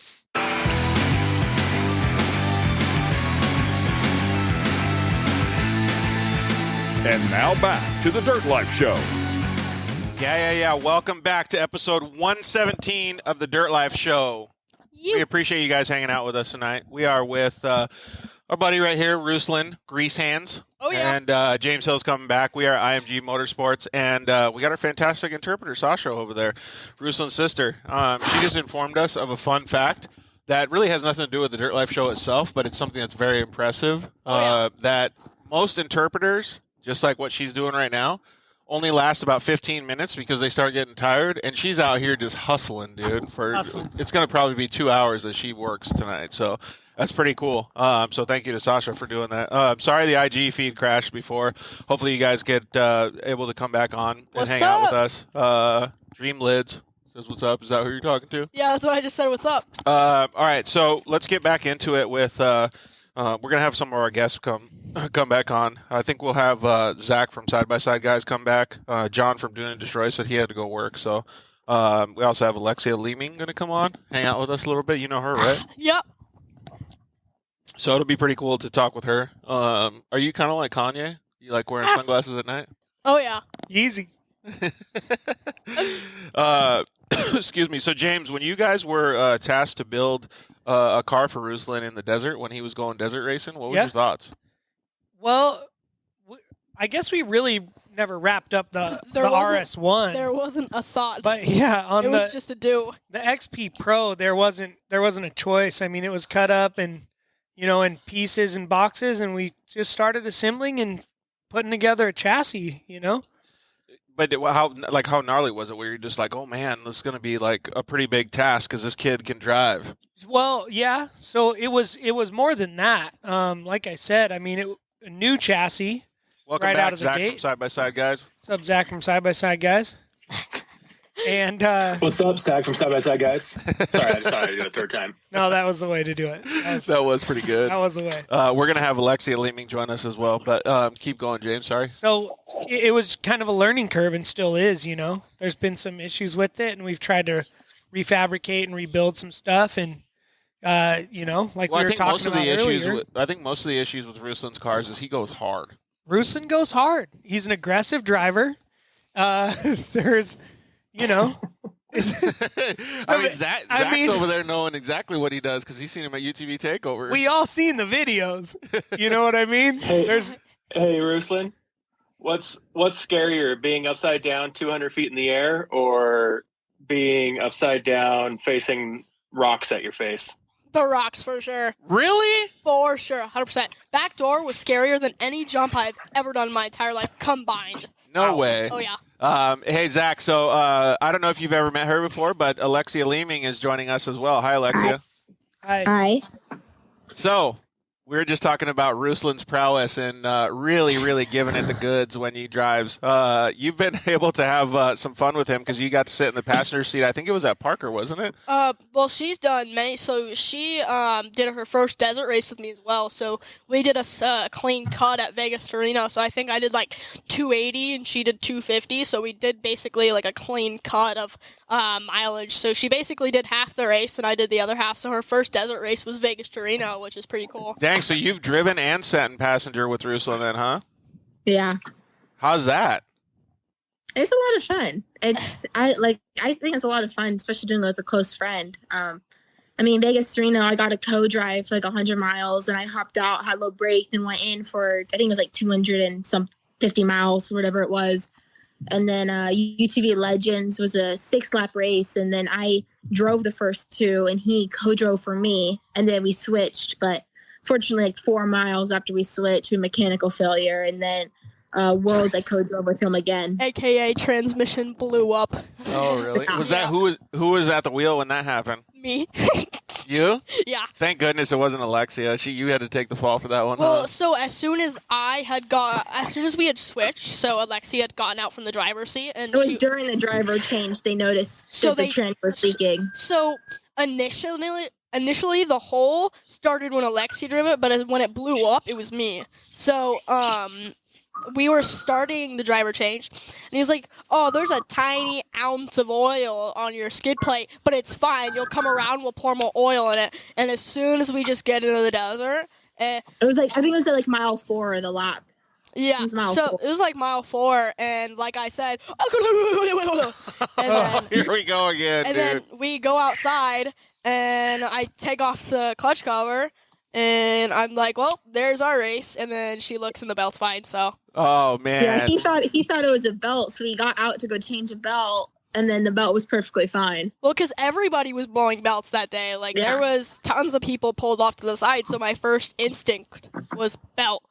And now back to the Dirt Life Show. Yeah. Welcome back to episode 117 of the Dirt Life Show. We appreciate you guys hanging out with us tonight. We are with our buddy right here, Ruslan, Greasehandz. Oh, yeah. And James Hill's coming back. We are IMG Motorsports, and we got our fantastic interpreter, Sasha, over there, Ruslan's sister. She just informed us of a fun fact that really has nothing to do with the Dirt Life Show itself, but it's something that's very impressive. That most interpreters, just like what she's doing right now, only last about 15 minutes because they start getting tired, and she's out here just hustling, dude. It's going to probably be 2 hours that she works tonight, so that's pretty cool. So thank you to Sasha for doing that. I'm sorry the IG feed crashed before. Hopefully you guys get able to come back on and hang out with us. Dream Lids says, what's up? Is that who you're talking to? Yeah, that's what I just said. What's up? All right, so let's get back into it with we're going to have some of our guests come back on. I think we'll have Zach from Side by Side Guys come back. John from Dune Destroy said he had to go work. So we also have Alexia Leaming going to come on, hang out with us a little bit. You know her, right? Yep. So it'll be pretty cool to talk with her. Are you kind of like Kanye? You like wearing sunglasses at night? Oh, yeah. Easy. Excuse me. So, James, when you guys were tasked to build a car for Ruslan in the desert when he was going desert racing, what were your thoughts? Well, I guess we really never wrapped up the RS1. There wasn't a thought. But yeah, it was just a do. The XP Pro, there wasn't a choice. I mean, it was cut up and in pieces and boxes, and we just started assembling and putting together a chassis. But how gnarly was it? Where you're just like, oh man, this is going to be like a pretty big task because this kid can drive. Well, yeah. So it was more than that. Like I said, I mean, a new chassis. Welcome right back, out of the Zach gate. from Side by Side Guys. What's up, Zach from Side by Side Guys? And what's up, Zach from Side by Side Guys? Sorry, I just thought I'd do it a third time. No, that was the way to do it. That was pretty good. That was the way. We're gonna have Alexia Leaming join us as well, but keep going, James. Sorry. So it was kind of a learning curve, and still is. There's been some issues with it, and we've tried to refabricate and rebuild some stuff, and we were talking about earlier. I think most of the issues with Ruslan's cars is he goes hard. Ruslan goes hard. He's an aggressive driver. There's, I mean, Zach's over there knowing exactly what he does because he's seen him at UTV Takeover. We all seen the videos. You know what I mean? Hey, Ruslan, what's scarier, being upside down 200 feet in the air or being upside down facing rocks at your face? The rocks, for sure. Really? For sure, 100%. Back door was scarier than any jump I've ever done in my entire life combined. No way. Oh, yeah. Hey, Zach, so I don't know if you've ever met her before, but Alexia Leaming is joining us as well. Hi, Alexia. Hi. So We were just talking about Ruslan's prowess and really, really giving it the goods when he drives. You've been able to have some fun with him because you got to sit in the passenger seat. I think it was at Parker, wasn't it? Well, she's done many. So she did her first desert race with me as well. So we did a clean cut at Vegas to Reno. So I think I did like 280 and she did 250. So we did basically like a clean cut of mileage. So she basically did half the race and I did the other half. So her first desert race was Vegas to Reno, which is pretty cool. Dang, so you've driven and sat in passenger with Ruslan then, huh? Yeah. How's that? It's a lot of fun. I think it's a lot of fun, especially doing it with a close friend. I mean, Vegas to Reno, I got a co-drive for like 100 miles and I hopped out, had low brake, and went in for, I think it was like 200 and some 50 miles, whatever it was. And then UTV Legends was a 6-lap race. And then I drove the first 2 and he co-drove for me. And then we switched. But fortunately, like 4 miles after we switched, we had mechanical failure. And then Worlds, I co-drove with him again. AKA transmission blew up. Oh, really? Was that who was at the wheel when that happened? Me. You? Yeah. Thank goodness it wasn't Alexia. You had to take the fall for that one. Well, huh? so as soon as we had switched, so Alexia had gotten out from the driver's seat, and it was during the driver change they noticed that the trend was leaking. So initially the hole started when Alexia drove it, but when it blew up, it was me. So we were starting the driver change, and he was like, "Oh, there's a tiny ounce of oil on your skid plate, but it's fine. You'll come around, we'll pour more oil in it." And as soon as we just get into the desert, it was like, I think it was at like mile 4 of the lap. Yeah, it was like mile 4, and like I said, and then, here we go again, and dude. then we go outside, and I take off the clutch cover, and I'm like, "Well, there's our race." And then she looks, and the belt's fine. So. Oh man. Yeah, he thought it was a belt, so he got out to go change a belt, and then the belt was perfectly fine. Well, because everybody was blowing belts that day. Like there was tons of people pulled off to the side. So my first instinct was belt,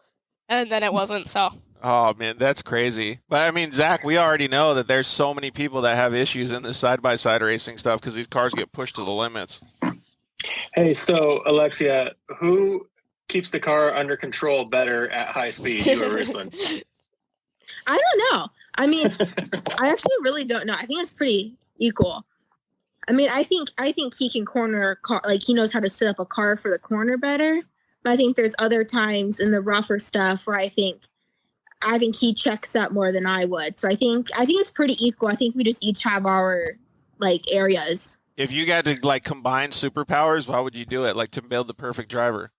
and then it wasn't. So. Oh man, that's crazy. But I mean, Zach, we already know that there's so many people that have issues in this side-by-side racing stuff because these cars get pushed to the limits. Hey, so Alexia, who keeps the car under control better at high speed, you or Ruslan? I don't know. I mean, I actually really don't know. I think it's pretty equal. I mean, I think he can corner a car, like he knows how to set up a car for the corner better. But I think there's other times in the rougher stuff where I think he checks up more than I would. So I think it's pretty equal. I think we just each have our like areas. If you got to like combine superpowers, how would you do it? Like to build the perfect driver?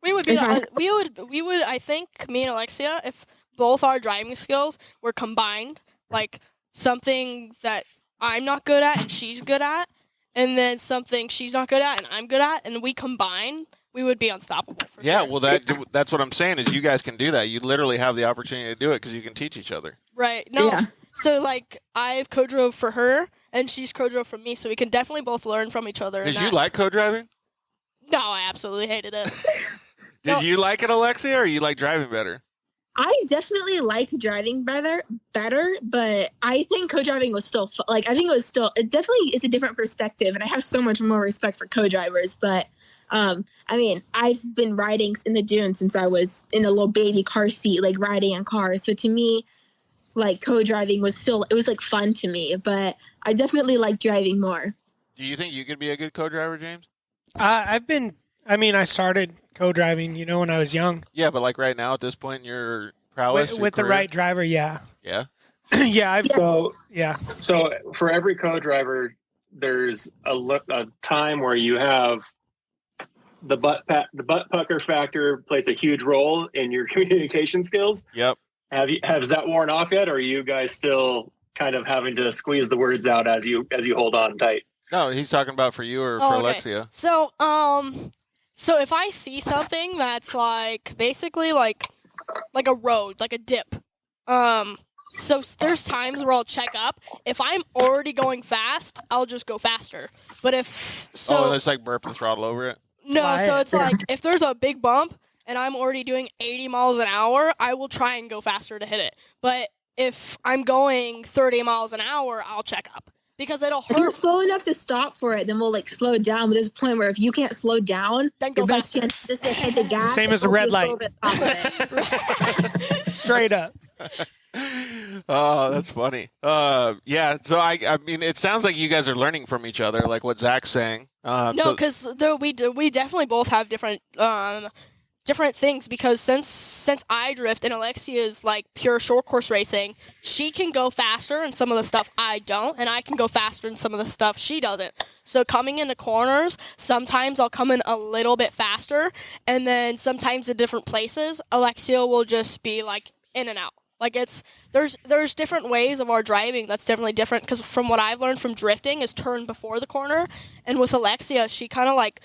We would I think me and Alexia, if both our driving skills were combined, like something that I'm not good at and she's good at, and then something she's not good at and I'm good at, and we combine, we would be unstoppable. For sure. Well, that's what I'm saying is you guys can do that. You literally have the opportunity to do it because you can teach each other. Right. No. Yeah. So like I've co-drove for her and she's co-drove for me, so we can definitely both learn from each other. Did you like co-driving? No, I absolutely hated it. Did you like it, Alexia, or you like driving better? I definitely like driving better, but I think co-driving was still like I think it definitely is a different perspective, and I have so much more respect for co-drivers. But I mean, I've been riding in the dunes since I was in a little baby car seat, like riding in cars. So to me, like co-driving was like fun to me, but I definitely like driving more. Do you think you could be a good co-driver, James? I started co-driving, when I was young. Yeah, but like right now at this point in your prowess, with the right driver, yeah. Yeah. So for every co-driver, there's a time where you have the butt pucker factor plays a huge role in your communication skills. Yep. Has that worn off yet, or are you guys still kind of having to squeeze the words out as you hold on tight? No, he's talking about for you or for Alexia. So, so if I see something that's like basically like a road, like a dip, so there's times where I'll check up. If I'm already going fast, I'll just go faster. But it's like burp the throttle over it. No, so it's like if there's a big bump and I'm already doing 80 miles an hour, I will try and go faster to hit it. But if I'm going 30 miles an hour, I'll check up. because it'll If you're hurt. slow enough to stop for it, then we'll like slow down. But there's a point where if you can't slow down, Then go your best chance is just to hit the gas. Same and as a go red just light. little bit off of it. Straight up. Oh, that's funny. Yeah. So I mean, it sounds like you guys are learning from each other, like what Zach's saying. No, So- because we definitely both have different things, because since I drift and Alexia is like pure short course racing, she can go faster in some of the stuff I don't, and I can go faster in some of the stuff she doesn't. So coming into corners, sometimes I'll come in a little bit faster, and then sometimes in different places, Alexia will just be like in and out. Like there's different ways of our driving that's definitely different, because from what I've learned from drifting is turn before the corner, and with Alexia, she kind of like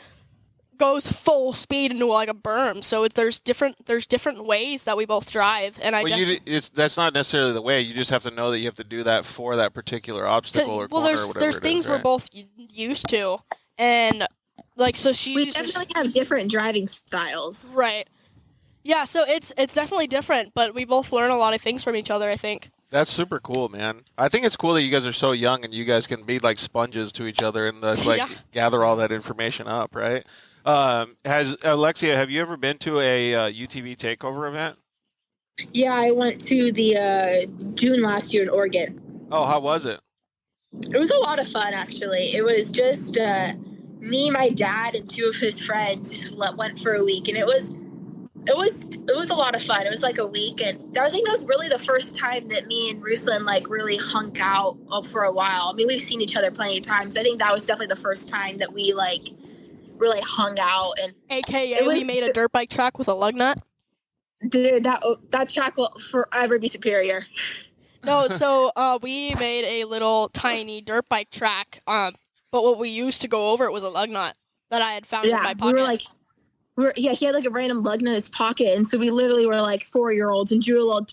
goes full speed into like a berm. So there's different ways that we both drive, and that's not necessarily the way. You just have to know that you have to do that for that particular obstacle or corner or whatever. There's things we're both used to, and like so We definitely have different driving styles. Right. Yeah, so it's definitely different, but we both learn a lot of things from each other, I think. That's super cool, man. I think it's cool that you guys are so young and you guys can be like sponges to each other and like Yeah. gather all that information up, right? Has Alexia, have you ever been to a UTV takeover event? Yeah, I went to the June last year in Oregon. Oh, how was it? It was a lot of fun, actually. It was just me, my dad, and two of his friends just went for a week, and it was a lot of fun. It was like a week, and I think that was really the first time that me and Ruslan like really hung out for a while. I mean, we've seen each other plenty of times. I think that was definitely the first time that we like really hung out. And AKA we made a dirt bike track with a lug nut. Dude, that track will forever be superior. No, so we made a little tiny dirt bike track, but what we used to go over it was a lug nut that I had found in my pocket. He had like a random lug nut in his pocket, and so we literally were like 4-year-olds and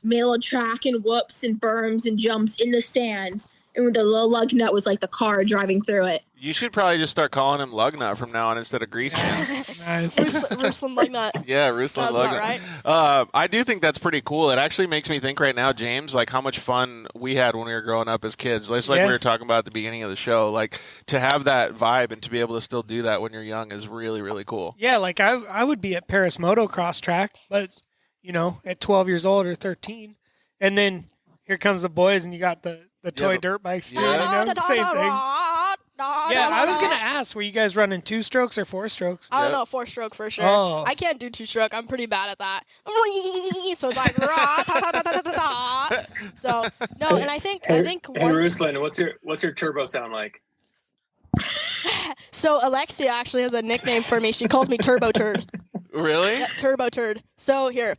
made a little track and whoops and berms and jumps in the sand, and with the little lug nut was like the car driving through it. You should probably just start calling him Lugnut from now on instead of Greasehandz. Nice. Ruslan lug nut. Yeah, Ruslan Sounds about Lugnut. I do think that's pretty cool. It actually makes me think right now, James, like how much fun we had when we were growing up as kids. Just like we were talking about at the beginning of the show, like to have that vibe and to be able to still do that when you're young is really, really cool. Yeah, like I would be at Paris Motocross track, but at 12 years old or 13, and then here comes the boys, and you got the toy dirt bikes too. Same thing. Yeah, I was gonna ask, were you guys running 2-strokes or 4-strokes? I don't know, 4-stroke for sure. Oh. I can't do 2-stroke. I'm pretty bad at that. So it's like so no, and I think Hey, Ruslan, what's your turbo sound like? So Alexia actually has a nickname for me. She calls me Turbo Turd. Really? Yeah, Turbo Turd. So here.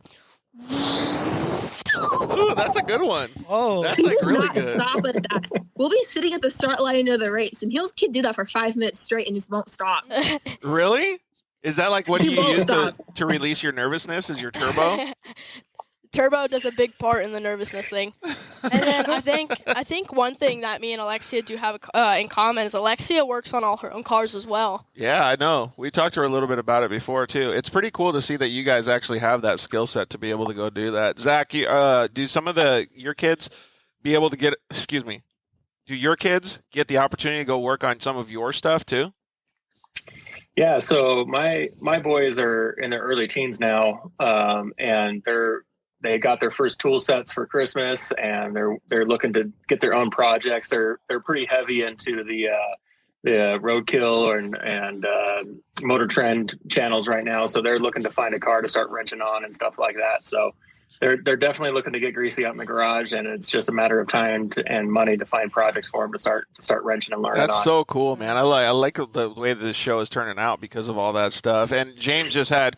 Ooh, that's a good one. Oh, that's He like does really not good. stop at that. We'll be sitting at the start line of the race, and he'll do that for 5 minutes straight and just won't stop. Really? Is that like what He you won't use stop. to release your nervousness? Is your turbo? Turbo does a big part in the nervousness thing. And then I think one thing that me and Alexia do have in common is Alexia works on all her own cars as well. Yeah, I know. We talked to her a little bit about it before too. It's pretty cool to see that you guys actually have that skill set to be able to go do that. Zach, do some of your kids be able to get? Excuse me. Do your kids get the opportunity to go work on some of your stuff too? Yeah, so my boys are in their early teens now, and they got their first tool sets for Christmas, and they're looking to get their own projects. They're pretty heavy into the roadkill and motor trend channels right now, so they're looking to find a car to start wrenching on and stuff like that. So they're definitely looking to get greasy out in the garage, and it's just a matter of time and money to find projects for them to start wrenching and learning. That's so cool, man. I like the way that this show is turning out because of all that stuff. And James just had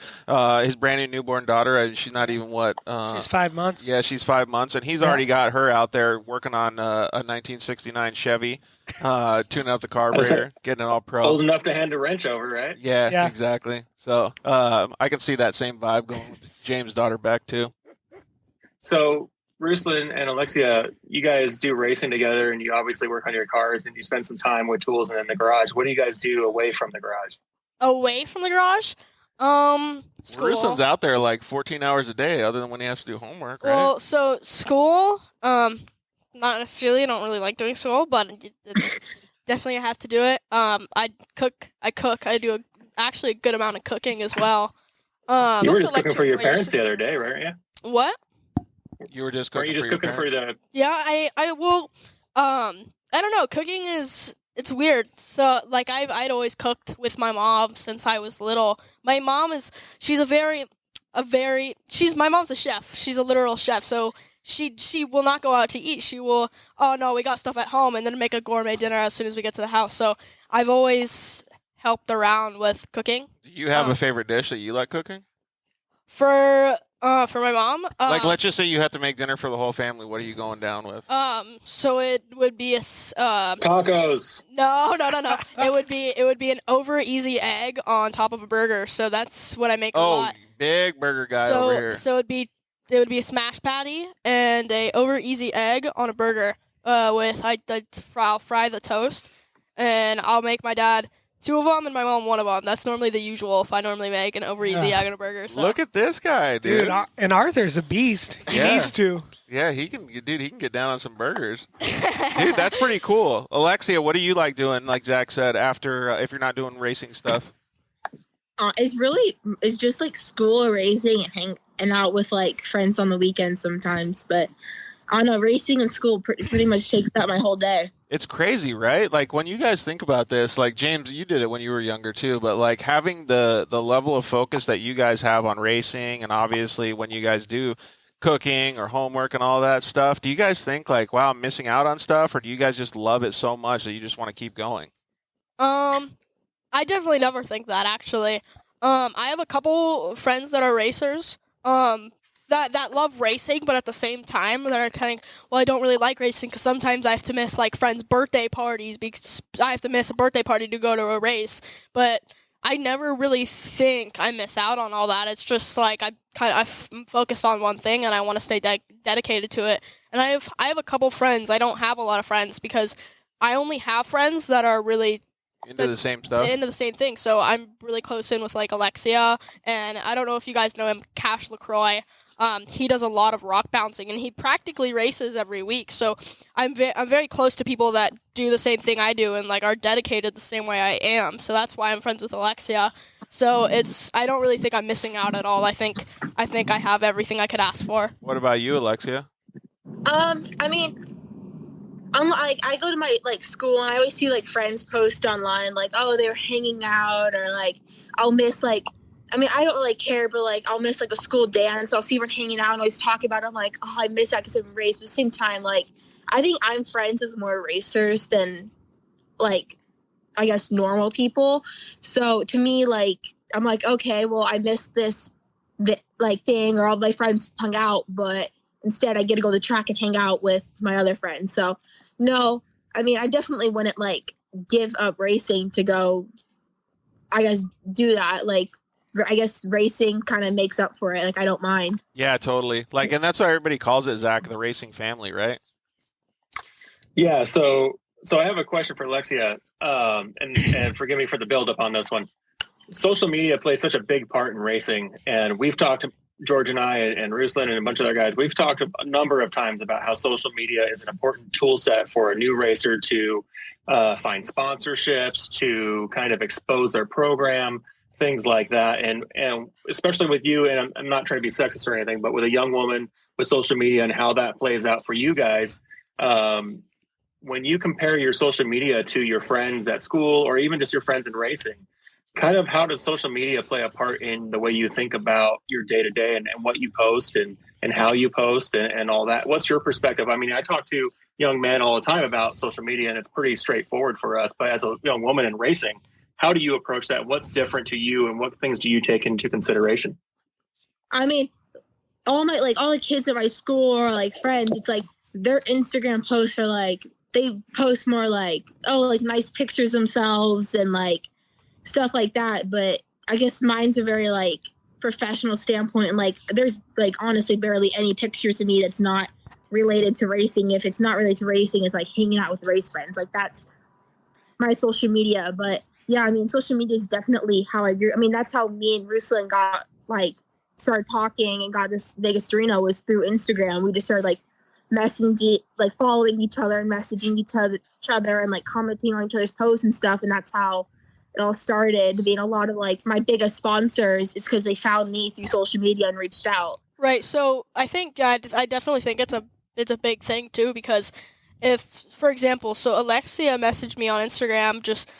his brand new newborn daughter, and she's not even she's 5 months. Yeah, she's 5 months, and he's already got her out there working on a 1969 Chevy, tuning up the carburetor, getting it all pro. Old enough to hand a wrench over, right? Yeah, exactly. So I can see that same vibe going with James' daughter Beck too. So Ruslan and Alexia, you guys do racing together, and you obviously work on your cars, and you spend some time with tools and in the garage. What do you guys do away from the garage? Away from the garage? School. Ruslan's out there like 14 hours a day, other than when he has to do homework, right? Well, so school, not necessarily. I don't really like doing school, but definitely I have to do it. I cook. I do actually a good amount of cooking as well. You were just cooking for your parents the other day, weren't you? What? You were just cooking. Are you just cooking for the? Yeah, I will. I don't know. Cooking it's weird. So like I'd always cooked with my mom since I was little. My mom she's my mom's a chef. She's a literal chef. So she will not go out to eat. She will, oh no, we got stuff at home, and then make a gourmet dinner as soon as we get to the house. So I've always helped around with cooking. Do you have a favorite dish that you like cooking? For my mom, like let's just say you have to make dinner for the whole family. What are you going down with? So it would be tacos. No. it would be an over easy egg on top of a burger. So that's what I make a lot. Big burger guy over here. So it would be a smash patty and a over easy egg on a burger. I'll fry the toast, and I'll make my dad 2 of them and my mom 1 of them. That's normally the usual if I normally make an over easy egg on a burger. So. Look at this guy, dude. And Arthur's a beast. He needs to. Yeah, he can get down on some burgers. Dude, that's pretty cool. Alexia, what do you like doing, like Zach said, after if you're not doing racing stuff? It's just like school or racing and hang out with like friends on the weekends sometimes. But I don't know, racing and school pretty much takes up my whole day. It's crazy, right? Like when you guys think about this, like James, you did it when you were younger too, but like having the level of focus that you guys have on racing, and obviously when you guys do cooking or homework and all that stuff, do you guys think like, wow, I'm missing out on stuff, or do you guys just love it so much that you just want to keep going? I definitely never think that, actually. I have a couple friends that are racers. That love racing, but at the same time, they're kind of, well, I don't really like racing because sometimes I have to miss, like, friends' birthday parties because I have to miss a birthday party to go to a race. But I never really think I miss out on all that. It's just, like, I'm focused on one thing, and I want to stay dedicated to it. And I have a couple friends. I don't have a lot of friends because I only have friends that are really into the same stuff. Into the same thing. So I'm really close in with, like, Alexia, and I don't know if you guys know him, Cash LaCroix. He does a lot of rock bouncing, and he practically races every week. So I'm very close to people that do the same thing I do and like are dedicated the same way I am. So that's why I'm friends with Alexia. So I don't really think I'm missing out at all. I think I have everything I could ask for. What about you, Alexia? I mean, I go to my like school and I always see like friends post online like, oh, they're hanging out, or like I'll miss like. I mean, I don't really care, but, like, I'll miss, like, a school dance. I'll see everyone hanging out and always talk about it. I'm like, oh, I miss that because I'm race. But at the same time, like, I think I'm friends with more racers than, like, I guess normal people. So, to me, like, I'm like, okay, well, I missed this, like, thing, or all my friends hung out. But instead, I get to go to the track and hang out with my other friends. So, no, I mean, I definitely wouldn't, like, give up racing to go, I guess, do that. Like, I guess racing kind of makes up for it. Like, I don't mind. Yeah, totally. Like, and that's why everybody calls it, Zach, the racing family, right? Yeah. So I have a question for Alexia, and forgive me for the build up on this one. Social media plays such a big part in racing, and we've talked, George and I and Ruslan and a bunch of other guys, we've talked a number of times about how social media is an important tool set for a new racer to find sponsorships, to kind of expose their program, things like that. And especially with you, and I'm not trying to be sexist or anything, but with a young woman with social media and how that plays out for you guys, when you compare your social media to your friends at school or even just your friends in racing, kind of how does social media play a part in the way you think about your day-to-day and what you post and how you post and all that? What's your perspective? I mean, I talk to young men all the time about social media, and it's pretty straightforward for us, but as a young woman in racing, how do you approach that? What's different to you, and what things do you take into consideration? I mean, all the kids at my school or like friends, it's like their Instagram posts are like, they post more like, oh, like nice pictures themselves and like stuff like that. But I guess mine's a very like professional standpoint, and like there's like honestly barely any pictures of me that's not related to racing. If it's not related to racing, it's like hanging out with race friends. Like that's my social media. But yeah, I mean, social media is definitely how I grew. I mean, that's how me and Ruslan started talking and got this Vegas arena was through Instagram. We just started like following each other and messaging each other and like commenting on each other's posts and stuff. And that's how it all started. Being a lot of like my biggest sponsors is because they found me through social media and reached out. Right. So I think I definitely think it's a big thing too, because if, for example, so Alexia messaged me on Instagram just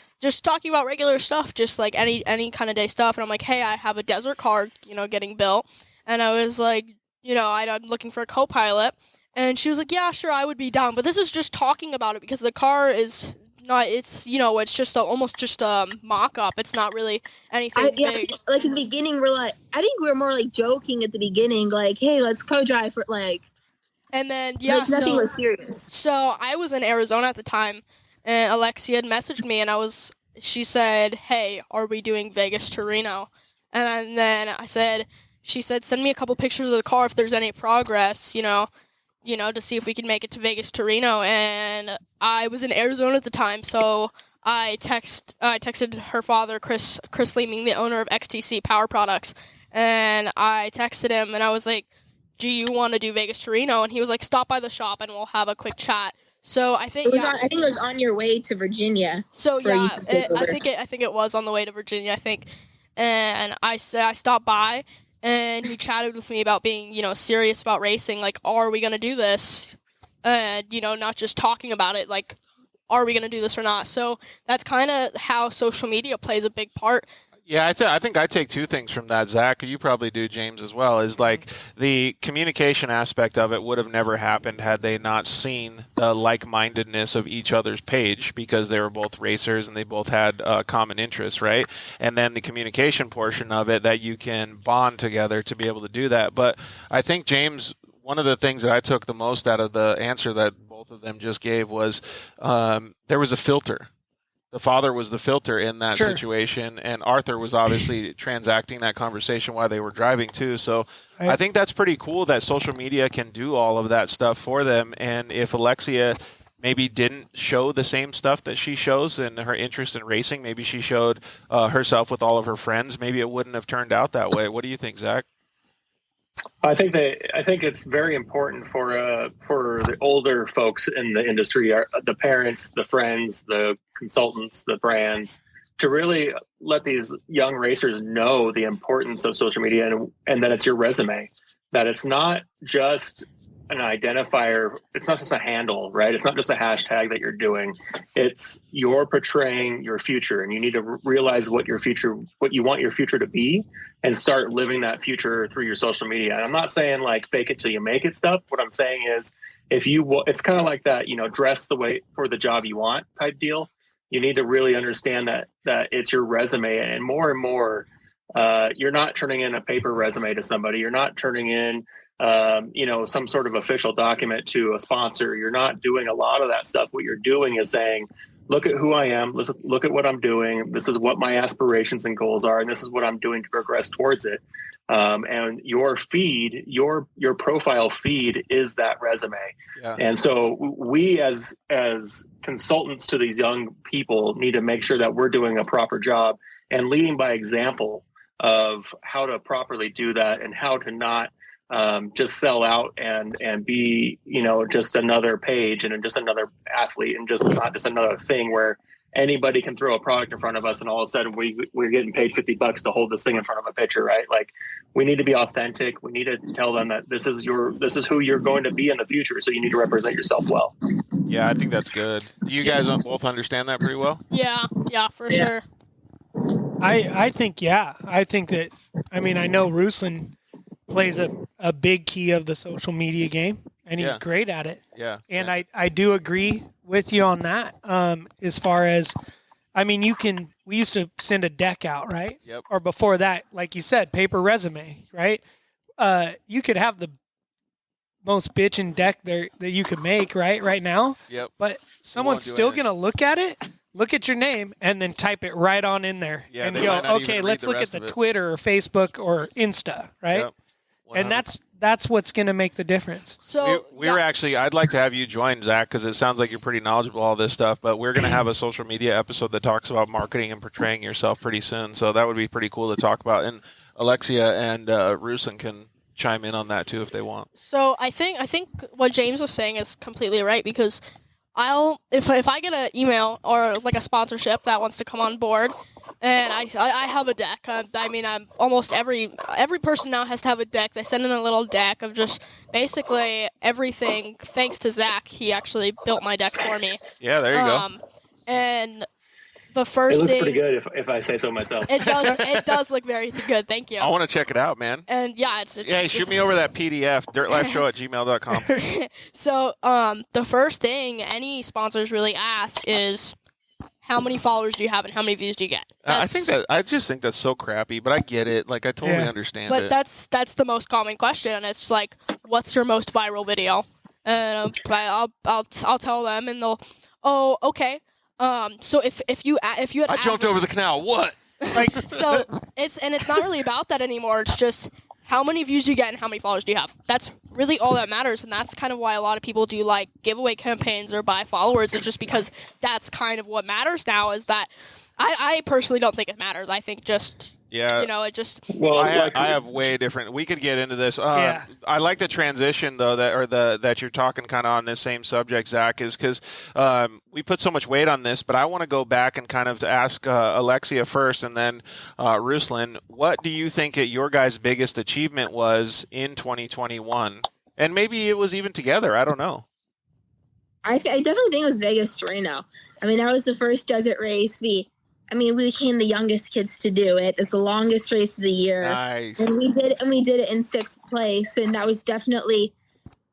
talking about regular stuff, just like any kind of day stuff, and I'm like, hey, I have a desert car, getting built, and I was like, I'm looking for a co-pilot. And she was like, yeah, sure, I would be down. But this is just talking about it because the car is not, it's, it's just almost just a mock-up. It's not really anything big. Like in the beginning, I think we were more like joking at the beginning, like, hey, let's co-drive for like. And then, nothing was serious. So I was in Arizona at the time, and Alexia had messaged me, and she said, hey, are we doing Vegas to Reno? And then she said, send me a couple pictures of the car if there's any progress, to see if we can make it to Vegas to Reno. And I was in Arizona at the time, so I texted her father, Chris Leaming, the owner of XTC Power Products, and I texted him, and I was like, do you want to do Vegas to Reno? And he was like, stop by the shop, and we'll have a quick chat. So I think I think it was on your way to Virginia. So yeah, I think it was on the way to Virginia. I think, and I stopped by. And he chatted with me about being, serious about racing. Like, are we going to do this? And, not just talking about it. Like, are we going to do this or not? So that's kind of how social media plays a big part. Yeah, I think I take two things from that, Zach. You probably do, James, as well. Is like the communication aspect of it would have never happened had they not seen the like-mindedness of each other's page, because they were both racers and they both had common interests, right? And then the communication portion of it, that you can bond together to be able to do that. But I think, James, one of the things that I took the most out of the answer that both of them just gave was there was a filter. The father was the filter in that situation, and Arthur was obviously transacting that conversation while they were driving too. So I think that's pretty cool that social media can do all of that stuff for them. And if Alexia maybe didn't show the same stuff that she shows in her interest in racing, maybe she showed herself with all of her friends, maybe it wouldn't have turned out that way. What do you think, Zach? I think it's very important for the older folks in the industry, the parents, the friends, the consultants, the brands, to really let these young racers know the importance of social media and that it's your resume, that it's not just an identifier. It's not just a handle, right? It's not just a hashtag that you're doing. It's you're portraying your future, and you need to realize what you want your future to be, and start living that future through your social media. And I'm not saying like fake it till you make it stuff. What I'm saying is, it's kind of like that, dress the way for the job you want type deal. You need to really understand that it's your resume, and more, you're not turning in a paper resume to somebody. You're not turning in some sort of official document to a sponsor. You're not doing a lot of that stuff. What you're doing is saying, look at who I am. Look at what I'm doing. This is what my aspirations and goals are, and this is what I'm doing to progress towards it. And your feed, your profile feed is that resume. Yeah. And so we as consultants to these young people need to make sure that we're doing a proper job and leading by example of how to properly do that, and how to not just sell out and be, just another page and just another athlete, and just not just another thing where anybody can throw a product in front of us and all of a sudden we're getting paid $50 to hold this thing in front of a pitcher, right? Like, we need to be authentic. We need to tell them that this is who you're going to be in the future. So you need to represent yourself well. Yeah, I think that's good. Do you guys both understand that pretty well? Yeah, for sure. I think that, I know Ruslan plays a big key of the social media game, and he's great at it. Yeah. And I do agree with you on that. As far as, we used to send a deck out, right? Yep. Or before that, like you said, paper resume, right? You could have the most bitchin' deck there that you could make right now. Yep. But someone's still going to look at it, look at your name, and then type it right on in there. Yeah, and go, okay, let's look at the Twitter or Facebook or Insta, right? Yep. 100%. And that's what's going to make the difference. So we're actually, I'd like to have you join, Zach, because it sounds like you're pretty knowledgeable all this stuff, but we're going to have a social media episode that talks about marketing and portraying yourself pretty soon. So that would be pretty cool to talk about. And Alexia and Ruslan can chime in on that too if they want. So I think what James was saying is completely right, because if I get an email or like a sponsorship that wants to come on board, and I have a deck. I'm almost every person now has to have a deck. They send in a little deck of just basically everything. Thanks to Zach, he actually built my deck for me. Yeah, there you go. And the first it looks thing, pretty good if I say so myself. It does look very good. Thank you. I want to check it out, man. And yeah, shoot me over that PDF, dirtlifeshow@gmail.com. So the first thing any sponsors really ask is, how many followers do you have and how many views do you get? I just think that's so crappy, but I get it. Like, I totally understand it. But that's the most common question, and it's like, what's your most viral video? And I'll tell them, and they'll, oh, okay. So if you had I jumped over the canal. What? Like, so it's not really about that anymore. It's just how many views you get and how many followers do you have. That's really all that matters, and that's kind of why a lot of people do like giveaway campaigns or buy followers. It's just because that's kind of what matters now. Is that I personally don't think it matters. I think just it just. Well, I have way different. We could get into this. I like the transition though that you're talking kind of on this same subject, Zach, is because we put so much weight on this. But I want to go back and kind of ask Alexia first, and then Ruslan. What do you think your guys' biggest achievement was in 2021? And maybe it was even together. I don't know. I definitely think it was Vegas to Reno. I mean, that was the first desert race. We became the youngest kids to do it. It's the longest race of the year. Nice. And we did it in 6th place. And that was definitely,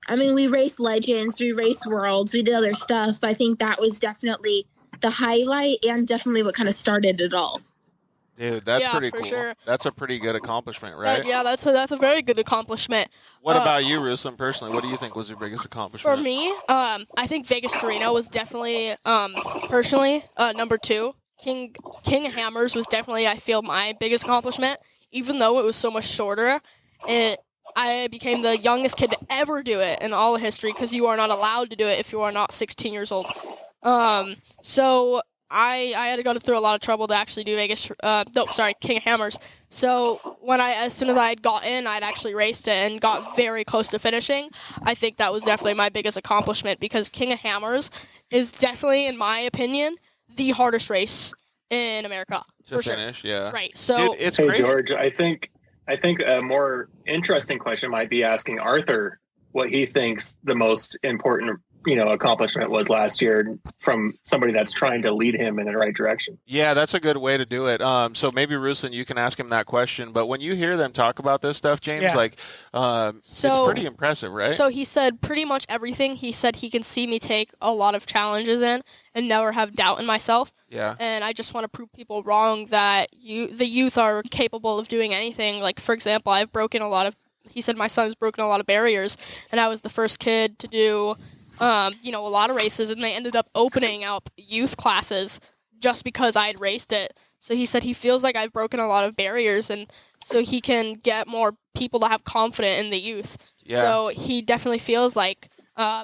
we raced legends, we raced worlds, we did other stuff. But I think that was definitely the highlight and definitely what kind of started it all. Dude, that's pretty for cool. Sure. That's a pretty good accomplishment, right? That's a very good accomplishment. What about you, Ruslan, personally? What do you think was your biggest accomplishment? For me, I think Vegas to Reno was definitely, personally, number 2. King of Hammers was definitely, I feel, my biggest accomplishment. Even though it was so much shorter, I became the youngest kid to ever do it in all of history, because you are not allowed to do it if you are not 16 years old. So I had to go through a lot of trouble to actually do King of Hammers. So as soon as I had got in, I'd actually raced it and got very close to finishing. I think that was definitely my biggest accomplishment, because King of Hammers is definitely, in my opinion, the hardest race in America to finish. Sure. Yeah, right. So it's hey, crazy. George, I think a more interesting question might be asking Arthur what he thinks the most important accomplishment was last year from somebody that's trying to lead him in the right direction. Yeah, that's a good way to do it. So maybe Ruslan, you can ask him that question. But when you hear them talk about this stuff, James, it's pretty impressive, right? So he said pretty much everything. He said he can see me take a lot of challenges in and never have doubt in myself. Yeah. And I just want to prove people wrong that the youth are capable of doing anything. Like, for example, he said my son's broken a lot of barriers, and I was the first kid to do a lot of races, and they ended up opening up youth classes just because I had raced it. So he said he feels like I've broken a lot of barriers, and so he can get more people to have confidence in the youth. Yeah. So he definitely feels like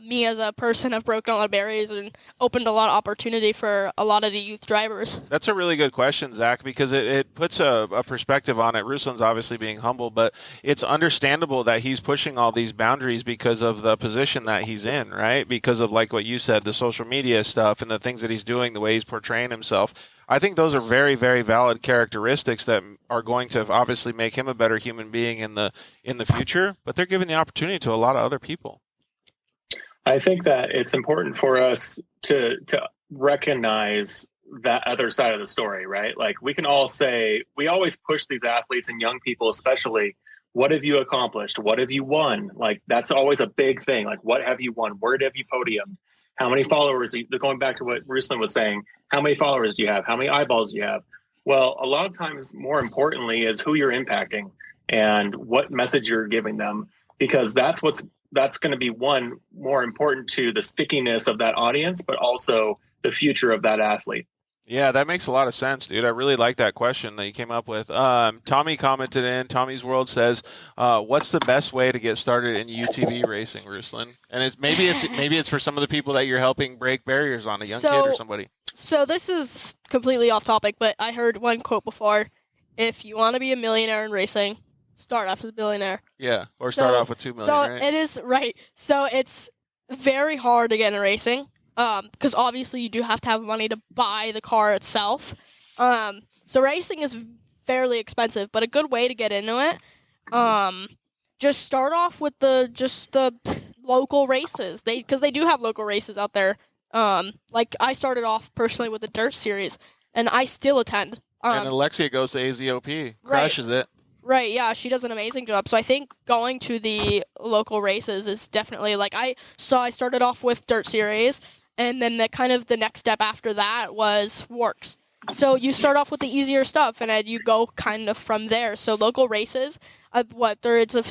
me as a person have broken a lot of barriers and opened a lot of opportunity for a lot of the youth drivers. That's a really good question, Zach, because it puts a perspective on it. Ruslan's obviously being humble, but it's understandable that he's pushing all these boundaries because of the position that he's in, right? Because of, like what you said, the social media stuff and the things that he's doing, the way he's portraying himself. I think those are very, very valid characteristics that are going to obviously make him a better human being in the future, but they're giving the opportunity to a lot of other people. I think that it's important for us to recognize that other side of the story, right? Like, we can all say, we always push these athletes and young people, especially, what have you accomplished? What have you won? Like, that's always a big thing. Like, what have you won? Where have you podiumed? How many followers? Going back to what Ruslan was saying, how many followers do you have? How many eyeballs do you have? Well, a lot of times, more importantly, is who you're impacting and what message you're giving them, because that's going to be more important to the stickiness of that audience, but also the future of that athlete. Yeah, that makes a lot of sense, dude. I really like that question that you came up with. Tommy commented in. Tommy's World says, "What's the best way to get started in UTV racing, Ruslan?" And maybe it's for some of the people that you're helping break barriers on, a young kid or somebody. So this is completely off topic, but I heard one quote before: "If you want to be a millionaire in racing, start off as a billionaire. Yeah, or start off with $2 million. So right? it is right. So it's very hard to get in racing, because obviously you do have to have money to buy the car itself. So racing is fairly expensive, but a good way to get into it. Just start off with the local races. Because they do have local races out there. Like I started off personally with the dirt series, and I still attend. And Alexia goes to AZOP, crushes it. Right, yeah, she does an amazing job. So I think going to the local races is definitely like I started off with dirt series, and then the next step after that was works. So you start off with the easier stuff, and then you go kind of from there. So local races, it's a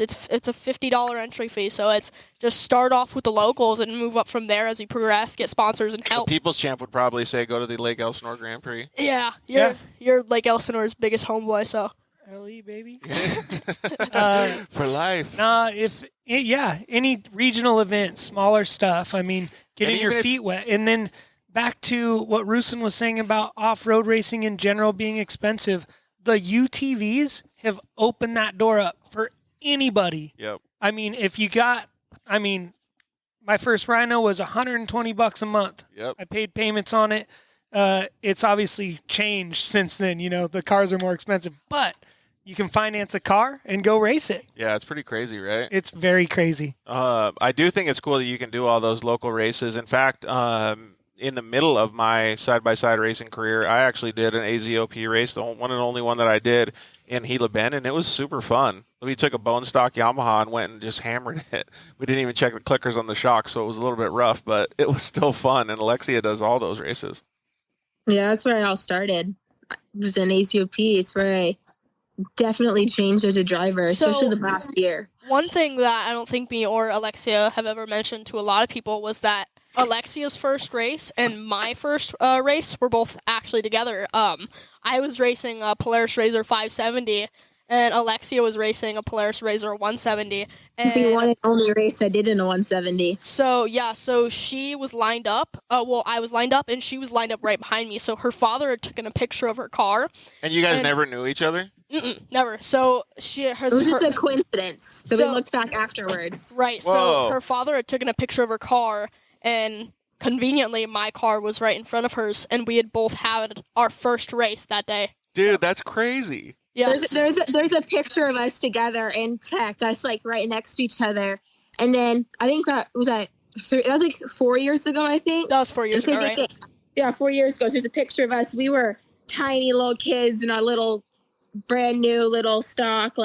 $50 entry fee. So it's just start off with the locals and move up from there as you progress, get sponsors and help. The People's Champ would probably say go to the Lake Elsinore Grand Prix. Yeah, you're Lake Elsinore's biggest homeboy. So LE baby. For life. Any regional event, smaller stuff. I mean, getting your feet wet, and then. Back to what Ruslan was saying about off-road racing in general being expensive, the UTVs have opened that door up for anybody. Yep. I mean, my first Rhino was $120 a month. Yep. I paid payments on it. It's obviously changed since then. The cars are more expensive, but you can finance a car and go race it. Yeah, it's pretty crazy, right? It's very crazy. I do think it's cool that you can do all those local races. In fact, in the middle of my side-by-side racing career, I actually did an AZOP race, the one and only one that I did in Gila Bend, and it was super fun. We took a bone stock Yamaha and went and just hammered it. We didn't even check the clickers on the shocks, so it was a little bit rough, but it was still fun, and Alexia does all those races. Yeah, that's where I all started. It was in AZOP. It's where I definitely changed as a driver, especially the last year. One thing that I don't think me or Alexia have ever mentioned to a lot of people was that Alexia's first race and my first race were both actually together. I was racing a Polaris RZR 570, and Alexia was racing a Polaris RZR 170. And the one and only race I did in a 170. So she was lined up. I was lined up, and she was lined up right behind me. So her father had taken a picture of her car. And you guys never knew each other? Never. So it was just a coincidence. So we looked back afterwards. Right. Whoa. So her father had taken a picture of her car, and conveniently my car was right in front of hers, and we had both had our first race that day. Dude, that's crazy. Yes. There's a picture of us together in tech, us like right next to each other, and then I think that was like 4 years ago. I think that was 4 years ago, right? Yeah, 4 years ago. So there's a picture of us. We were tiny little kids in our little brand new little stock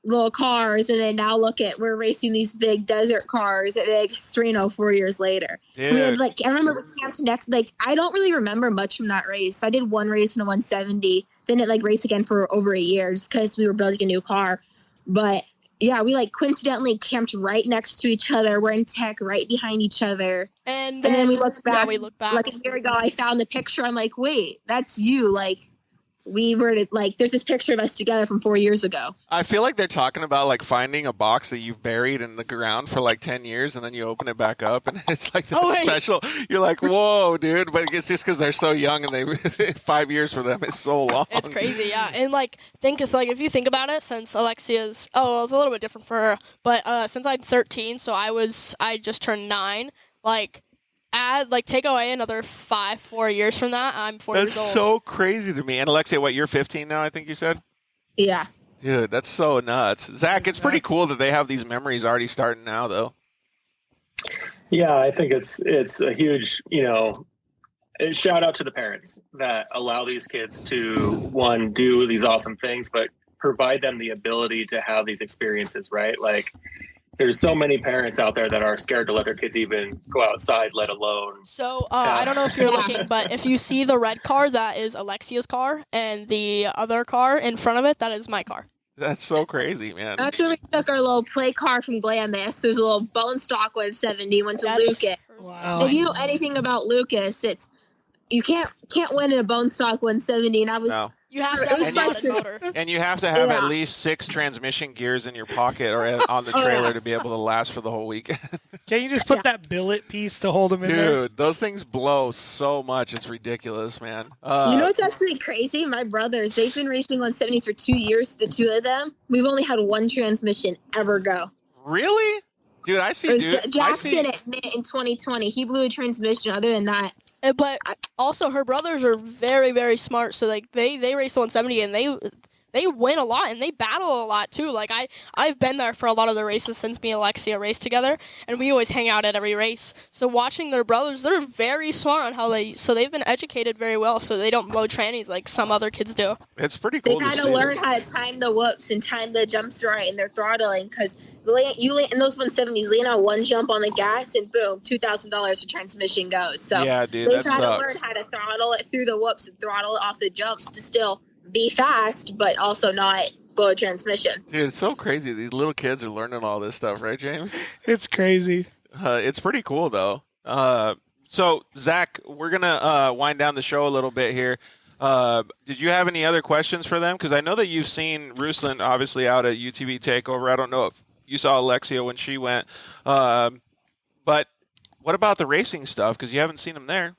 little cars, and then now we're racing these big desert cars at Lake Sereno 4 years later. Dude. We had I remember we camped next. I don't really remember much from that race. I did one race in a 170, then it raced again for over a year just because we were building a new car. But yeah, we coincidentally camped right next to each other. We're in tech right behind each other, and then we looked back. Yeah, we looked back. A year ago, I found the picture. I'm like, wait, that's you. We were there's this picture of us together from 4 years ago. I feel like they're talking about finding a box that you've buried in the ground for 10 years, and then you open it back up, and it's special. You're like, whoa, dude! But it's just because they're so young, and 5 years for them is so long. It's crazy, yeah. And if you think about it, since Alexia's it's a little bit different for her, but since I'm 13, so I just turned 9. Take away another 4 years from that, I'm 4 years old. That's so crazy to me. And Alexia, you're 15 now, I think you said? Yeah. Dude, that's so nuts. Zach, it's pretty cool that they have these memories already starting now, though. Yeah, I think it's a huge, shout out to the parents that allow these kids to, one, do these awesome things, but provide them the ability to have these experiences, right? There's so many parents out there that are scared to let their kids even go outside, let alone. So I don't know if you're looking, but if you see the red car, that is Alexia's car, and the other car in front of it, that is my car. That's so crazy, man. That's when we took our little play car from Glamis. There's a little bone stock 170, went to Lucas. Wow. If you know anything about Lucas, you can't win in a bone stock 170, and I was You have to have a mounted motor. And you have to have at least 6 transmission gears in your pocket or on the trailer to be able to last for the whole weekend. Can't you just put that billet piece to hold them in there? Dude, those things blow so much. It's ridiculous, man. You know what's actually crazy? My brothers, they've been racing 170s for 2 years, the two of them. We've only had one transmission ever go. Really? Dude, I see, dude. Jackson in 2020, he blew a transmission. Other than that. But also, her brothers are very, very smart. So, like, they race the 170, and they win a lot, and they battle a lot, too. Like, I've been there for a lot of the races since me and Alexia raced together, and we always hang out at every race. So, watching their brothers, they're very smart on how they've been educated very well, so they don't blow trannies like some other kids do. It's pretty cool. They kind of learn how to time the whoops and time the jumps right in their throttling, because you land in those 170s, land on one jump on the gas, and boom, $2,000 for transmission goes. So yeah, dude, they try to learn how to throttle it through the whoops and throttle it off the jumps to still be fast, but also not blow a transmission. Dude, it's so crazy. These little kids are learning all this stuff, right, James? It's crazy. It's pretty cool, though. So, Zach, we're going to wind down the show a little bit here. Did you have any other questions for them? Because I know that you've seen Ruslan, obviously, out at UTV Takeover. I don't know if you saw Alexia when she went. But what about the racing stuff? Because you haven't seen him there.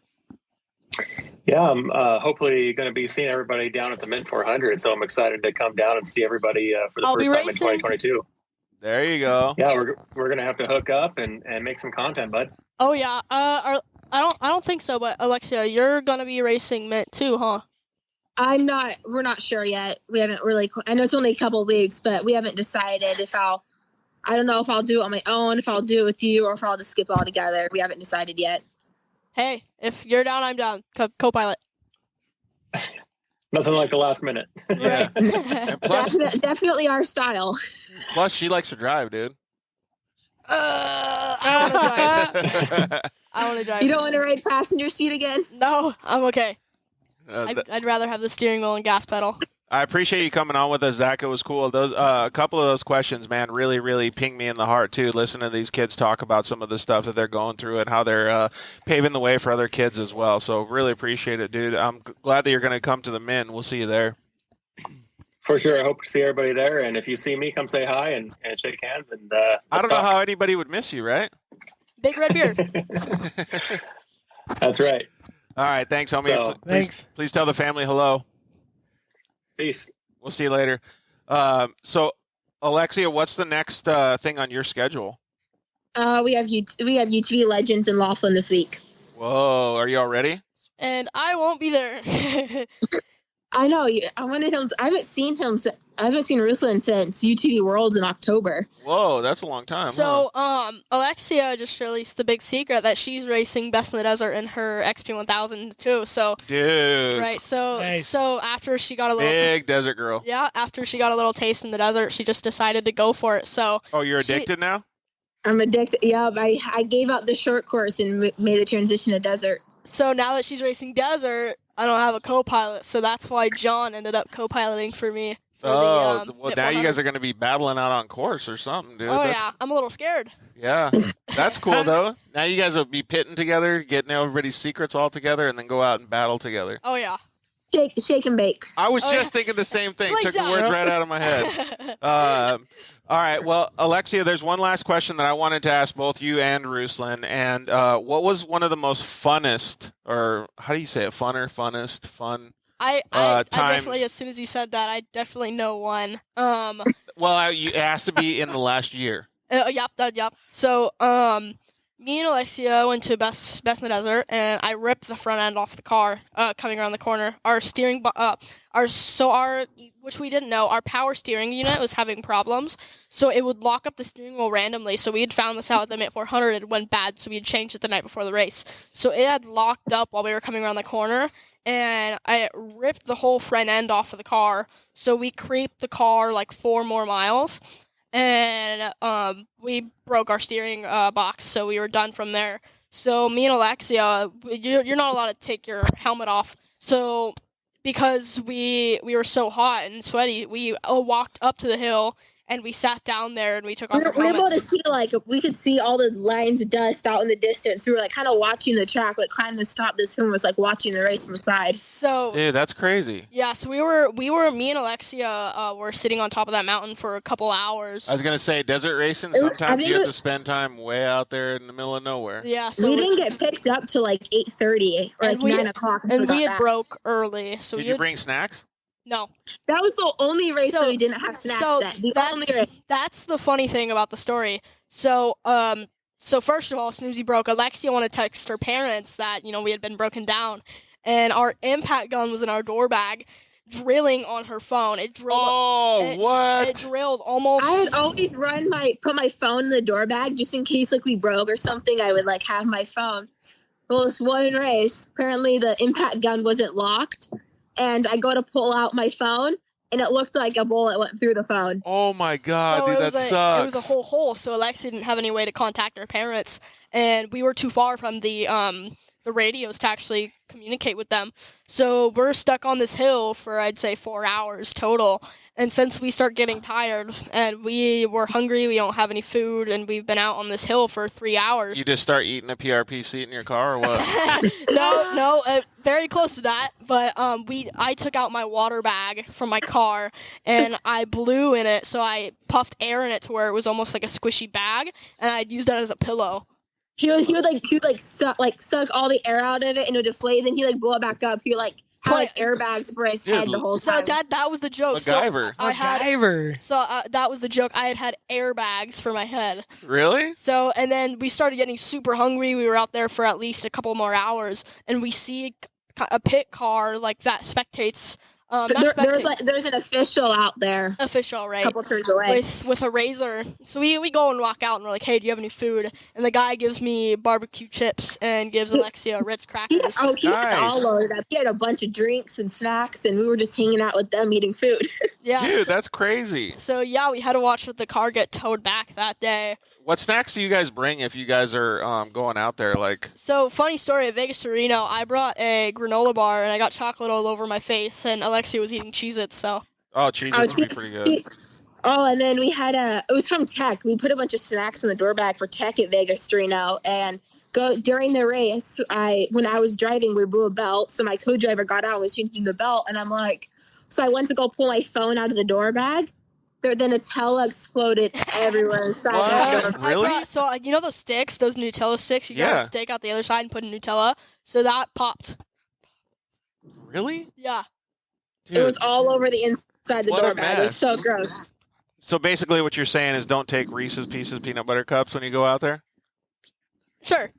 Yeah, I'm hopefully going to be seeing everybody down at the Mint 400, so I'm excited to come down and see everybody for the first time in 2022. There you go. Yeah, we're going to have to hook up and make some content, bud. Oh yeah. I don't think so, but Alexia, you're going to be racing Mint too, huh? We're not sure yet. We haven't really. I know it's only a couple of weeks, but we haven't decided if I don't know if I'll do it on my own, if I'll do it with you, or if I'll just skip all together. We haven't decided yet. Hey, if you're down, I'm down. Co-pilot. Nothing like the last minute. Yeah. And plus, definitely our style. Plus, she likes to drive, dude. I want to drive. You don't want to ride passenger seat again? No, I'm okay. I'd rather have the steering wheel and gas pedal. I appreciate you coming on with us, Zach. It was cool. Those a couple of those questions, man, really, really pinged me in the heart too. Listening to these kids talk about some of the stuff that they're going through and how they're paving the way for other kids as well. So really appreciate it, dude. I'm glad that you're going to come to the Min. We'll see you there. For sure. I hope to see everybody there. And if you see me, come say hi and shake hands. And I don't know how anybody would miss you, right? Big red beard. That's right. All right. Thanks, homie. So, thanks. Please tell the family hello. Peace. We'll see you later. So, Alexia, what's the next thing on your schedule? We have UTV Legends in Laughlin this week. Whoa, are you all ready? And I won't be there. I know. I wanted him. I haven't seen Ruslan since UTV Worlds in October. Whoa, that's a long time. So, Alexia just released the big secret that she's racing Best in the Desert in her XP1000 too. So, dude, right. So, nice. So after she got a little big desert girl. Yeah, after she got a little taste in the desert, she just decided to go for it. So, oh, you're addicted now? I'm addicted. Yeah, I gave up the short course and made the transition to desert. So now that she's racing desert, I don't have a co-pilot, so that's why John ended up co-piloting for me. Well, now you guys are going to be battling out on course or something, dude. Yeah, I'm a little scared. Yeah, that's cool, though. Now you guys will be pitting together, getting everybody's secrets all together, and then go out and battle together. Oh, yeah. Shake and bake. I was just thinking the same thing. Took the words right out of my head. All right. Well, Alexia, there's one last question that I wanted to ask both you and Ruslan. And what was one of the most funnest, or how do you say it? Fun? I definitely, as soon as you said that, I definitely know one. Well, it has to be in the last year. Yep. So, me and Alexia went to Best in the Desert, and I ripped the front end off the car coming around the corner. Our steering, which we didn't know, our power steering unit was having problems, so it would lock up the steering wheel randomly. So we had found this out at the Mint 400. It went bad, so we had changed it the night before the race. So it had locked up while we were coming around the corner, and I ripped the whole front end off of the car. So we creeped the car like 4 more miles. And we broke our steering box, so we were done from there. So me and Alexia, you're not allowed to take your helmet off. So because we were so hot and sweaty, we walked up to the hill, and we sat down there and we took We off our were able helmets. to see, like, we could see all the lines of dust out in the distance. We were, like, kind of watching the track, like, climbing to stop. This one was, like, watching the race from the side. So Dude, that's crazy. yeah, so me and Alexia were sitting on top of that mountain for a couple hours. I was gonna say desert racing. I Sometimes think you have it- to spend time way out there in the middle of nowhere. Yeah, so we didn't get picked up till, like, 8:30 or, like, 9 o'clock. until And we got had back. broke early. So Did we you had, bring snacks? no. That was the only race So- that we didn't have snacks So at. The only race. that's the funny thing about the story. So so first of all, Snoozy broke. Alexia wanted to text her parents that, you know, we had been broken down, and our impact gun was in our door bag, drilling on her phone. It drilled. Oh, what? It drilled almost. I would always put my phone in the door bag just in case, like, we broke or something. I would, like, have my phone. Well, this one race, apparently the impact gun wasn't locked, and I go to pull out my phone, and it looked like a bullet went through the phone. Oh my God, So dude, it that was sucks. It was a whole hole, so Alexia didn't have any way to contact her parents, and we were too far from the radios to actually communicate with them. So we're stuck on this hill for, I'd say, 4 hours total. And since we start getting tired and we were hungry, we don't have any food, and we've been out on this hill for 3 hours. You just start eating a PRP seat in your car or what? No, very close to that. But I took out my water bag from my car and I blew in it, so I puffed air in it to where it was almost like a squishy bag, and I'd use that as a pillow. He would suck all the air out of it and it would deflate. Then he like blow it back up. He like had like airbags for his head the whole So time. that was the joke. MacGyver. So that was the joke. I had airbags for my head. Really? So, and then we started getting super hungry. We were out there for at least a couple more hours, and we see a pit car like that spectates. There's an official out there. Official, right? A couple turns away. With a razor. So we go and walk out, and we're like, "Hey, do you have any food?" And the guy gives me barbecue chips and gives Alexia Ritz crackers. He had all loaded up. He had a bunch of drinks and snacks, and we were just hanging out with them eating food. Yeah. Dude, that's crazy. So yeah, we had to watch the car get towed back that day. What snacks do you guys bring if you guys are going out there? Like, So, funny story at Vegas to Reno, I brought a granola bar and I got chocolate all over my face, and Alexia was eating Cheez-Its, so. oh, Cheez-Its would be pretty good. And then we had it was from Tech. We put a bunch of snacks in the door bag for Tech at Vegas to Reno, and during the race, when I was driving, we blew a belt, so my co-driver got out and was changing the belt, and I'm like, so I went to go pull my phone out of the door bag. Then Nutella exploded everywhere inside. What? Really? You know those sticks, those Nutella sticks? You got a stick out the other side and put in Nutella. So that popped. Really? Yeah. Dude. It was all over the inside the What door a bag. It was mess. so gross. So basically what you're saying is don't take Reese's Pieces peanut butter cups when you go out there? Sure.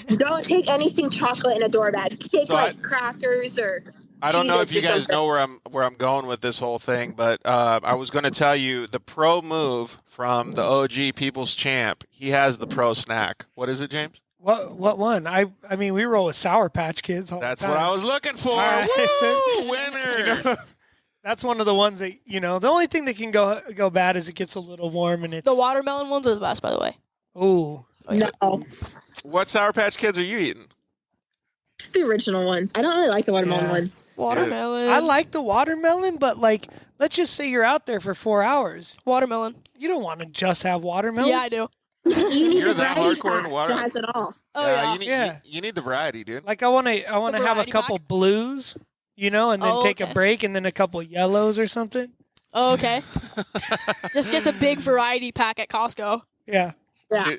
Don't take anything chocolate in a door bag. Take crackers or I don't know if you Cheez-Its or guys know where I'm going with this whole thing, but I was going to tell you the pro move from the OG People's Champ. He has the pro snack. What is it, James? What one? I mean, we roll with Sour Patch Kids all That's the time. what I was looking for. Woo! Winner. That's one of the ones that, the only thing that can go bad is it gets a little warm and it's... The watermelon ones are the best, by the way. Ooh. No. What Sour Patch Kids are you eating? Just the original ones. I don't really like the watermelon ones. Watermelon. I like the watermelon, but let's just say you're out there for 4 hours. Watermelon. You don't want to just have watermelon. Yeah, I do. You need You're the that variety hardcore in pack water. that has it all. Oh, yeah. You need the variety, dude. Like I want to have a variety couple blues, and then take a break, and then a couple yellows or something. Oh, okay. Just get the big variety pack at Costco. Yeah. Yeah.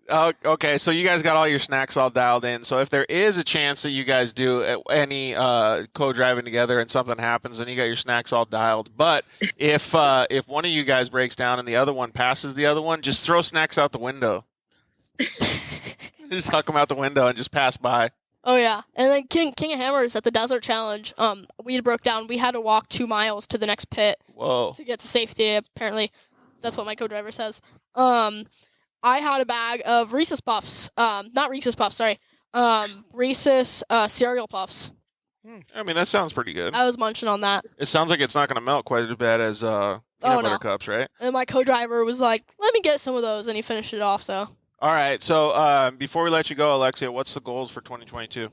Okay, so you guys got all your snacks all dialed in. So if there is a chance that you guys do any co-driving together and something happens, then you got your snacks all dialed. But if one of you guys breaks down and the other one passes the other one, just throw snacks out the window. Just huck them out the window and just pass by. Oh, yeah. And then King of Hammers at the Desert Challenge, we broke down. We had to walk 2 miles to the next pit. Whoa. To get to safety, apparently. That's what my co-driver says. I had a bag of Reese's Puffs. Not Reese's Puffs, sorry. Reese's cereal puffs. I mean, that sounds pretty good. I was munching on that. It sounds like it's not going to melt quite as bad as peanut butter cups, right? And my co-driver was like, let me get some of those, and he finished it off, so. All right, so before we let you go, Alexia, what's the goals for 2022?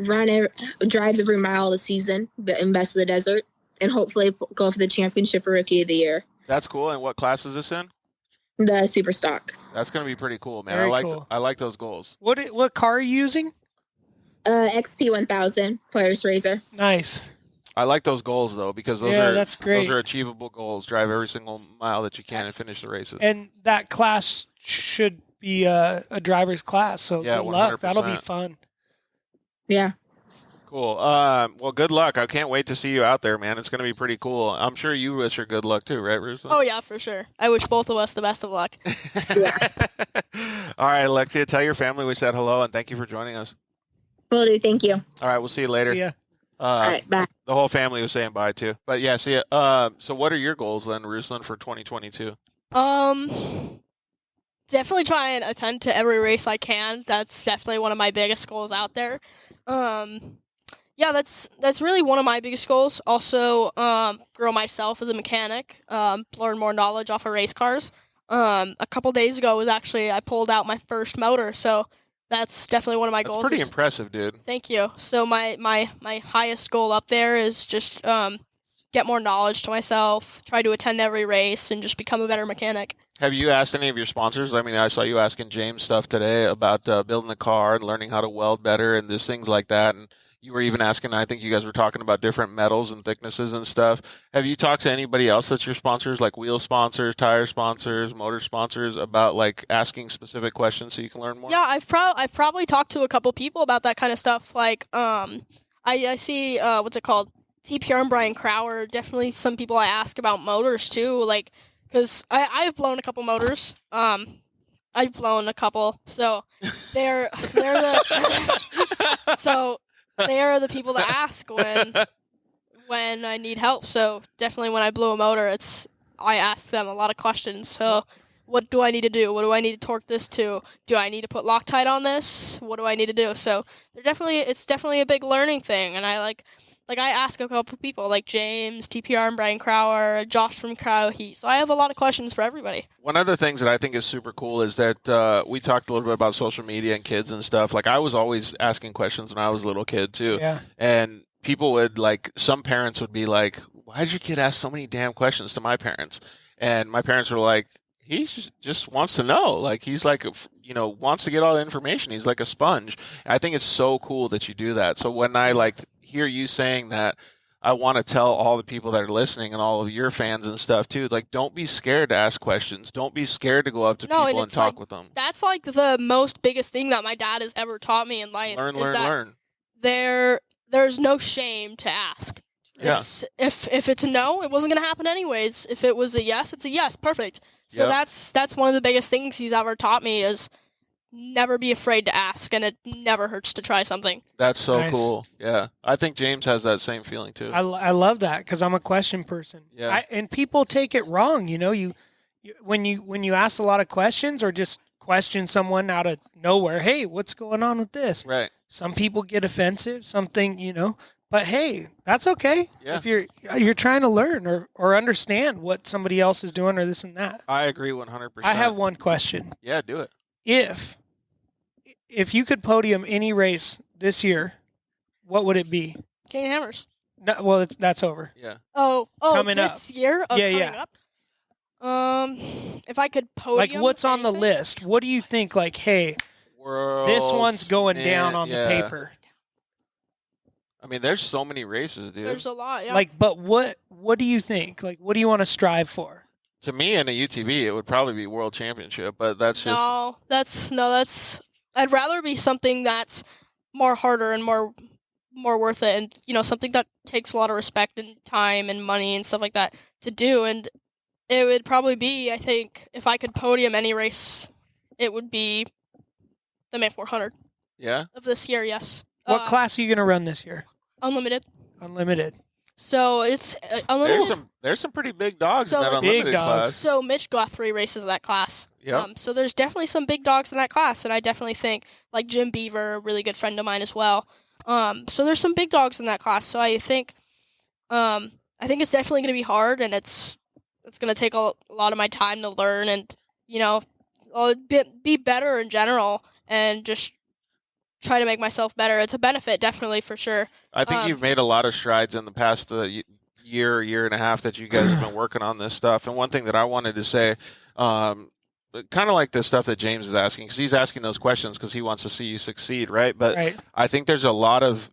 Drive every mile of the season, but invest in the desert, and hopefully go for the championship or rookie of the year. That's cool. And what class is this in? The super stock. That's going to be pretty cool, man. Very I like those goals. What car are you using? XP 1000 Polaris Razor. Nice. I like those goals though, because that's great. Those are achievable goals. Drive every single mile that you can and finish the races. And that class should be a driver's class. So Yeah, good luck. 100%. That'll be fun. Yeah. Cool. Well, good luck. I can't wait to see you out there, man. It's going to be pretty cool. I'm sure you wish her good luck too, right, Ruslan? Oh yeah, for sure. I wish both of us the best of luck. All right, Alexia, tell your family we said hello and thank you for joining us. Will do. Thank you. All right, we'll see you later. See ya. All right. Bye. The whole family was saying bye too. But yeah, see ya. So what are your goals then, Ruslan, for 2022? Definitely try and attend to every race I can. That's definitely one of my biggest goals out there. Yeah, that's really one of my biggest goals. Also, grow myself as a mechanic, learn more knowledge off of race cars. A couple days ago was actually I pulled out my first motor, so that's definitely one of my goals. That's pretty impressive, dude. Thank you. So my highest goal up there is just get more knowledge to myself, try to attend every race, and just become a better mechanic. Have you asked any of your sponsors? I mean, I saw you asking James stuff today about building a car and learning how to weld better and just things like that. And you were even asking, I think you guys were talking about different metals and thicknesses and stuff. Have you talked to anybody else that's your sponsors, like wheel sponsors, tire sponsors, motor sponsors, about like asking specific questions so you can learn more? Yeah, I've probably talked to a couple people about that kind of stuff. Like, I see what's it called, TPR and Brian Crowder. Definitely some people I ask about motors too, like. Because I've blown a couple motors. I've blown a couple, so they're the so they are the people to ask when I need help. So definitely when I blew a motor, I ask them a lot of questions. So what do I need to do? What do I need to torque this to? Do I need to put Loctite on this? What do I need to do? So it's definitely a big learning thing, and I I ask a couple people like James, TPR and Brian Crowder, Josh from Crow Heat. So I have a lot of questions for everybody. One of the things that I think is super cool is that we talked a little bit about social media and kids and stuff. Like I was always asking questions when I was a little kid too. Yeah. And people would some parents would be like, why did your kid ask so many damn questions to my parents? And my parents were like, he just wants to know. Like he's wants to get all the information. He's like a sponge. I think it's so cool that you do that. So when I hear you saying that, I want to tell all the people that are listening and all of your fans and stuff too, like, don't be scared to ask questions. Don't be scared to go up to people and talk with them. That's the most biggest thing that my dad has ever taught me in life. Learn. There's no shame to ask. Yeah. If it's a no, it wasn't going to happen anyways. If it was a yes, it's a yes. Perfect. So that's one of the biggest things he's ever taught me is never be afraid to ask, and it never hurts to try something. That's so Nice. cool. Yeah. I think James has that same feeling too. I love that because I'm a question person. Yeah. And people take it wrong. You when you ask a lot of questions or just question someone out of nowhere, hey, what's going on with this? Right. Some people get offensive, but hey, that's okay. Yeah. If you're trying to learn or understand what somebody else is doing or this and that. I agree 100%. I have one question. Yeah, do it. If you could podium any race this year, what would it be? King of Hammers. No, well, that's over. Yeah. Oh, Coming this up. year? Oh, Yeah, coming yeah. up? If I could podium. Like, what's on the anything? list? What do you think? Like, hey, this one's going down on the paper. I mean, there's so many races, dude. There's a lot. Yeah. Like, but what do you think? Like, what do you want to strive for? To me, in a UTV, it would probably be World Championship, but that's just... that's. I'd rather be something that's more harder and more worth it, and something that takes a lot of respect and time and money and stuff like that to do. And it would probably be, I think, if I could podium any race, it would be the May 400. Yeah. Of this year, yes. What class are you going to run this year? Unlimited. Unlimited. So it's unlimited. There's some pretty big dogs in that unlimited class. So Mitch got 3 races of that class. Yeah. So there's definitely some big dogs in that class, and I definitely think like Jim Beaver, a really good friend of mine as well. So there's some big dogs in that class. So I think it's definitely going to be hard, and it's going to take a lot of my time to learn, and I'll be better in general, and just try to make myself better. It's a benefit, definitely, for sure. I think you've made a lot of strides in the past year and a half that you guys have been working on this stuff. And one thing that I wanted to say, kind of like the stuff that James is asking, because he's asking those questions because he wants to see you succeed, right? But I think there's a lot of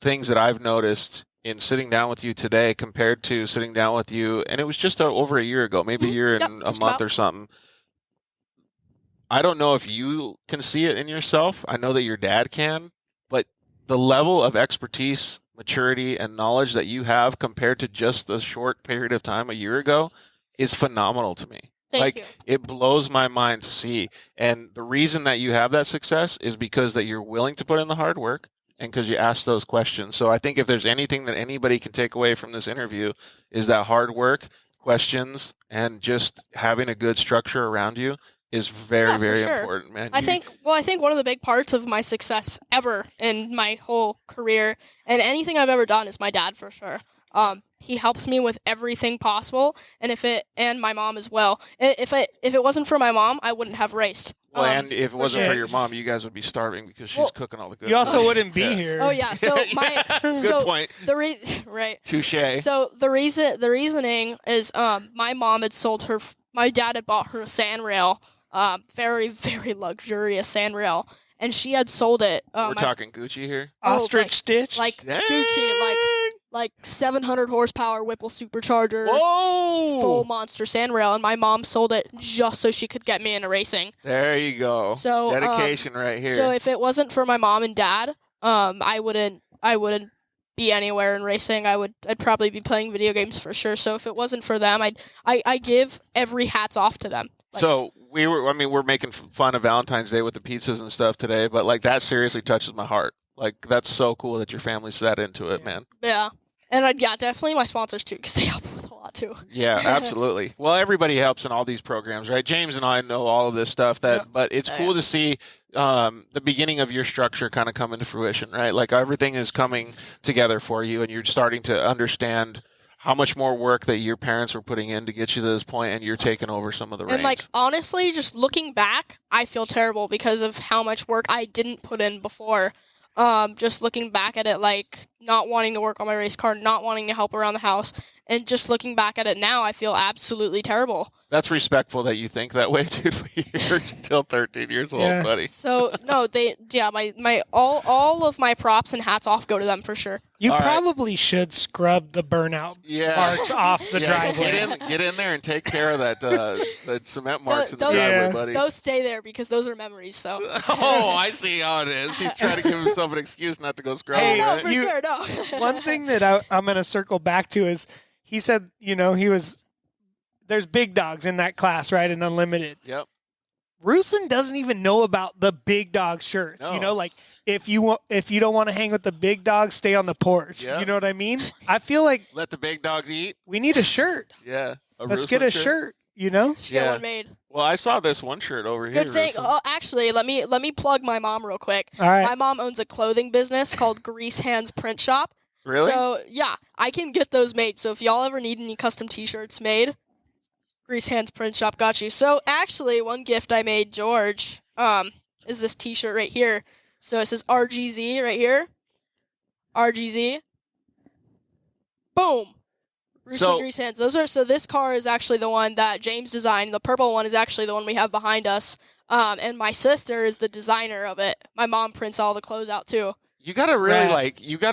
things that I've noticed in sitting down with you today compared to sitting down with you, and it was just over a year ago, maybe a year and a month or something. I don't know if you can see it in yourself. I know that your dad can, but the level of expertise, maturity, and knowledge that you have compared to just a short period of time a year ago is phenomenal to me. Thank you. It blows my mind to see. And the reason that you have that success is because that you're willing to put in the hard work and because you ask those questions. So I think if there's anything that anybody can take away from this interview is that hard work, questions, and just having a good structure around you is very, very important, man. I think one of the big parts of my success ever in my whole career and anything I've ever done is my dad, for sure. He helps me with everything possible, and my mom as well. If it wasn't for my mom, I wouldn't have raced. Well, and if it wasn't for your mom, you guys would be starving because she's cooking all the good. You also food. wouldn't be here. Oh yeah. So good point. Right. Touche. So the reasoning is my mom had my dad had bought her a sand rail. Very, very luxurious sand rail, and she had sold it. We're talking Gucci here. Ostrich stitch, like Gucci, like 700 horsepower Whipple supercharger, full monster sand rail, and my mom sold it just so she could get me into racing. There you go. So dedication right here. So if it wasn't for my mom and dad, I wouldn't be anywhere in racing. I'd probably be playing video games for sure. So if it wasn't for them, I give every hats off to them. So we're making fun of Valentine's Day with the pizzas and stuff today, but like that seriously touches my heart. Like that's so cool that your family's that into it, man. Yeah. And definitely my sponsors too, because they help with a lot too. Yeah, absolutely. Well, everybody helps in all these programs, right? James and I know all of this stuff, but it's cool to see the beginning of your structure kind of come into fruition, right? Like everything is coming together for you, and you're starting to understand how much more work that your parents were putting in to get you to this point, and you're taking over some of the reins. And honestly, just looking back, I feel terrible because of how much work I didn't put in before. Just looking back at it, not wanting to work on my race car, not wanting to help around the house, and just looking back at it now, I feel absolutely terrible. That's respectful that you think that way, dude. You're still 13 years old, buddy. So no, my all of my props and hats off go to them for sure. You probably should scrub the burnout marks off the driveway. Get in there and take care of that cement marks in the driveway, buddy. Those stay there because those are memories. So. Oh, I see how it is. He's trying to give himself an excuse not to go scrub. Hey, no, for sure, no. One thing that I'm going to circle back to is he said, there's big dogs in that class, right? In Unlimited. Yep. Ruslan doesn't even know about the big dog shirts. No. If you don't want to hang with the big dogs, stay on the porch. Yep. You know what I mean? I feel like let the big dogs eat. We need a shirt. Yeah. Let's get a shirt. Just get one made. Well, I saw this one shirt over here. Good thing. Oh, actually, let me plug my mom real quick. All right. My mom owns a clothing business called Greasehandz Print Shop. Really? So yeah, I can get those made. So if y'all ever need any custom T-shirts made, Greasehandz Print Shop got you. So actually, one gift I made George is this T-shirt right here. So it says RGZ right here. RGZ. Boom. Ruslan Greasehandz. So this car is actually the one that James designed. The purple one is actually the one we have behind us. And my sister is the designer of it. My mom prints all the clothes out too. You gotta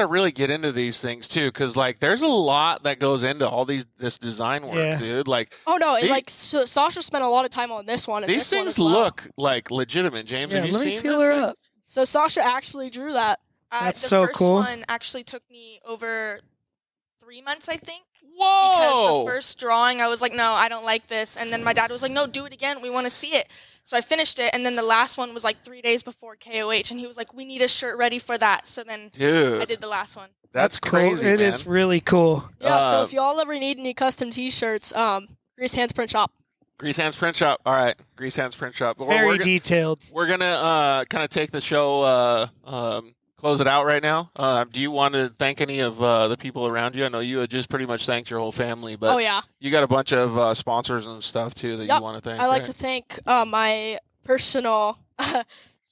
really get into these things too, because there's a lot that goes into all this design work, dude. Sasha spent a lot of time on this one. And these things look like legitimate, James. Have you let me seen feel this her thing? up. So Sasha actually drew that. That's the so first cool. one actually took me over 3 months, I think. Whoa! Because the first drawing, I was like, no, I don't like this. And then my dad was like, no, do it again. We want to see it. So I finished it. And then the last one was 3 days before KOH. And he was like, we need a shirt ready for that. So then I did the last one. That's crazy, cool. It is really cool. Yeah, so if y'all ever need any custom T-shirts, Greasehandz Print Shop. Greasehandz Print Shop. All right. Greasehandz Print Shop. Very detailed. We're going to kind of take the show, close it out right now. Do you want to thank any of the people around you? I know you had just pretty much thanked your whole family, but you got a bunch of sponsors and stuff too that you want to thank. I like to thank my personal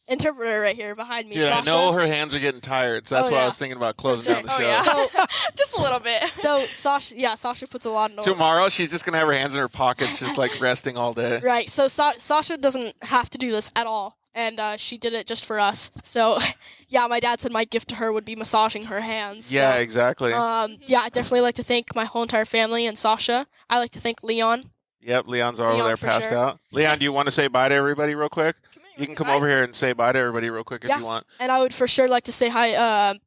interpreter right here behind me. Dude, Sasha. I know her hands are getting tired, so that's why I was thinking about closing down the show. So, just a little bit. So Sasha puts a lot in order. Tomorrow, she's just going to have her hands in her pockets, just like resting all day. Right. So Sasha doesn't have to do this at all. And she did it just for us. So, yeah, my dad said my gift to her would be massaging her hands. Yeah, so, exactly. Yeah, I definitely like to thank my whole entire family and Sasha. I like to thank Leon. Yep, Leon's over there passed out. Leon, do you want to say bye to everybody real quick? You can come over here and say bye to everybody real quick if you want. And I would for sure like to say hi.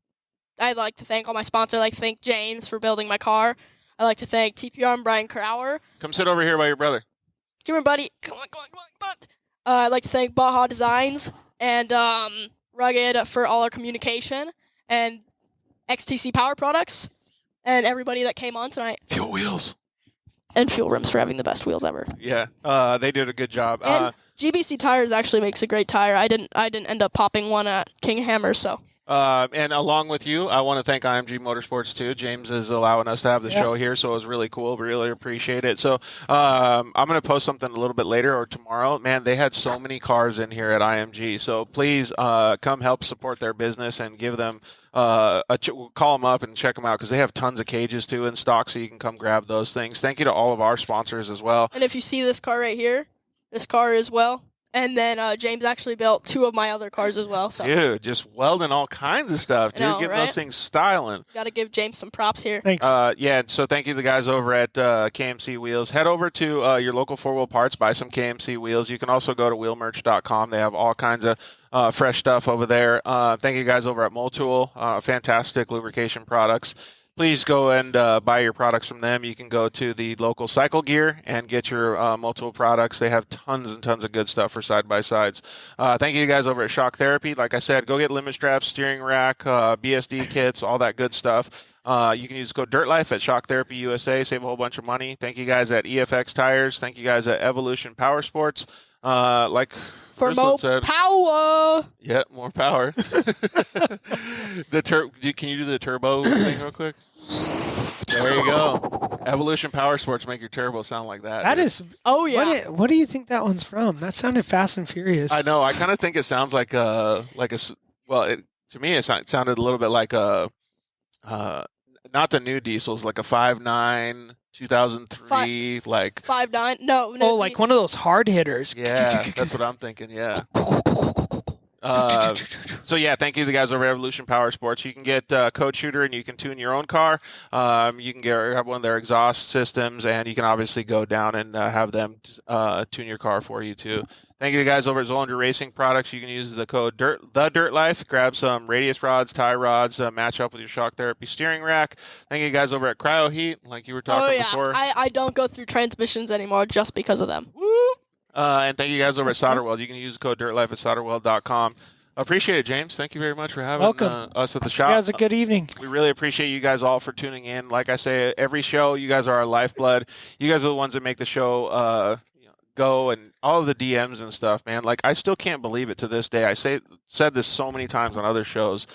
I'd like to thank all my sponsors. I'd like to thank James for building my car. I'd like to thank TPR and Brian Crowder. Come sit over here by your brother. Come here, buddy. Come on. I'd like to thank Baja Designs and Rugged for all our communication and XTC Power Products and everybody that came on tonight. Fuel Wheels. And Fuel Rims for having the best wheels ever. Yeah, they did a good job. And GBC Tires actually makes a great tire. I didn't end up popping one at King Hammer, so. And along with you, I want to thank IMG Motorsports too. James is allowing us to have the show here, so it was really cool. We really appreciate it. So I'm going to post something a little bit later or tomorrow. Man, they had so many cars in here at IMG, so please come help support their business and give them call them up and check them out because they have tons of cages too in stock, so you can come grab those things. Thank you to all of our sponsors as well. And if you see this car right here, this car as well. And then James actually built 2 of my other cars as well. So. Dude, just welding all kinds of stuff, dude. Getting those things styling. Got to give James some props here. Thanks. Yeah, so thank you to the guys over at KMC Wheels. Head over to your local 4-wheel parts, buy some KMC wheels. You can also go to wheelmerch.com. They have all kinds of fresh stuff over there. Thank you guys over at Motul. Fantastic lubrication products. Please go and buy your products from them. You can go to the local Cycle Gear and get your multiple products. They have tons and tons of good stuff for side-by-sides. Thank you guys over at Shock Therapy. Like I said, go get limit straps, steering rack, BSD kits, all that good stuff. You can use code DIRTLIFE at Shock Therapy USA. Save a whole bunch of money. Thank you guys at EFX Tires. Thank you guys at Evolution Power Sports. For more power. Yeah, more power. Can you do the turbo thing real quick? There you go. Evolution Power Sports make your turbo sound like that. That is. Oh yeah. What do you think that one's from? That sounded Fast and Furious. I know. I kind of think it sounds like a. Well, to me, it sounded a little bit like a. Not the new diesels, like a 5.9. 2003, like 5.9. No. Oh, like one of those hard hitters. Yeah, that's what I'm thinking. Yeah. So yeah, thank you to the guys over at Evolution Power Sports. You can get Code Shooter and you can tune your own car. You can have one of their exhaust systems, and you can obviously go down and have them tune your car for you too. Thank you to the guys over at Zolander Racing Products. You can use the code DIRTLIFE. Grab some radius rods, tie rods, match up with your Shock Therapy steering rack. Thank you guys over at Cryo Heat, like you were talking before. I don't go through transmissions anymore just because of them. Woo! And thank you guys over at Solderweld. You can use the code DIRTLIFE at solderweld.com. Appreciate it, James. Thank you very much for having us at the shop. You guys, a good evening. We really appreciate you guys all for tuning in. Like I say, every show, you guys are our lifeblood. You guys are the ones that make the show go, and all of the DMs and stuff, man. Like, I still can't believe it to this day. I said this so many times on other shows.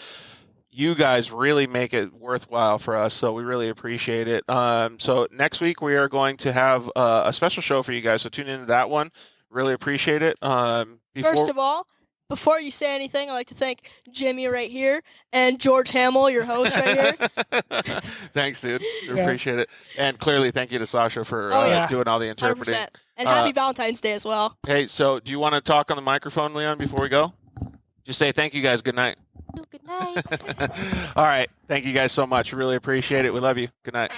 You guys really make it worthwhile for us, so we really appreciate it. So next week we are going to have a special show for you guys, so tune into that one. Really appreciate it. First of all, before you say anything, I'd like to thank Jimmy right here and George Hamill, your host right here. Thanks, dude. We appreciate it. And clearly, thank you to Sasha for doing all the interpreting. 100%. And happy Valentine's Day as well. Hey, so do you want to talk on the microphone, Leon, before we go? Just say thank you guys. Good night. Good night. All right. Thank you guys so much. Really appreciate it. We love you. Good night.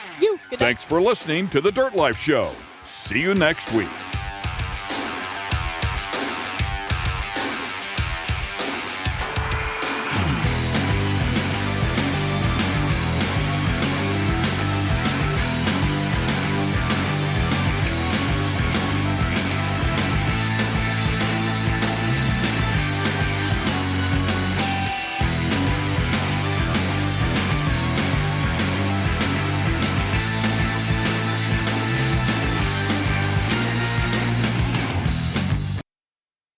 Thanks for listening to The Dirt Life Show. See you next week.